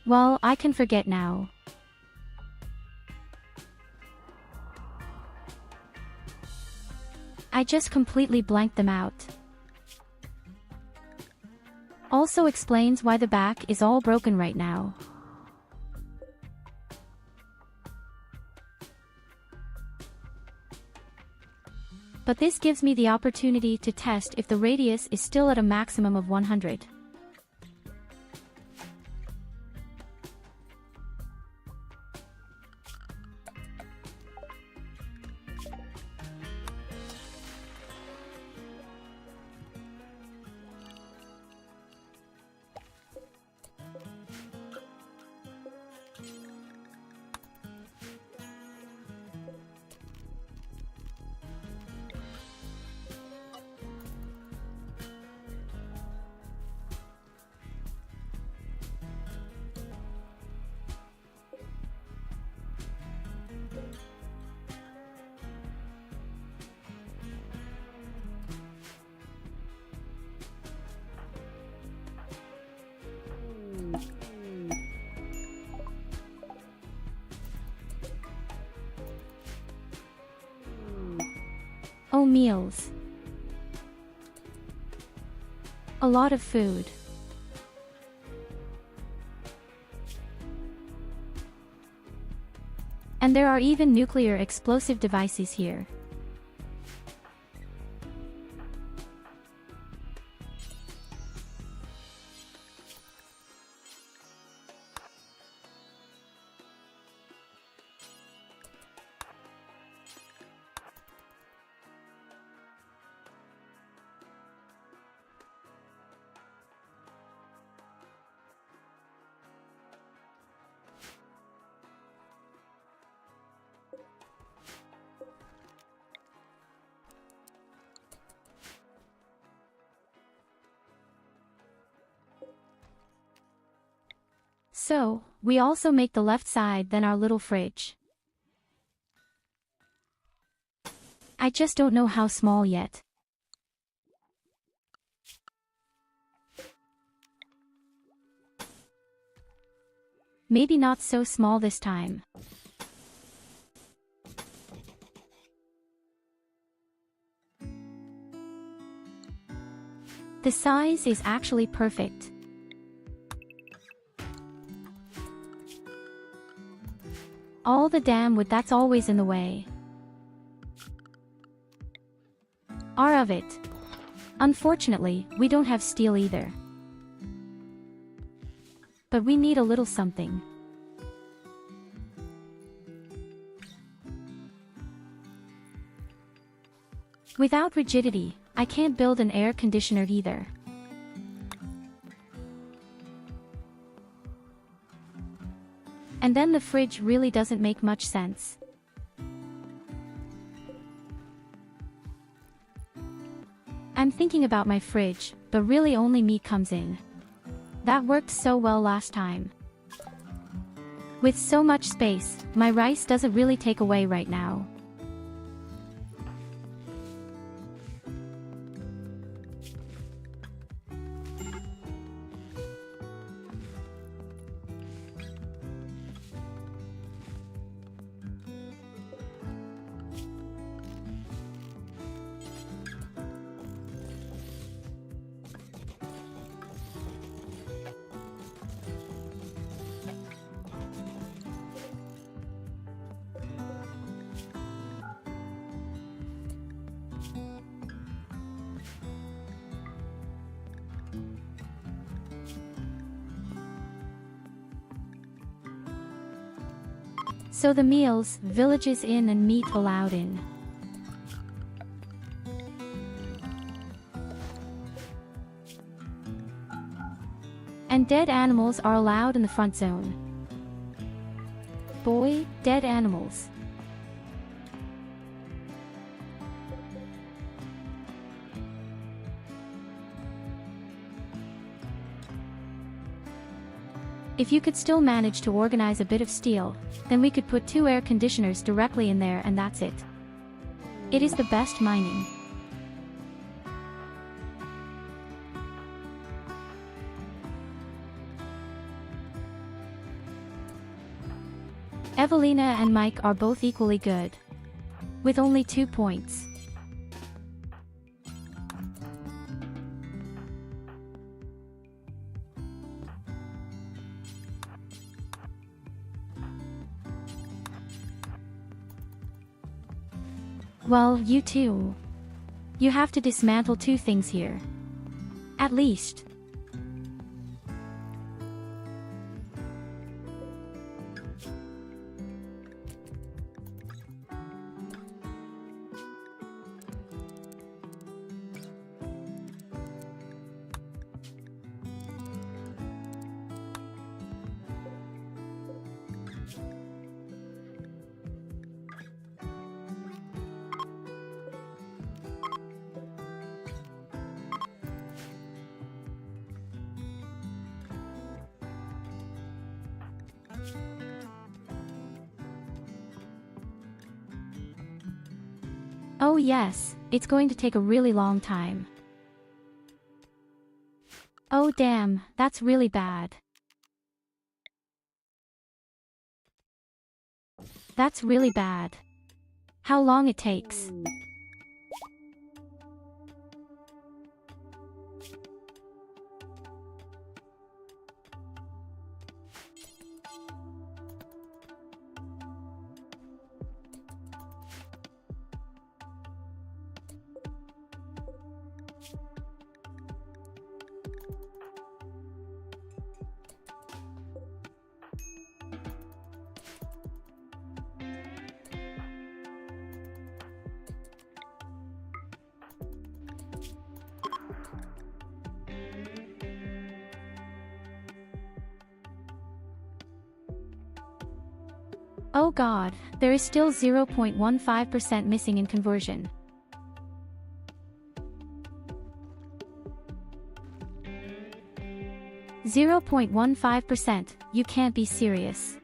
Well, I can forget now. I just completely blanked them out. Also explains why the back is all broken right now. But this gives me the opportunity to test if the radius is still at a maximum of 100. Oh, meals. A lot of food. And there are even nuclear explosive devices here. So, we also make the left side then our little fridge. I just don't know how small yet. Maybe not so small this time. The size is actually perfect. All the damn wood that's always in the way. Are of it. Unfortunately, we don't have steel either. But we need a little something. Without rigidity, I can't build an air conditioner either. And then the fridge really doesn't make much sense. I'm thinking about my fridge, but really only meat comes in. That worked so well last time. With so much space, my rice doesn't really take away right now. So the meals, villages in and meat allowed in. And dead animals are allowed in the front zone. Boy, dead animals. If you could still manage to organize a bit of steel, then we could put 2 air conditioners directly in there and that's it. It is the best mining. Evelina and Mike are both equally good. With only 2 points. Well, you too. You have to dismantle 2 things here. At least. Oh yes, it's going to take a really long time. Oh damn, that's really bad. That's really bad. How long it takes. Oh god, there is still 0.15% missing in conversion. %0.15%, you can't be serious.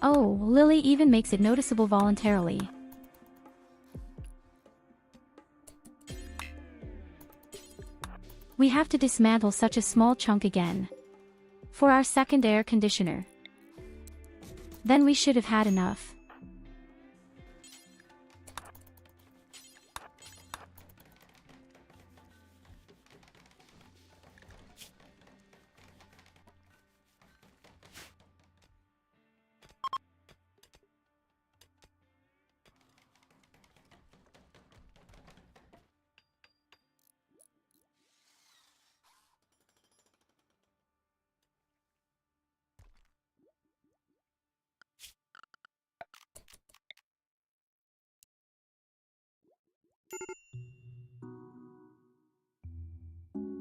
Oh, Lily even makes it noticeable voluntarily. We have to dismantle such a small chunk again. For our second air conditioner. Then we should have had enough.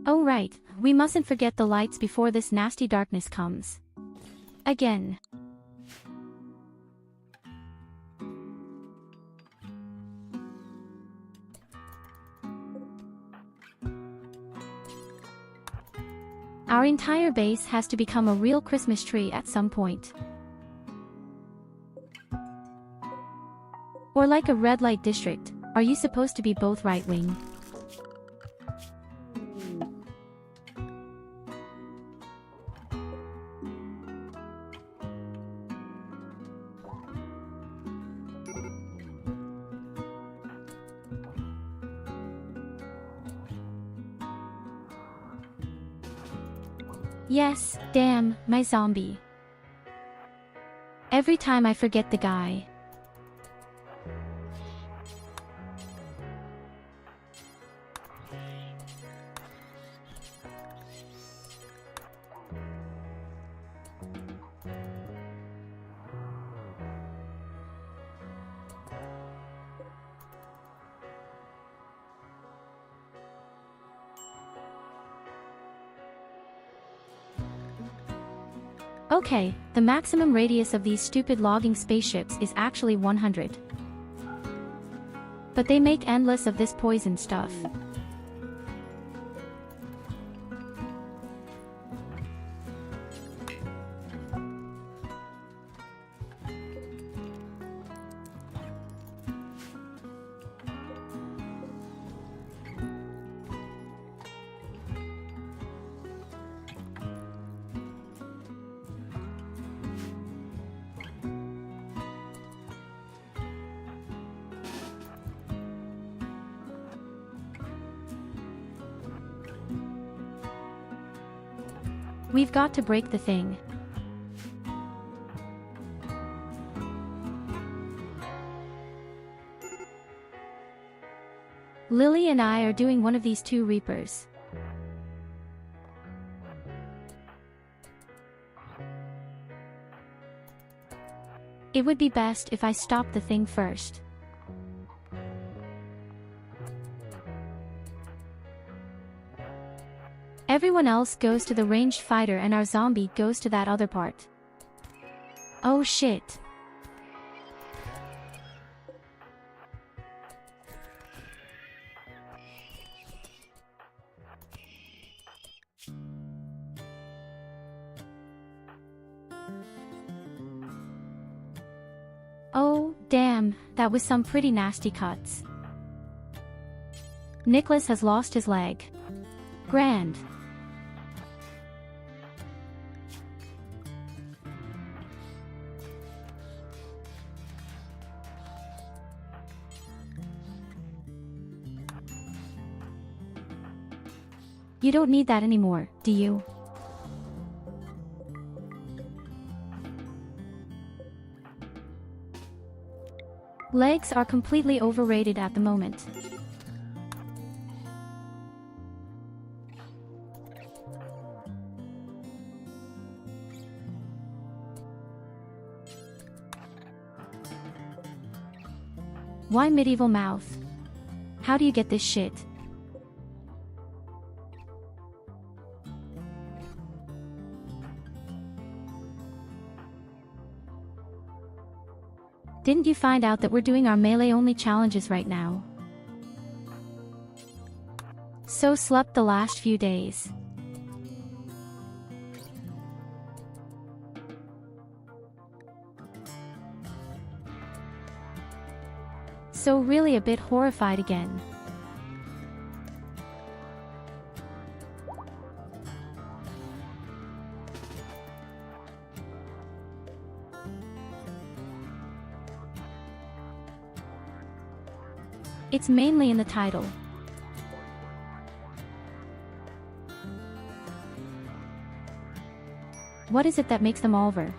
Oh right, we mustn't forget the lights before this nasty darkness comes. Again. Our entire base has to become a real Christmas tree at some point. Or like a red light district, are you supposed to be both right-wing? Yes, damn, my zombie. Every time I forget the guy. Okay, the maximum radius of these stupid logging spaceships is actually 100. But they make endless of this poison stuff. We've got to break the thing. Lily and I are doing one of these two reapers. It would be best if I stopped the thing first. Everyone else goes to the ranged fighter and our zombie goes to that other part. Oh shit. Damn, that was some pretty nasty cuts. Nicholas has lost his leg. Grand. You don't need that anymore, do you? Legs are completely overrated at the moment. Why medieval mouth? How do you get this shit? Didn't you find out that we're doing our melee only challenges right now? So slept the last few days. So really a bit horrified again. It's mainly in the title. What is it that makes them over?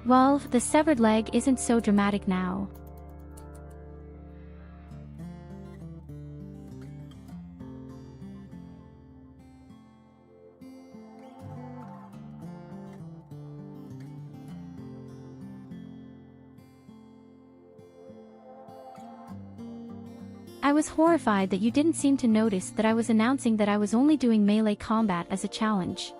Well, the severed leg isn't so dramatic now. I was horrified that you didn't seem to notice that I was announcing that I was only doing melee combat as a challenge.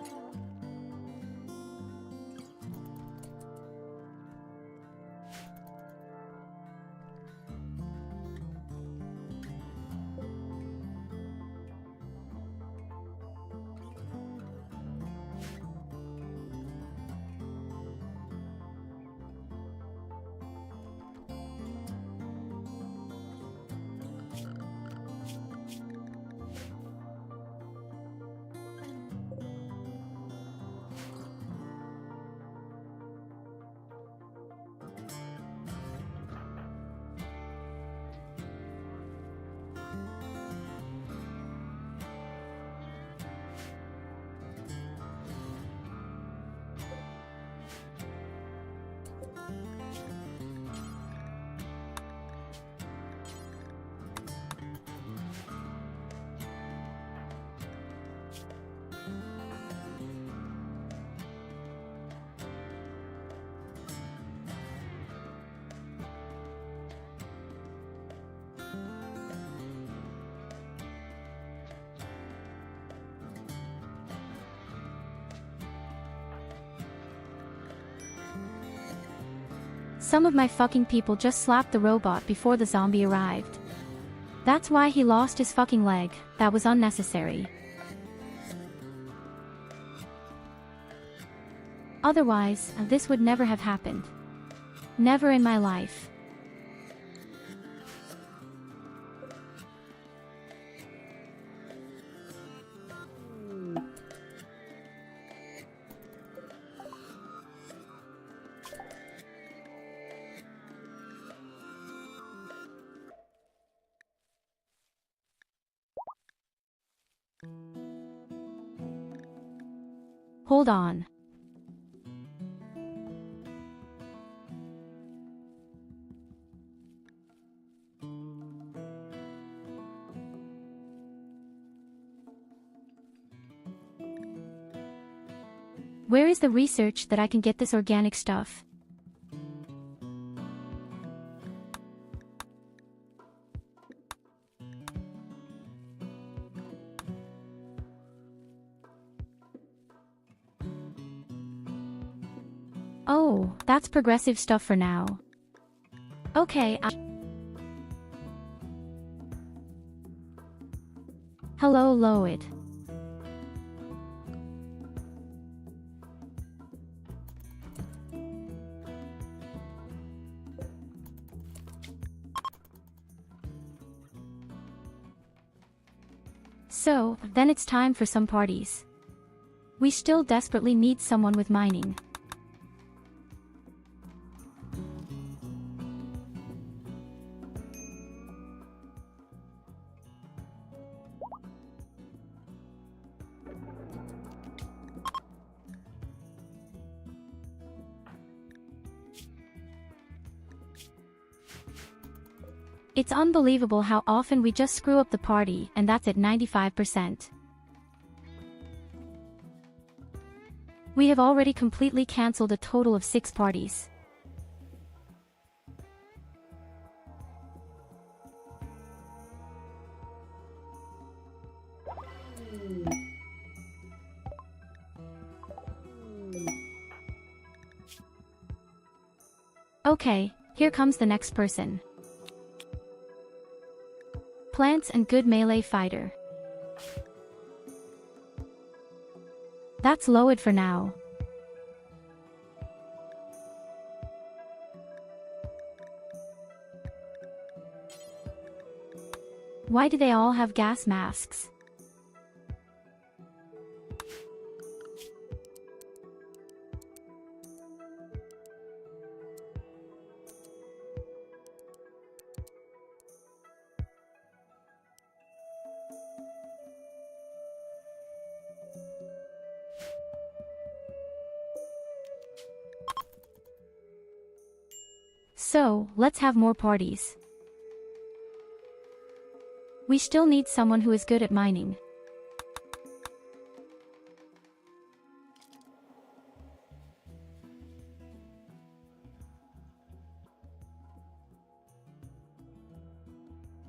Some of my fucking people just slapped the robot before the zombie arrived. That's why he lost his fucking leg. That was unnecessary. Otherwise, this would never have happened. Never in my life. Hold on. Where is the research that I can get this organic stuff? Oh, that's progressive stuff for now. Okay, Hello Loid. So, then it's time for some parties. We still desperately need someone with mining. It's unbelievable how often we just screw up the party, and that's at 95%. We have already completely cancelled a total of 6 parties. Okay, here comes the next person. Plants and good melee fighter. That's Loid for now. Why do they all have gas masks? So, let's have more parties. We still need someone who is good at mining.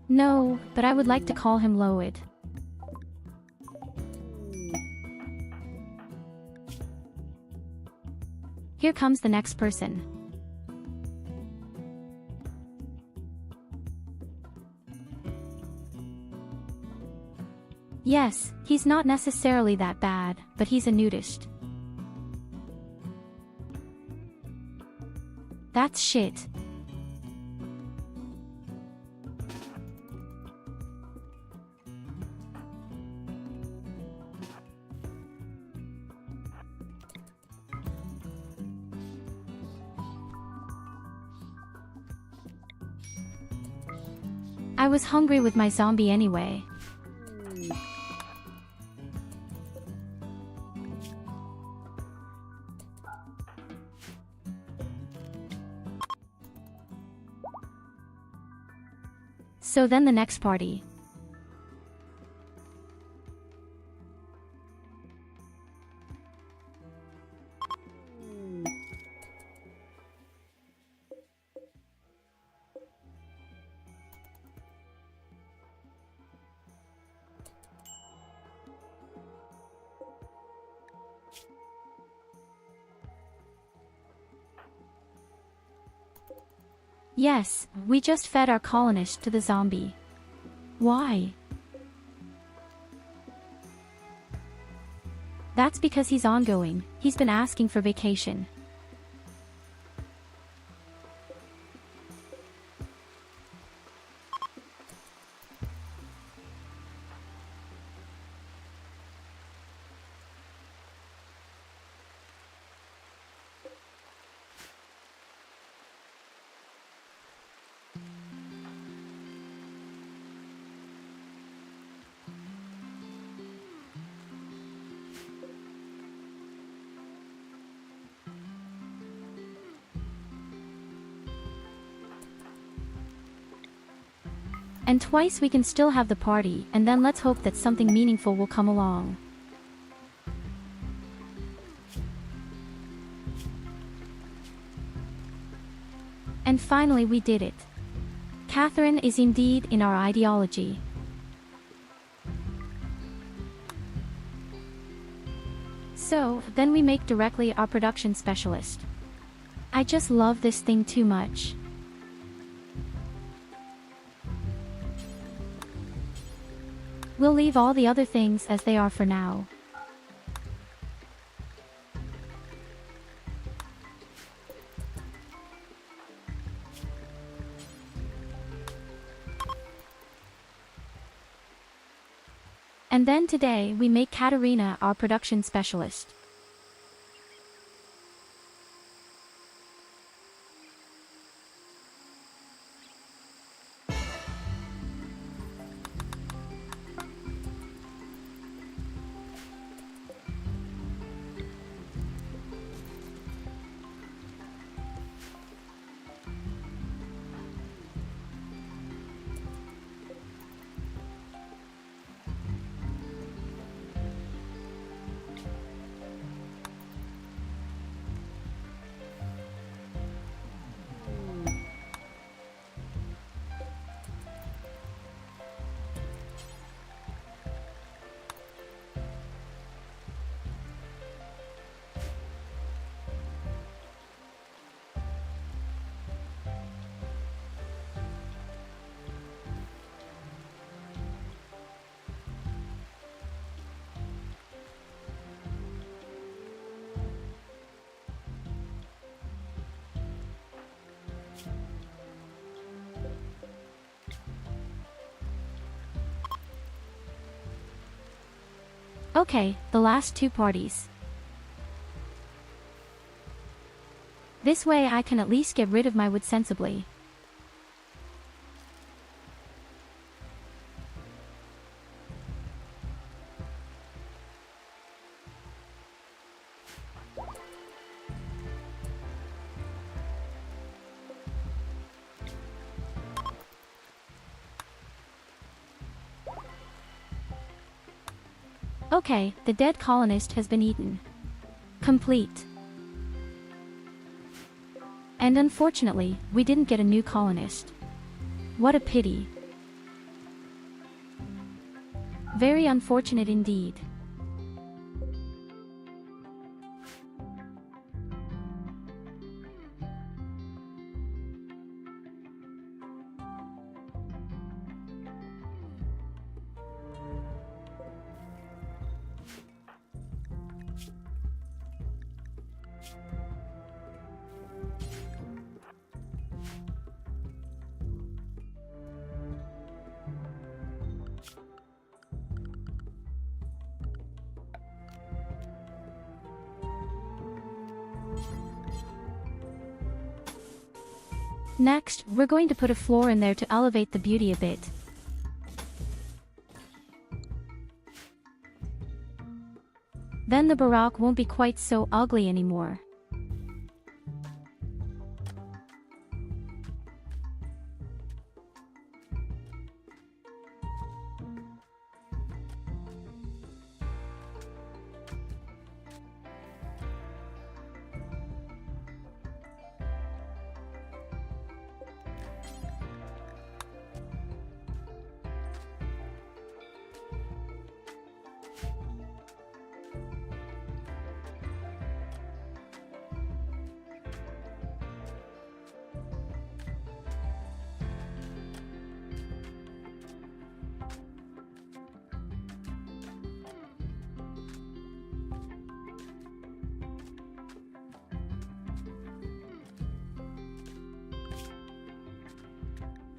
No, but I would like to call him Loid. Here comes the next person. Yes, he's not necessarily that bad, but he's a nudist. That's shit. I was hungry with my zombie anyway. So then the next party. Yes, we just fed our colonist to the zombie. Why? That's because he's ongoing. He's been asking for vacation. And twice we can still have the party, and then let's hope that something meaningful will come along. And finally we did it. Catherine is indeed in our ideology. So, then we make directly our production specialist. I just love this thing too much. We'll leave all the other things as they are for now. And then today we make Katarina our production specialist. Okay, the last two parties. This way I can at least get rid of my wood sensibly. Okay, the dead colonist has been eaten. Complete. And unfortunately, we didn't get a new colonist. What a pity. Very unfortunate indeed. Next, we're going to put a floor in there to elevate the beauty a bit. Then the Baroque won't be quite so ugly anymore.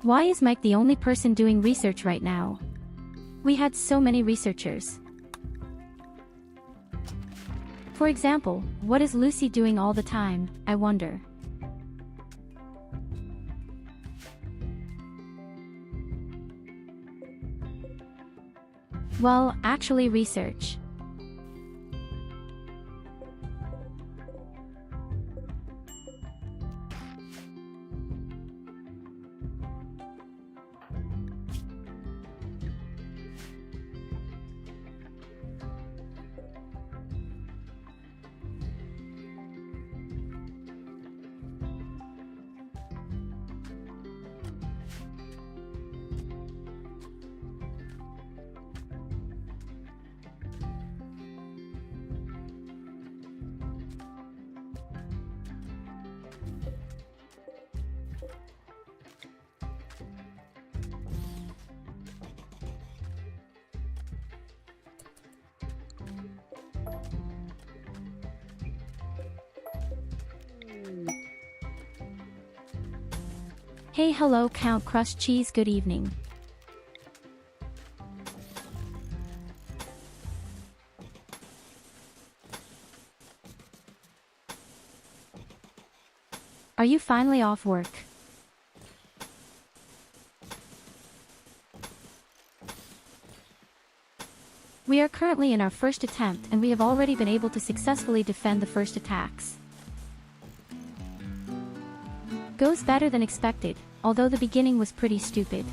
Why is Mike the only person doing research right now? We had so many researchers. For example, what is Lucy doing all the time, I wonder? Well, actually research. Hey hello Count Crust Cheese, good evening. Are you finally off work? We are currently in our first attempt and we have already been able to successfully defend the first attacks. Goes better than expected, although the beginning was pretty stupid.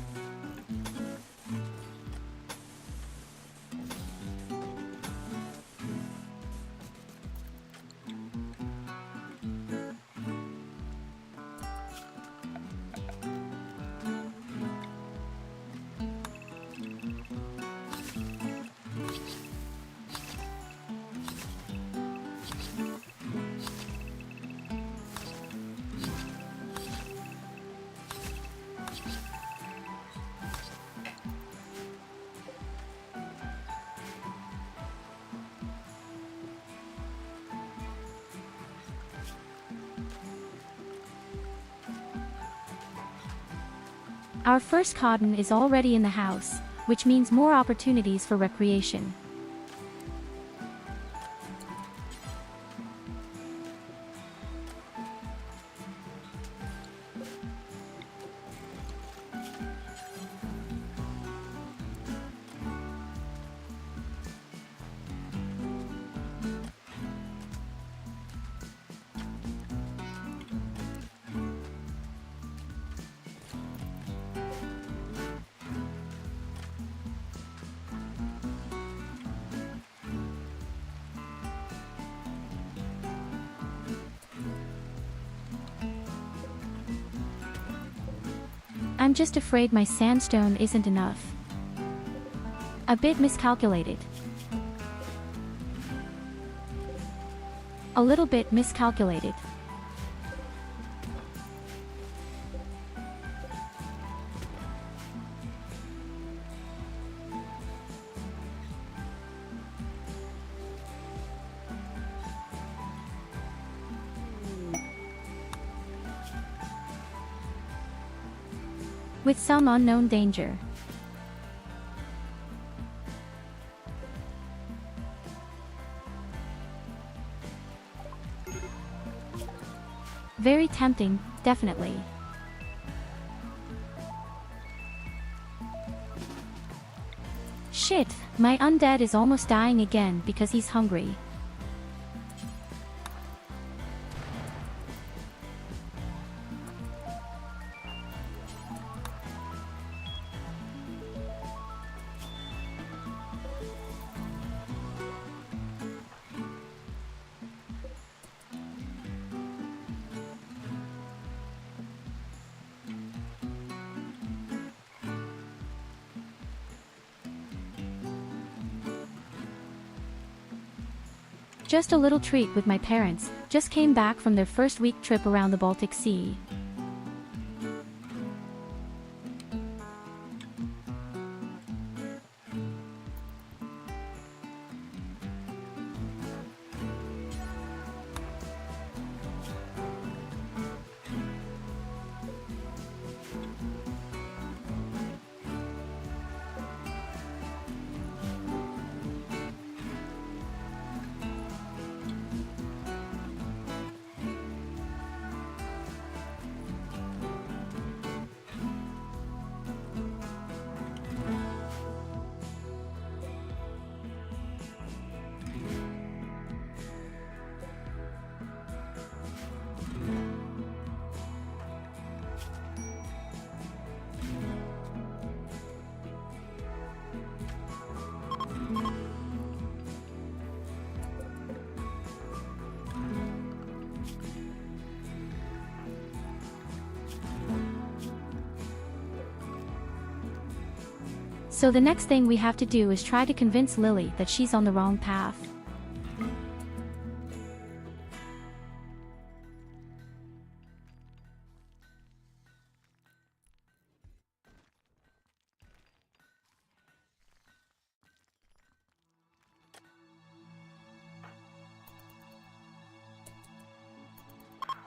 Our first cotton is already in the house, which means more opportunities for recreation. I'm just afraid my sandstone isn't enough. A bit miscalculated. A little bit miscalculated. With some unknown danger. Very tempting, definitely. Shit, my undead is almost dying again because he's hungry. Just a little treat with my parents, just came back from their first week trip around the Baltic Sea. So the next thing we have to do is try to convince Lily that she's on the wrong path.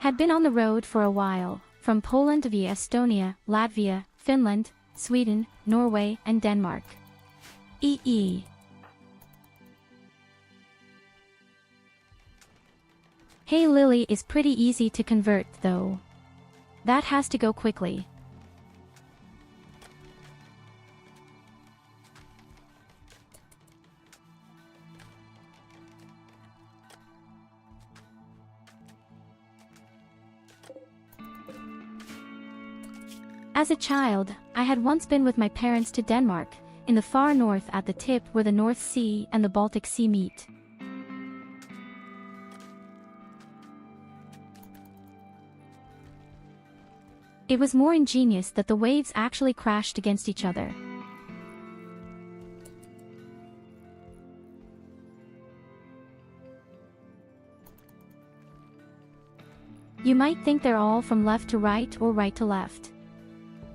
Had been on the road for a while, from Poland via Estonia, Latvia, Finland, Sweden, Norway, and Denmark. EE. Hey Lily is pretty easy to convert though. That has to go quickly. As a child, I had once been with my parents to Denmark, in the far north at the tip where the North Sea and the Baltic Sea meet. It was more ingenious that the waves actually crashed against each other. You might think they're all from left to right or right to left.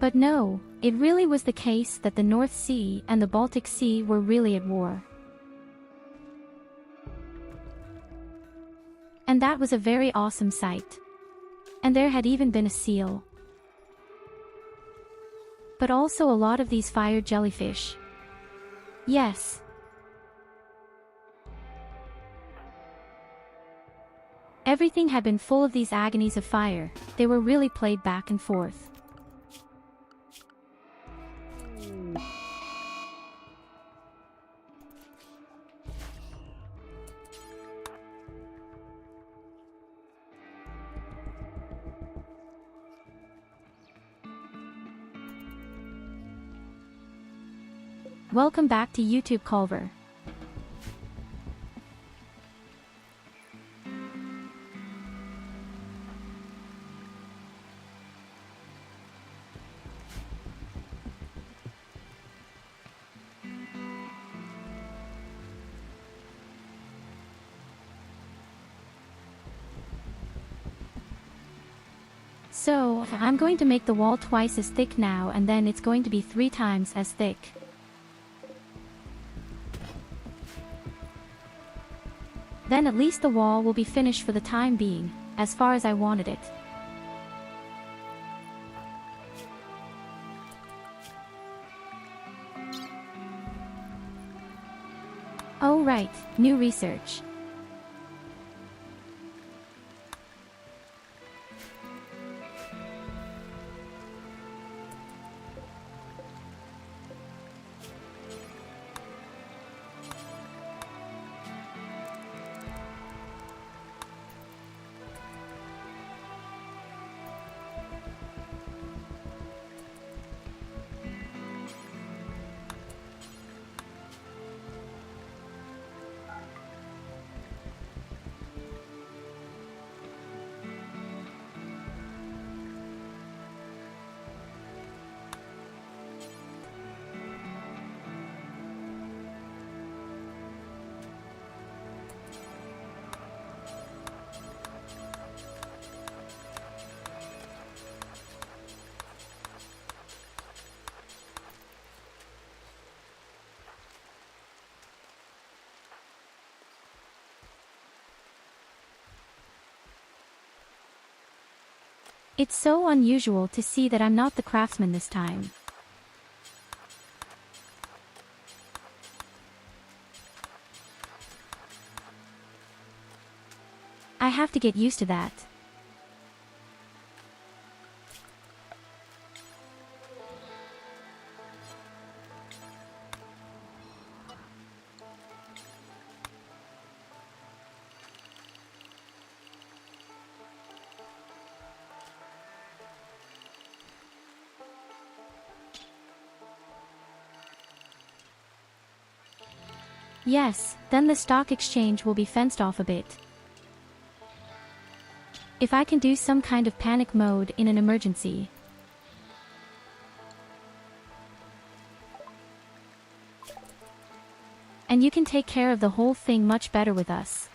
But no, it really was the case that the North Sea and the Baltic Sea were really at war. And that was a very awesome sight. And there had even been a seal. But also a lot of these fire jellyfish. Yes. Everything had been full of these agonies of fire, they were really played back and forth. Welcome back to YouTube Culver. So, I'm going to make the wall twice as thick now and then it's going to be 3 times as thick. Then at least the wall will be finished for the time being, as far as I wanted it. Oh right, new research. It's so unusual to see that I'm not the craftsman this time. I have to get used to that. Yes, then the stock exchange will be fenced off a bit. If I can do some kind of panic mode in an emergency. And you can take care of the whole thing much better with us.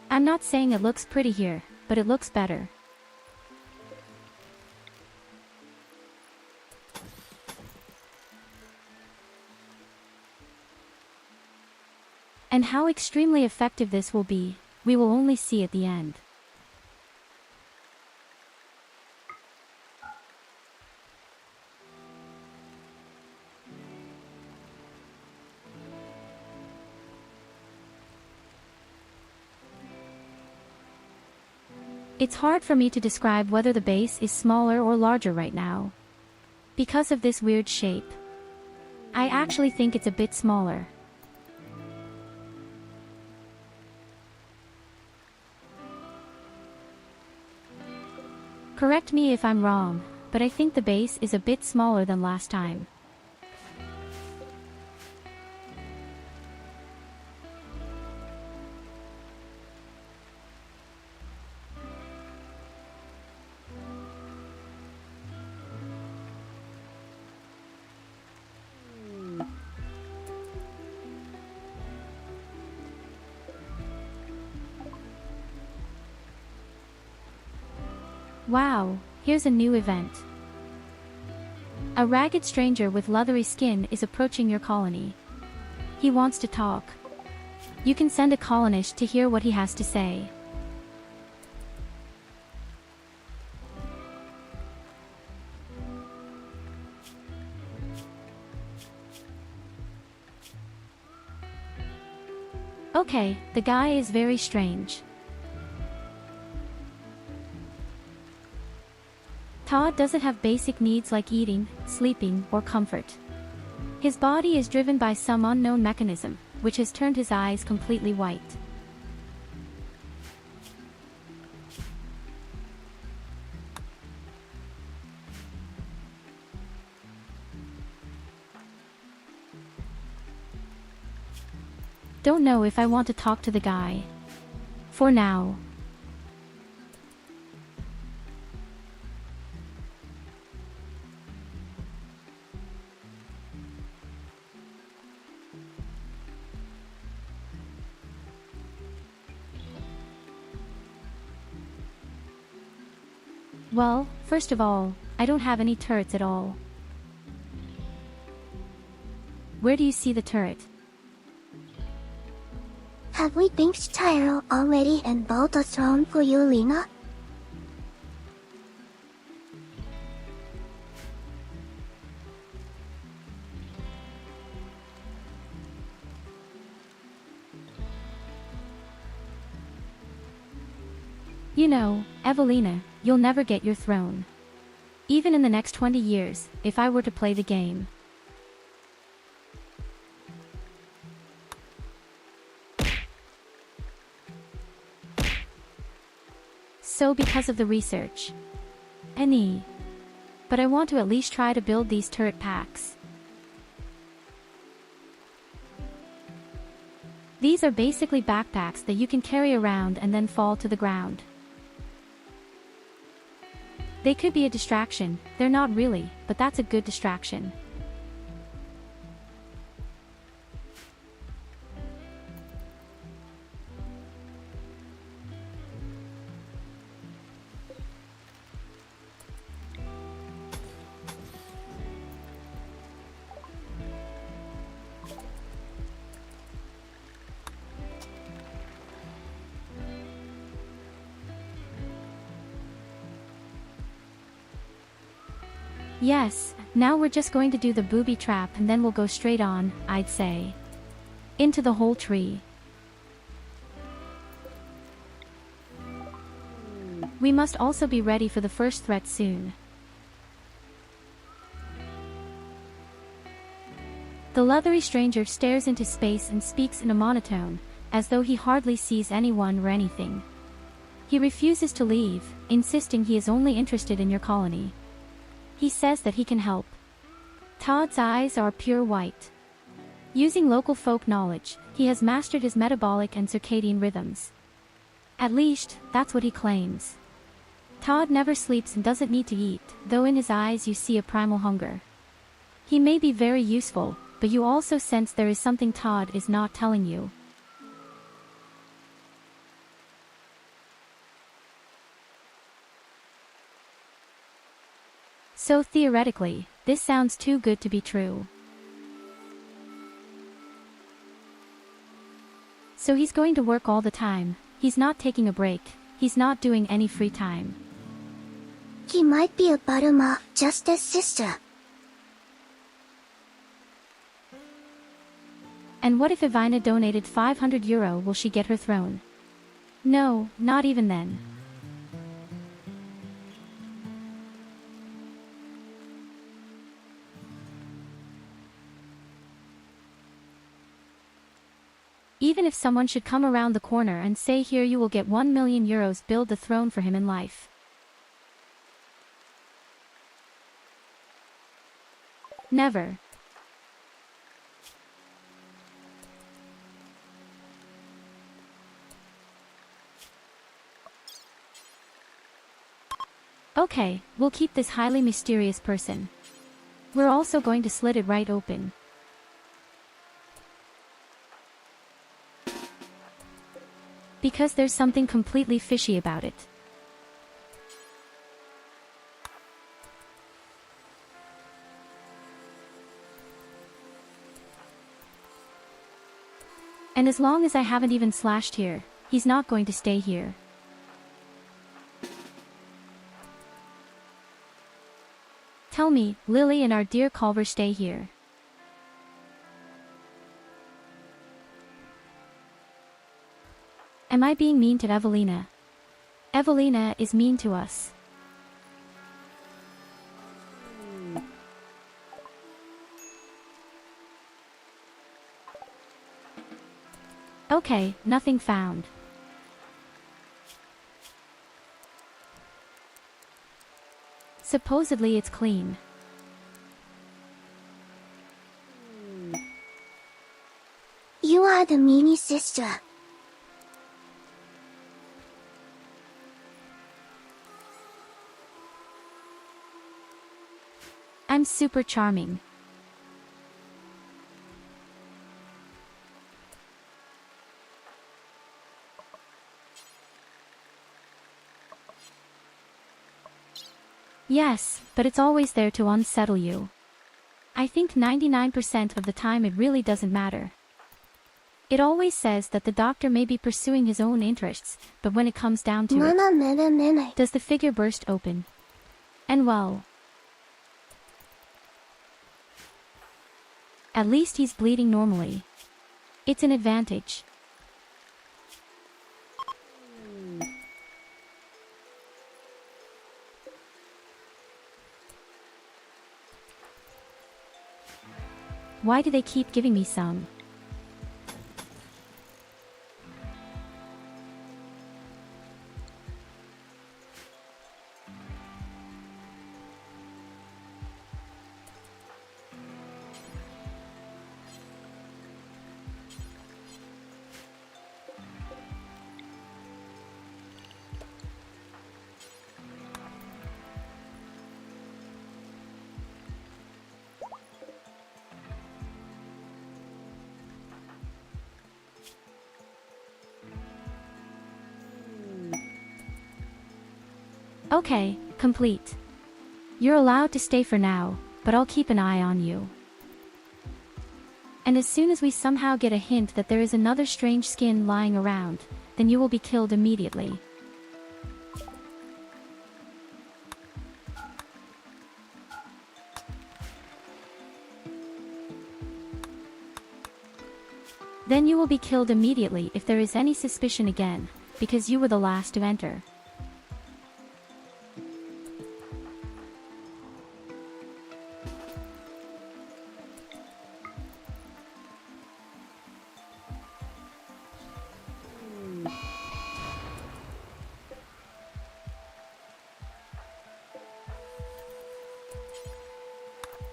I'm not saying it looks pretty here, but it looks better. And how extremely effective this will be, we will only see at the end. It's hard for me to describe whether the base is smaller or larger right now. Because of this weird shape. I actually think it's a bit smaller. Correct me if I'm wrong, but I think the base is a bit smaller than last time. Wow, here's a new event. A ragged stranger with leathery skin is approaching your colony. He wants to talk. You can send a colonist to hear what he has to say. Okay, the guy is very strange. Todd doesn't have basic needs like eating, sleeping, or comfort. His body is driven by some unknown mechanism, which has turned his eyes completely white. Don't know if I want to talk to the guy. For now. Well, first of all, I don't have any turrets at all. Where do you see the turret? Have we pinked Tyurru already and built a throne for you, Lena? You know, Evelina, you'll never get your throne. Even in the next 20 years, if I were to play the game. So because of the research. Any. But I want to at least try to build these turret packs. These are basically backpacks that you can carry around and then fall to the ground. They could be a distraction, they're not really, but that's a good distraction. Yes, now we're just going to do the booby trap and then we'll go straight on, I'd say. Into the whole tree. We must also be ready for the first threat soon. The leathery stranger stares into space and speaks in a monotone, as though he hardly sees anyone or anything. He refuses to leave, insisting he is only interested in your colony. He says that he can help. Todd's eyes are pure white. Using local folk knowledge, he has mastered his metabolic and circadian rhythms. At least, that's what he claims. Todd never sleeps and doesn't need to eat, though in his eyes you see a primal hunger. He may be very useful, but you also sense there is something Todd is not telling you. So theoretically, this sounds too good to be true. So he's going to work all the time, he's not taking a break, he's not doing any free time. He might be a bottom-up justice sister. And what if Evina donated €500, will she get her throne? No, not even then. Even if someone should come around the corner and say here you will get 1 million euros, build the throne for him in life. Never. Okay, we'll keep this highly mysterious person. We're also going to slit it right open. Because there's something completely fishy about it. And as long as I haven't even slashed here, he's not going to stay here. Tell me, Lily and our dear Culver stay here. Am I being mean to Evelina? Evelina is mean to us. Okay, nothing found. Supposedly it's clean. You are the mini sister. I'm super charming. Yes, but it's always there to unsettle you. I think 99% of the time it really doesn't matter. It always says that the doctor may be pursuing his own interests, but when it comes down to it, does the figure burst open? And well, at least he's bleeding normally. It's an advantage. Why do they keep giving me some? Okay, complete. You're allowed to stay for now, but I'll keep an eye on you. And as soon as we somehow get a hint that there is another strange skin lying around, then you will be killed immediately. Then you will be killed immediately if there is any suspicion again, because you were the last to enter.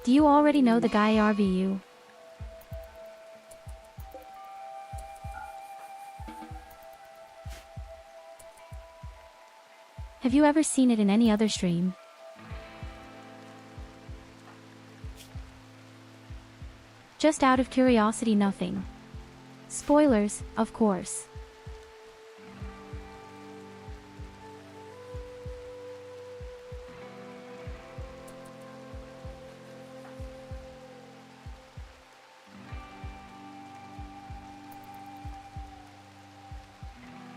Do you already know the guy RVU? Have you ever seen it in any other stream? Just out of curiosity, nothing. Spoilers, of course.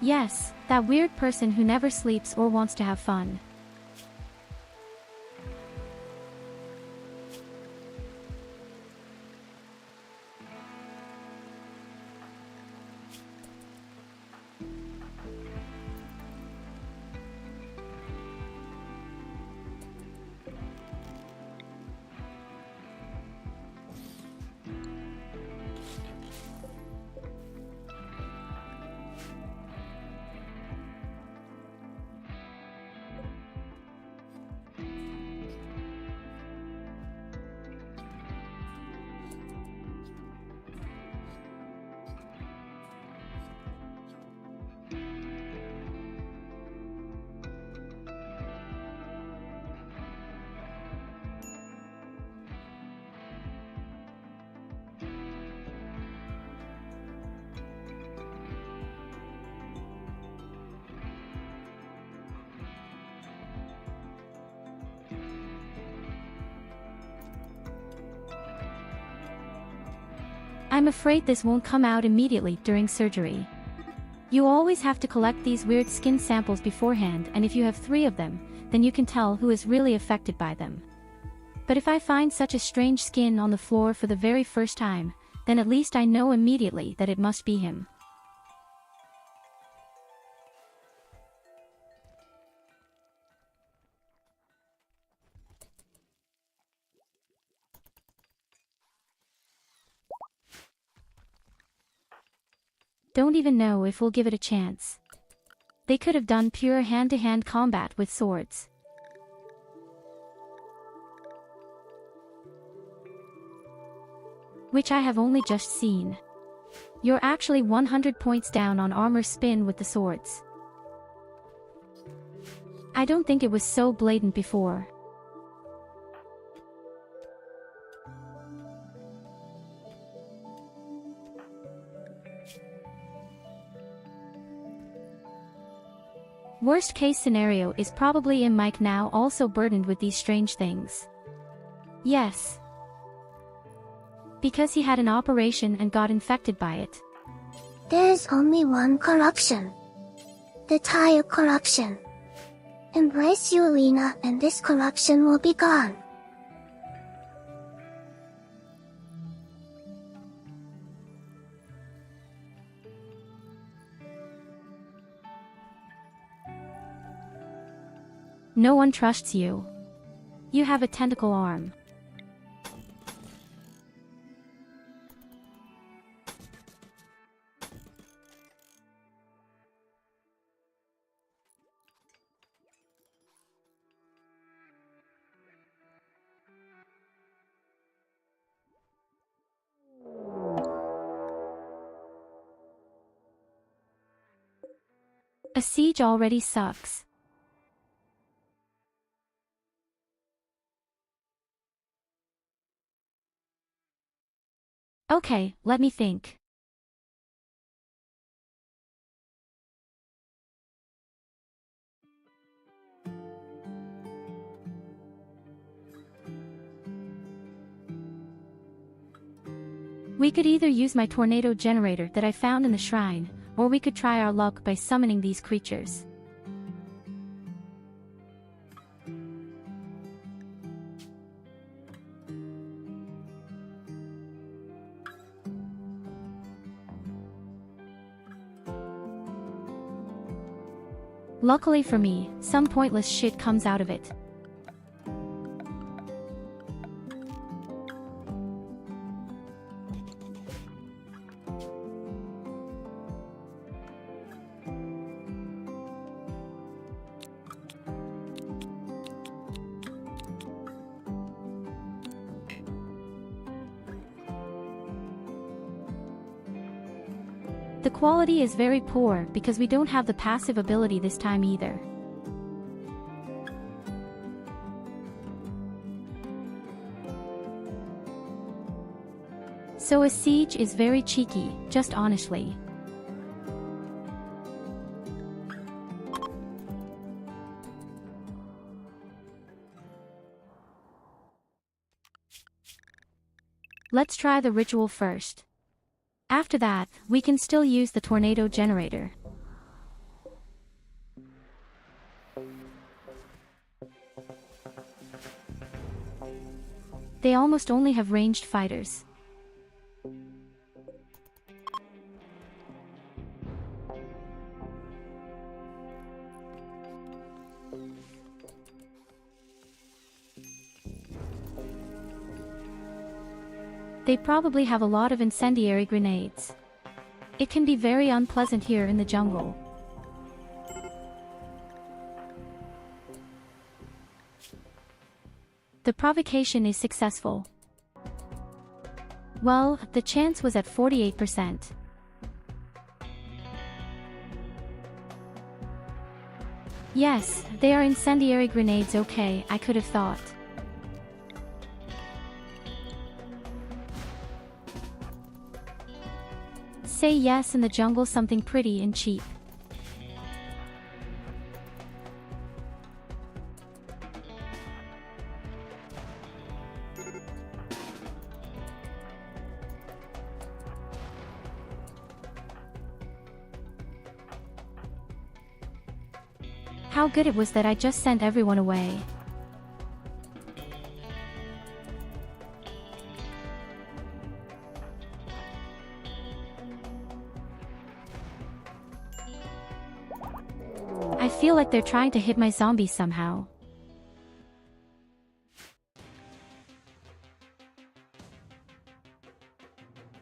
Yes, that weird person who never sleeps or wants to have fun. I'm afraid this won't come out immediately during surgery. You always have to collect these weird skin samples beforehand, and if you have 3 of them, then you can tell who is really affected by them. But if I find such a strange skin on the floor for the very first time, then at least I know immediately that it must be him. Don't even know if we'll give it a chance. They could have done pure hand-to-hand combat with swords. Which I have only just seen. You're actually 100 points down on armor spin with the swords. I don't think it was so blatant before. Worst case scenario is probably Mike now also burdened with these strange things. Yes. Because he had an operation and got infected by it. There's only one corruption. The Tyurru corruption. Embrace you, Lena, and this corruption will be gone. No one trusts you. You have a tentacle arm. A siege already sucks. Okay, let me think. We could either use my tornado generator that I found in the shrine, or we could try our luck by summoning these creatures. Luckily for me, some pointless shit comes out of it. The quality is very poor because we don't have the passive ability this time either. So a siege is very cheeky, just honestly. Let's try the ritual first. After that, we can still use the tornado generator. They almost only have ranged fighters. They probably have a lot of incendiary grenades. It can be very unpleasant here in the jungle. The provocation is successful. Well, the chance was at 48%. Yes, they are incendiary grenades. Okay, I could have thought. Say yes in the jungle, something pretty and cheap. How good it was that I just sent everyone away. I feel like they're trying to hit my zombies somehow.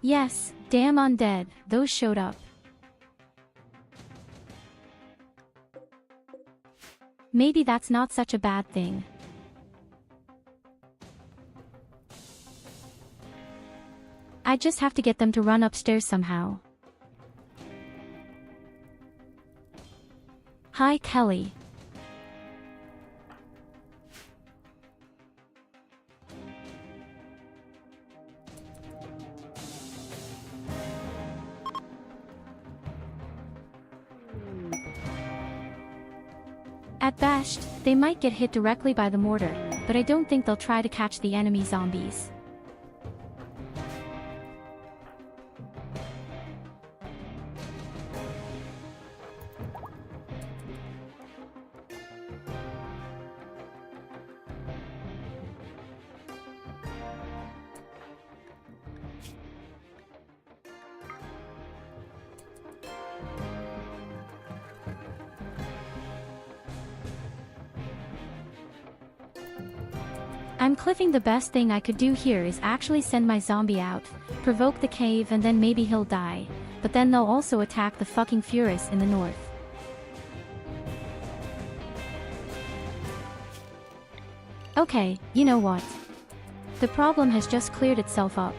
Yes, damn undead, those showed up. Maybe that's not such a bad thing. I just have to get them to run upstairs somehow. Hi, Kelly. At best, they might get hit directly by the mortar, but I don't think they'll try to catch the enemy zombies. I'm cliffing. The best thing I could do here is actually send my zombie out, provoke the cave, and then maybe he'll die, but then they'll also attack the fucking Furus in the north. Okay, you know what? The problem has just cleared itself up.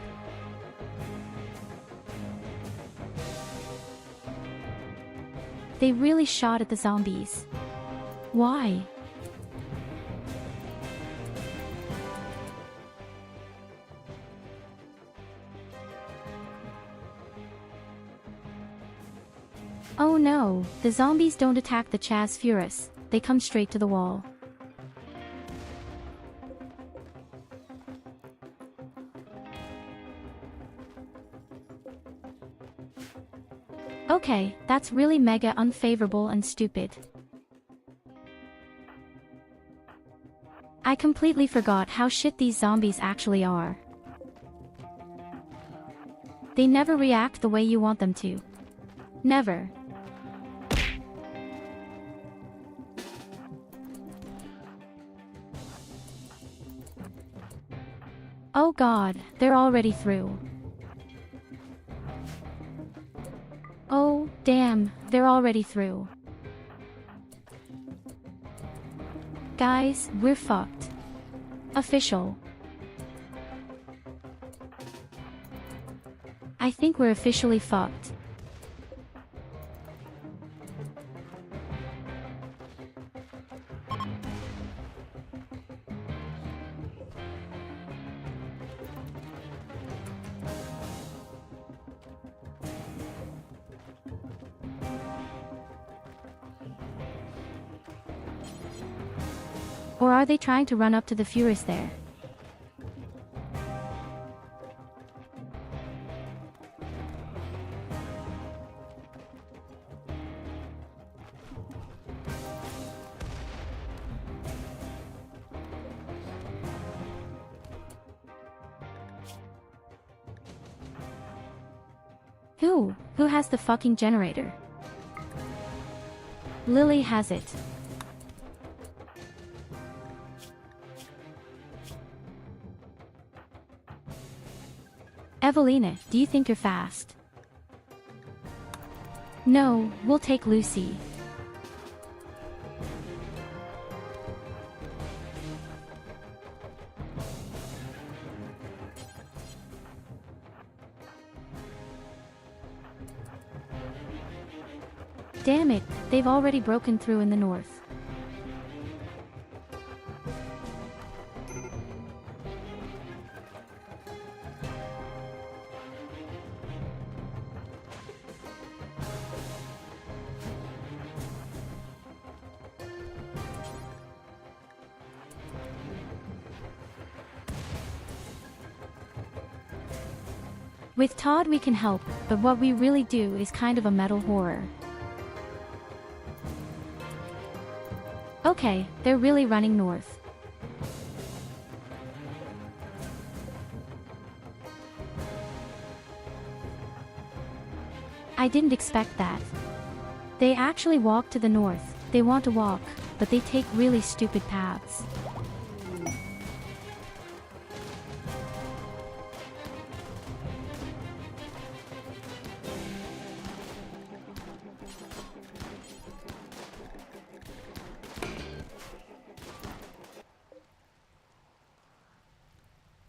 They really shot at the zombies. Why? Oh no, the zombies don't attack the Chaz Furus, they come straight to the wall. Okay, that's really mega unfavorable and stupid. I completely forgot how shit these zombies actually are. They never react the way you want them to. Never. Oh god, they're already through. Oh, damn, they're already through. Guys, we're fucked. Official. I think we're officially fucked. Or are they trying to run up to the Furus there? Who has the fucking generator? Lily has it. Evelina, do you think you're fast? No, we'll take Lucy. Damn it, they've already broken through in the north. With Todd we can help, but what we really do is kind of a metal horror. Okay, they're really running north. I didn't expect that. They actually walk to the north. They want to walk, but they take really stupid paths.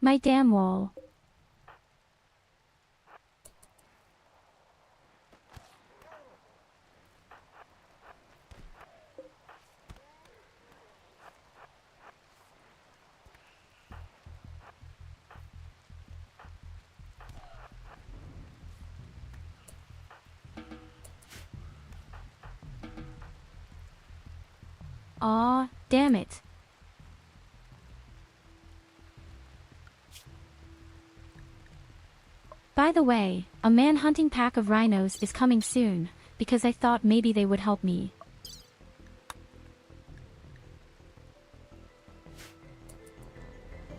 My damn wall. Aw, damn it. By the way, a man-hunting pack of rhinos is coming soon, because I thought maybe they would help me.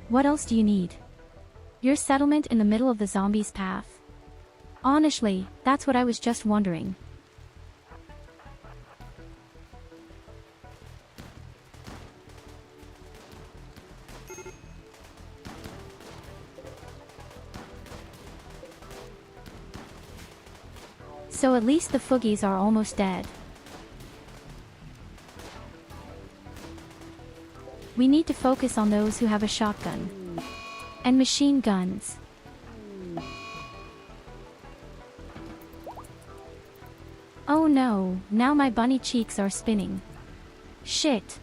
What else do you need? Your settlement in the middle of the zombies' path? Honestly, that's what I was just wondering. So at least the Foogies are almost dead. We need to focus on those who have a shotgun. And machine guns. Oh no, now my bunny cheeks are spinning. Shit.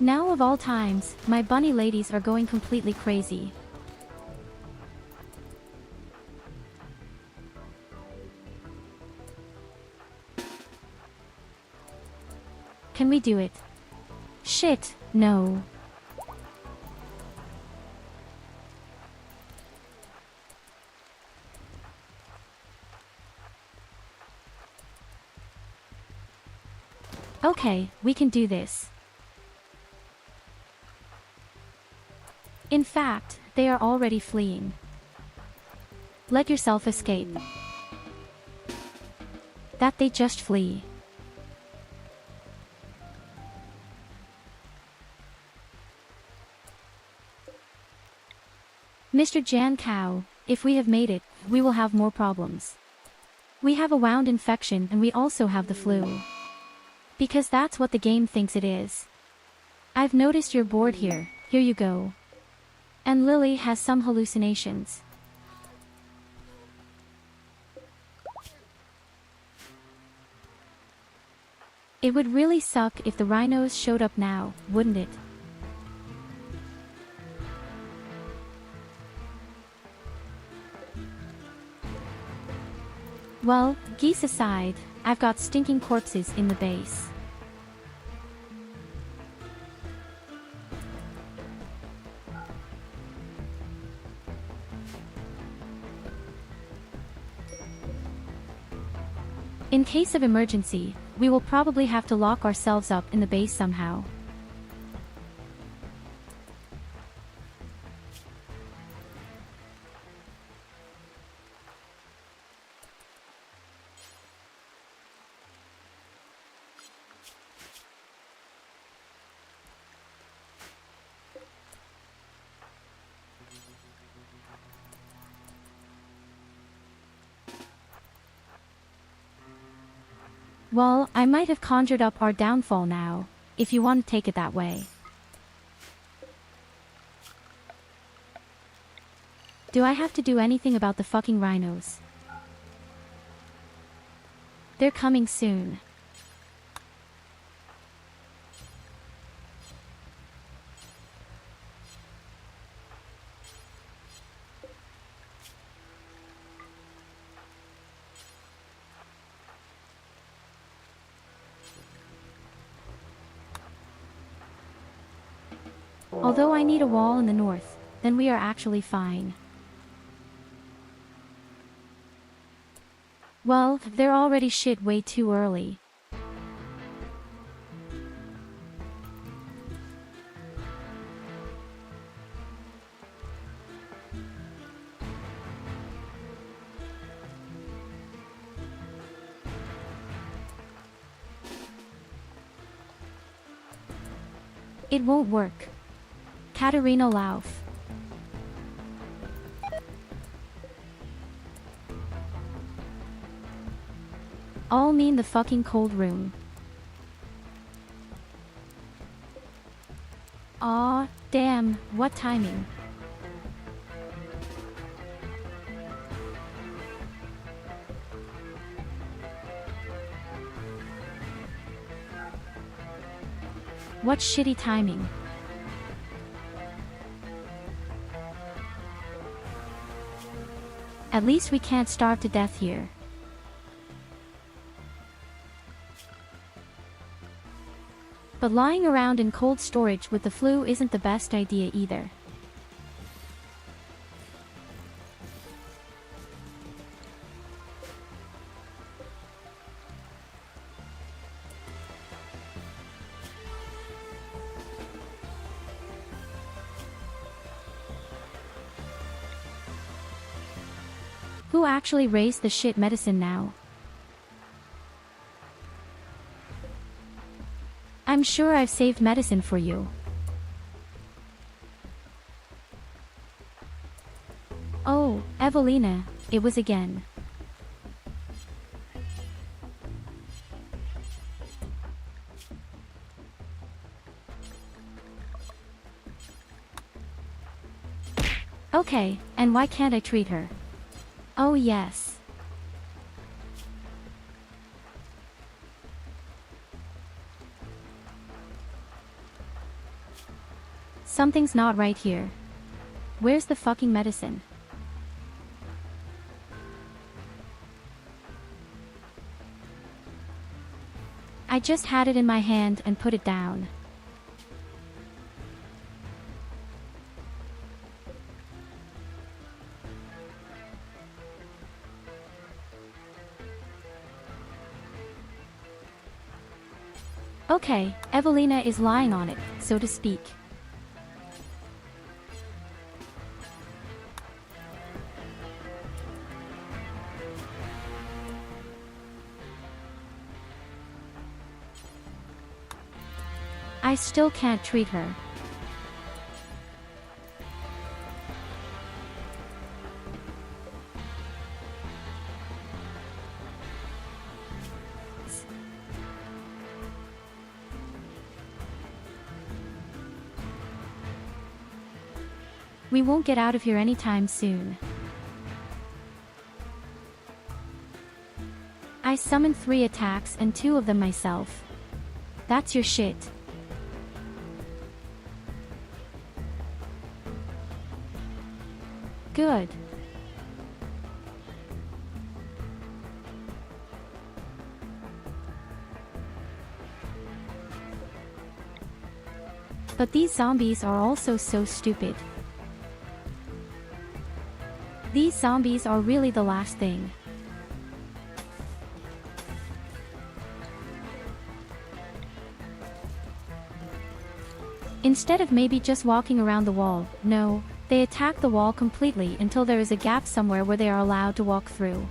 Now of all times, my bunny ladies are going completely crazy. Can we do it? Shit, no. Okay, we can do this. In fact, they are already fleeing. Let yourself escape. That they just flee. Mr. Jan Cow, if we have made it, we will have more problems. We have a wound infection and we also have the flu. Because that's what the game thinks it is. I've noticed you're bored here, here you go. And Lily has some hallucinations. It would really suck if the rhinos showed up now, wouldn't it? Well, geese aside, I've got stinking corpses in the base. In case of emergency, we will probably have to lock ourselves up in the base somehow. Well, I might have conjured up our downfall now, if you want to take it that way. Do I have to do anything about the fucking rhinos? They're coming soon. Although I need a wall in the north, then we are actually fine. Well, they're already shit way too early. It won't work. Katarina Lauf. All mean the fucking cold room. Aw, damn, what timing. What shitty timing. At least we can't starve to death here. But lying around in cold storage with the flu isn't the best idea either. Who actually raised the shit medicine now? I'm sure I've saved medicine for you. Oh, Evelina, it was again. Okay, and why can't I treat her? Oh yes. Something's not right here. Where's the fucking medicine? I just had it in my hand and put it down. Okay, Evelina is lying on it, so to speak. I still can't treat her. We won't get out of here anytime soon. I summoned 3 attacks and 2 of them myself. That's your shit. Good. But these zombies are also so stupid. These zombies are really the last thing. Instead of maybe just walking around the wall, no, they attack the wall completely until there is a gap somewhere where they are allowed to walk through.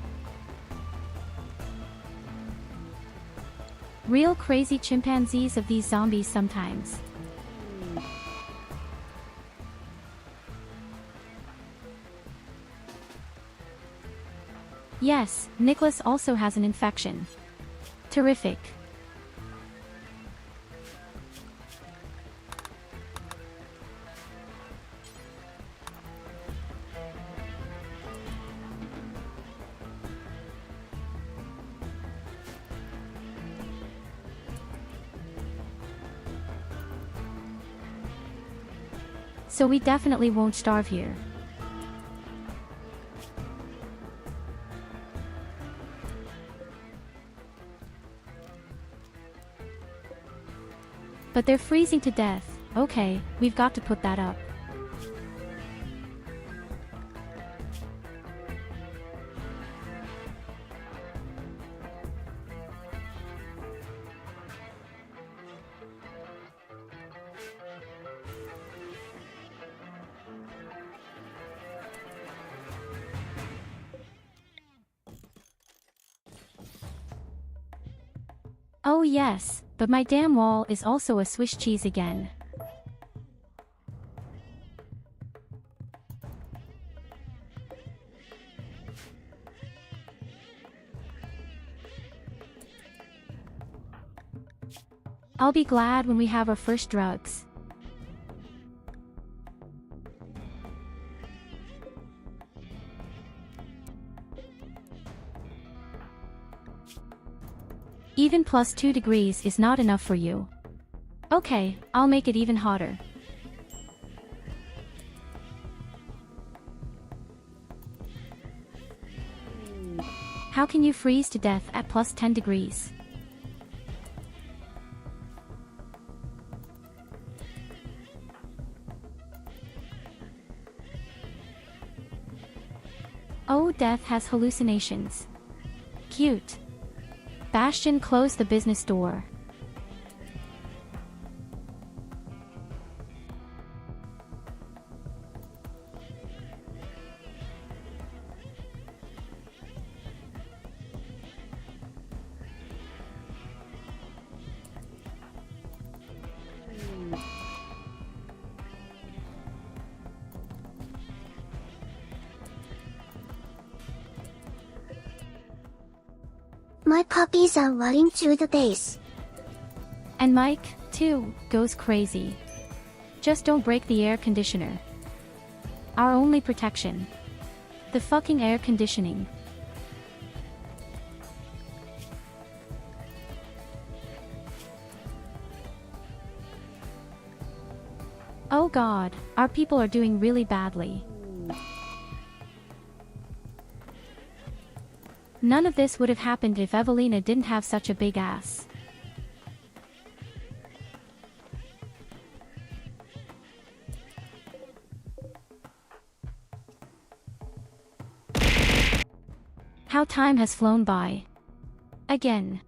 Real crazy chimpanzees of these zombies sometimes. Yes, Nicholas also has an infection. Terrific. So we definitely won't starve here. But they're freezing to death. Okay, we've got to put that up. Oh yes, but my damn wall is also a Swiss cheese again. I'll be glad when we have our first drugs. Even plus 2 degrees is not enough for you. Okay, I'll make it even hotter. How can you freeze to death at plus 10 degrees? Oh, death has hallucinations. Cute. Bastion closed the business door. My puppies are running through the base. And Mike, too, goes crazy. Just don't break the air conditioner. Our only protection. The fucking air conditioning. Oh god, our people are doing really badly. None of this would have happened if Evelina didn't have such a big ass. How time has flown by. Again.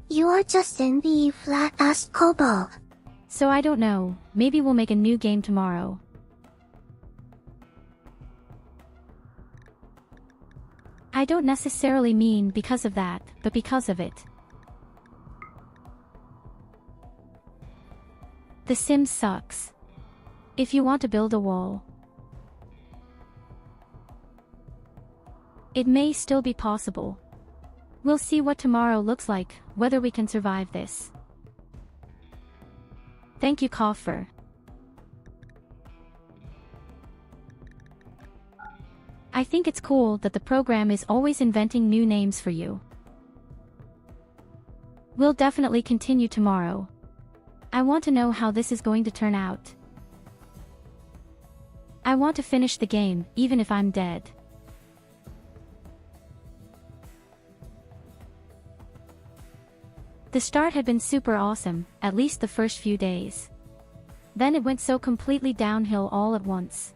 You are just in the flat-ass kobold. So I don't know, maybe we'll make a new game tomorrow. I don't necessarily mean because of that, but because of it. The Sims sucks. If you want to build a wall, it may still be possible. We'll see what tomorrow looks like, whether we can survive this. Thank you, Coffer. I think it's cool that the program is always inventing new names for you. We'll definitely continue tomorrow. I want to know how this is going to turn out. I want to finish the game, even if I'm dead. The start had been super awesome, at least the first few days. Then it went so completely downhill all at once.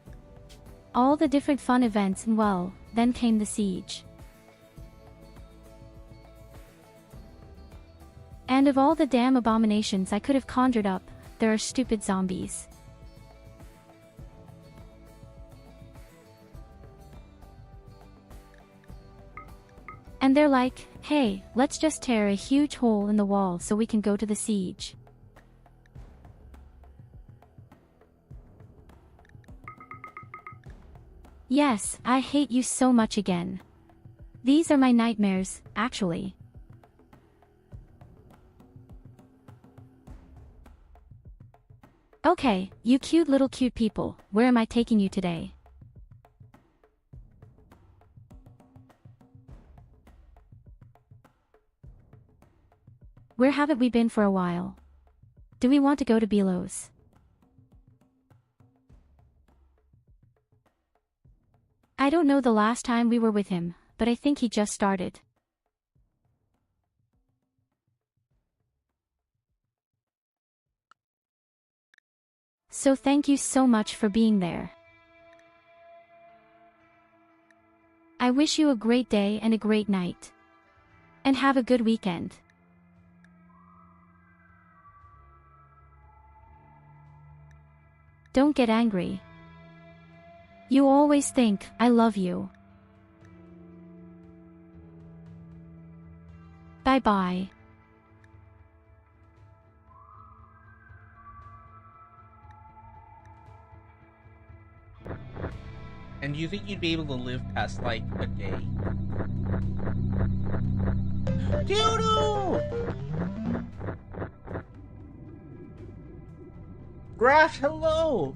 All the different fun events and well, then came the siege. And of all the damn abominations I could have conjured up, there are stupid zombies. And they're like, hey, let's just tear a huge hole in the wall so we can go to the siege. Yes, I hate you so much again. These are my nightmares, actually. Okay, you cute little cute people, where am I taking you today? Where haven't we been for a while? Do we want to go to Belo's? I don't know the last time we were with him, but I think he just started. So thank you so much for being there. I wish you a great day and a great night. And have a good weekend. Don't get angry. You always think I love you. Bye-bye. And do you think you'd be able to live past, like, a day? Tyurru! Graft, hello!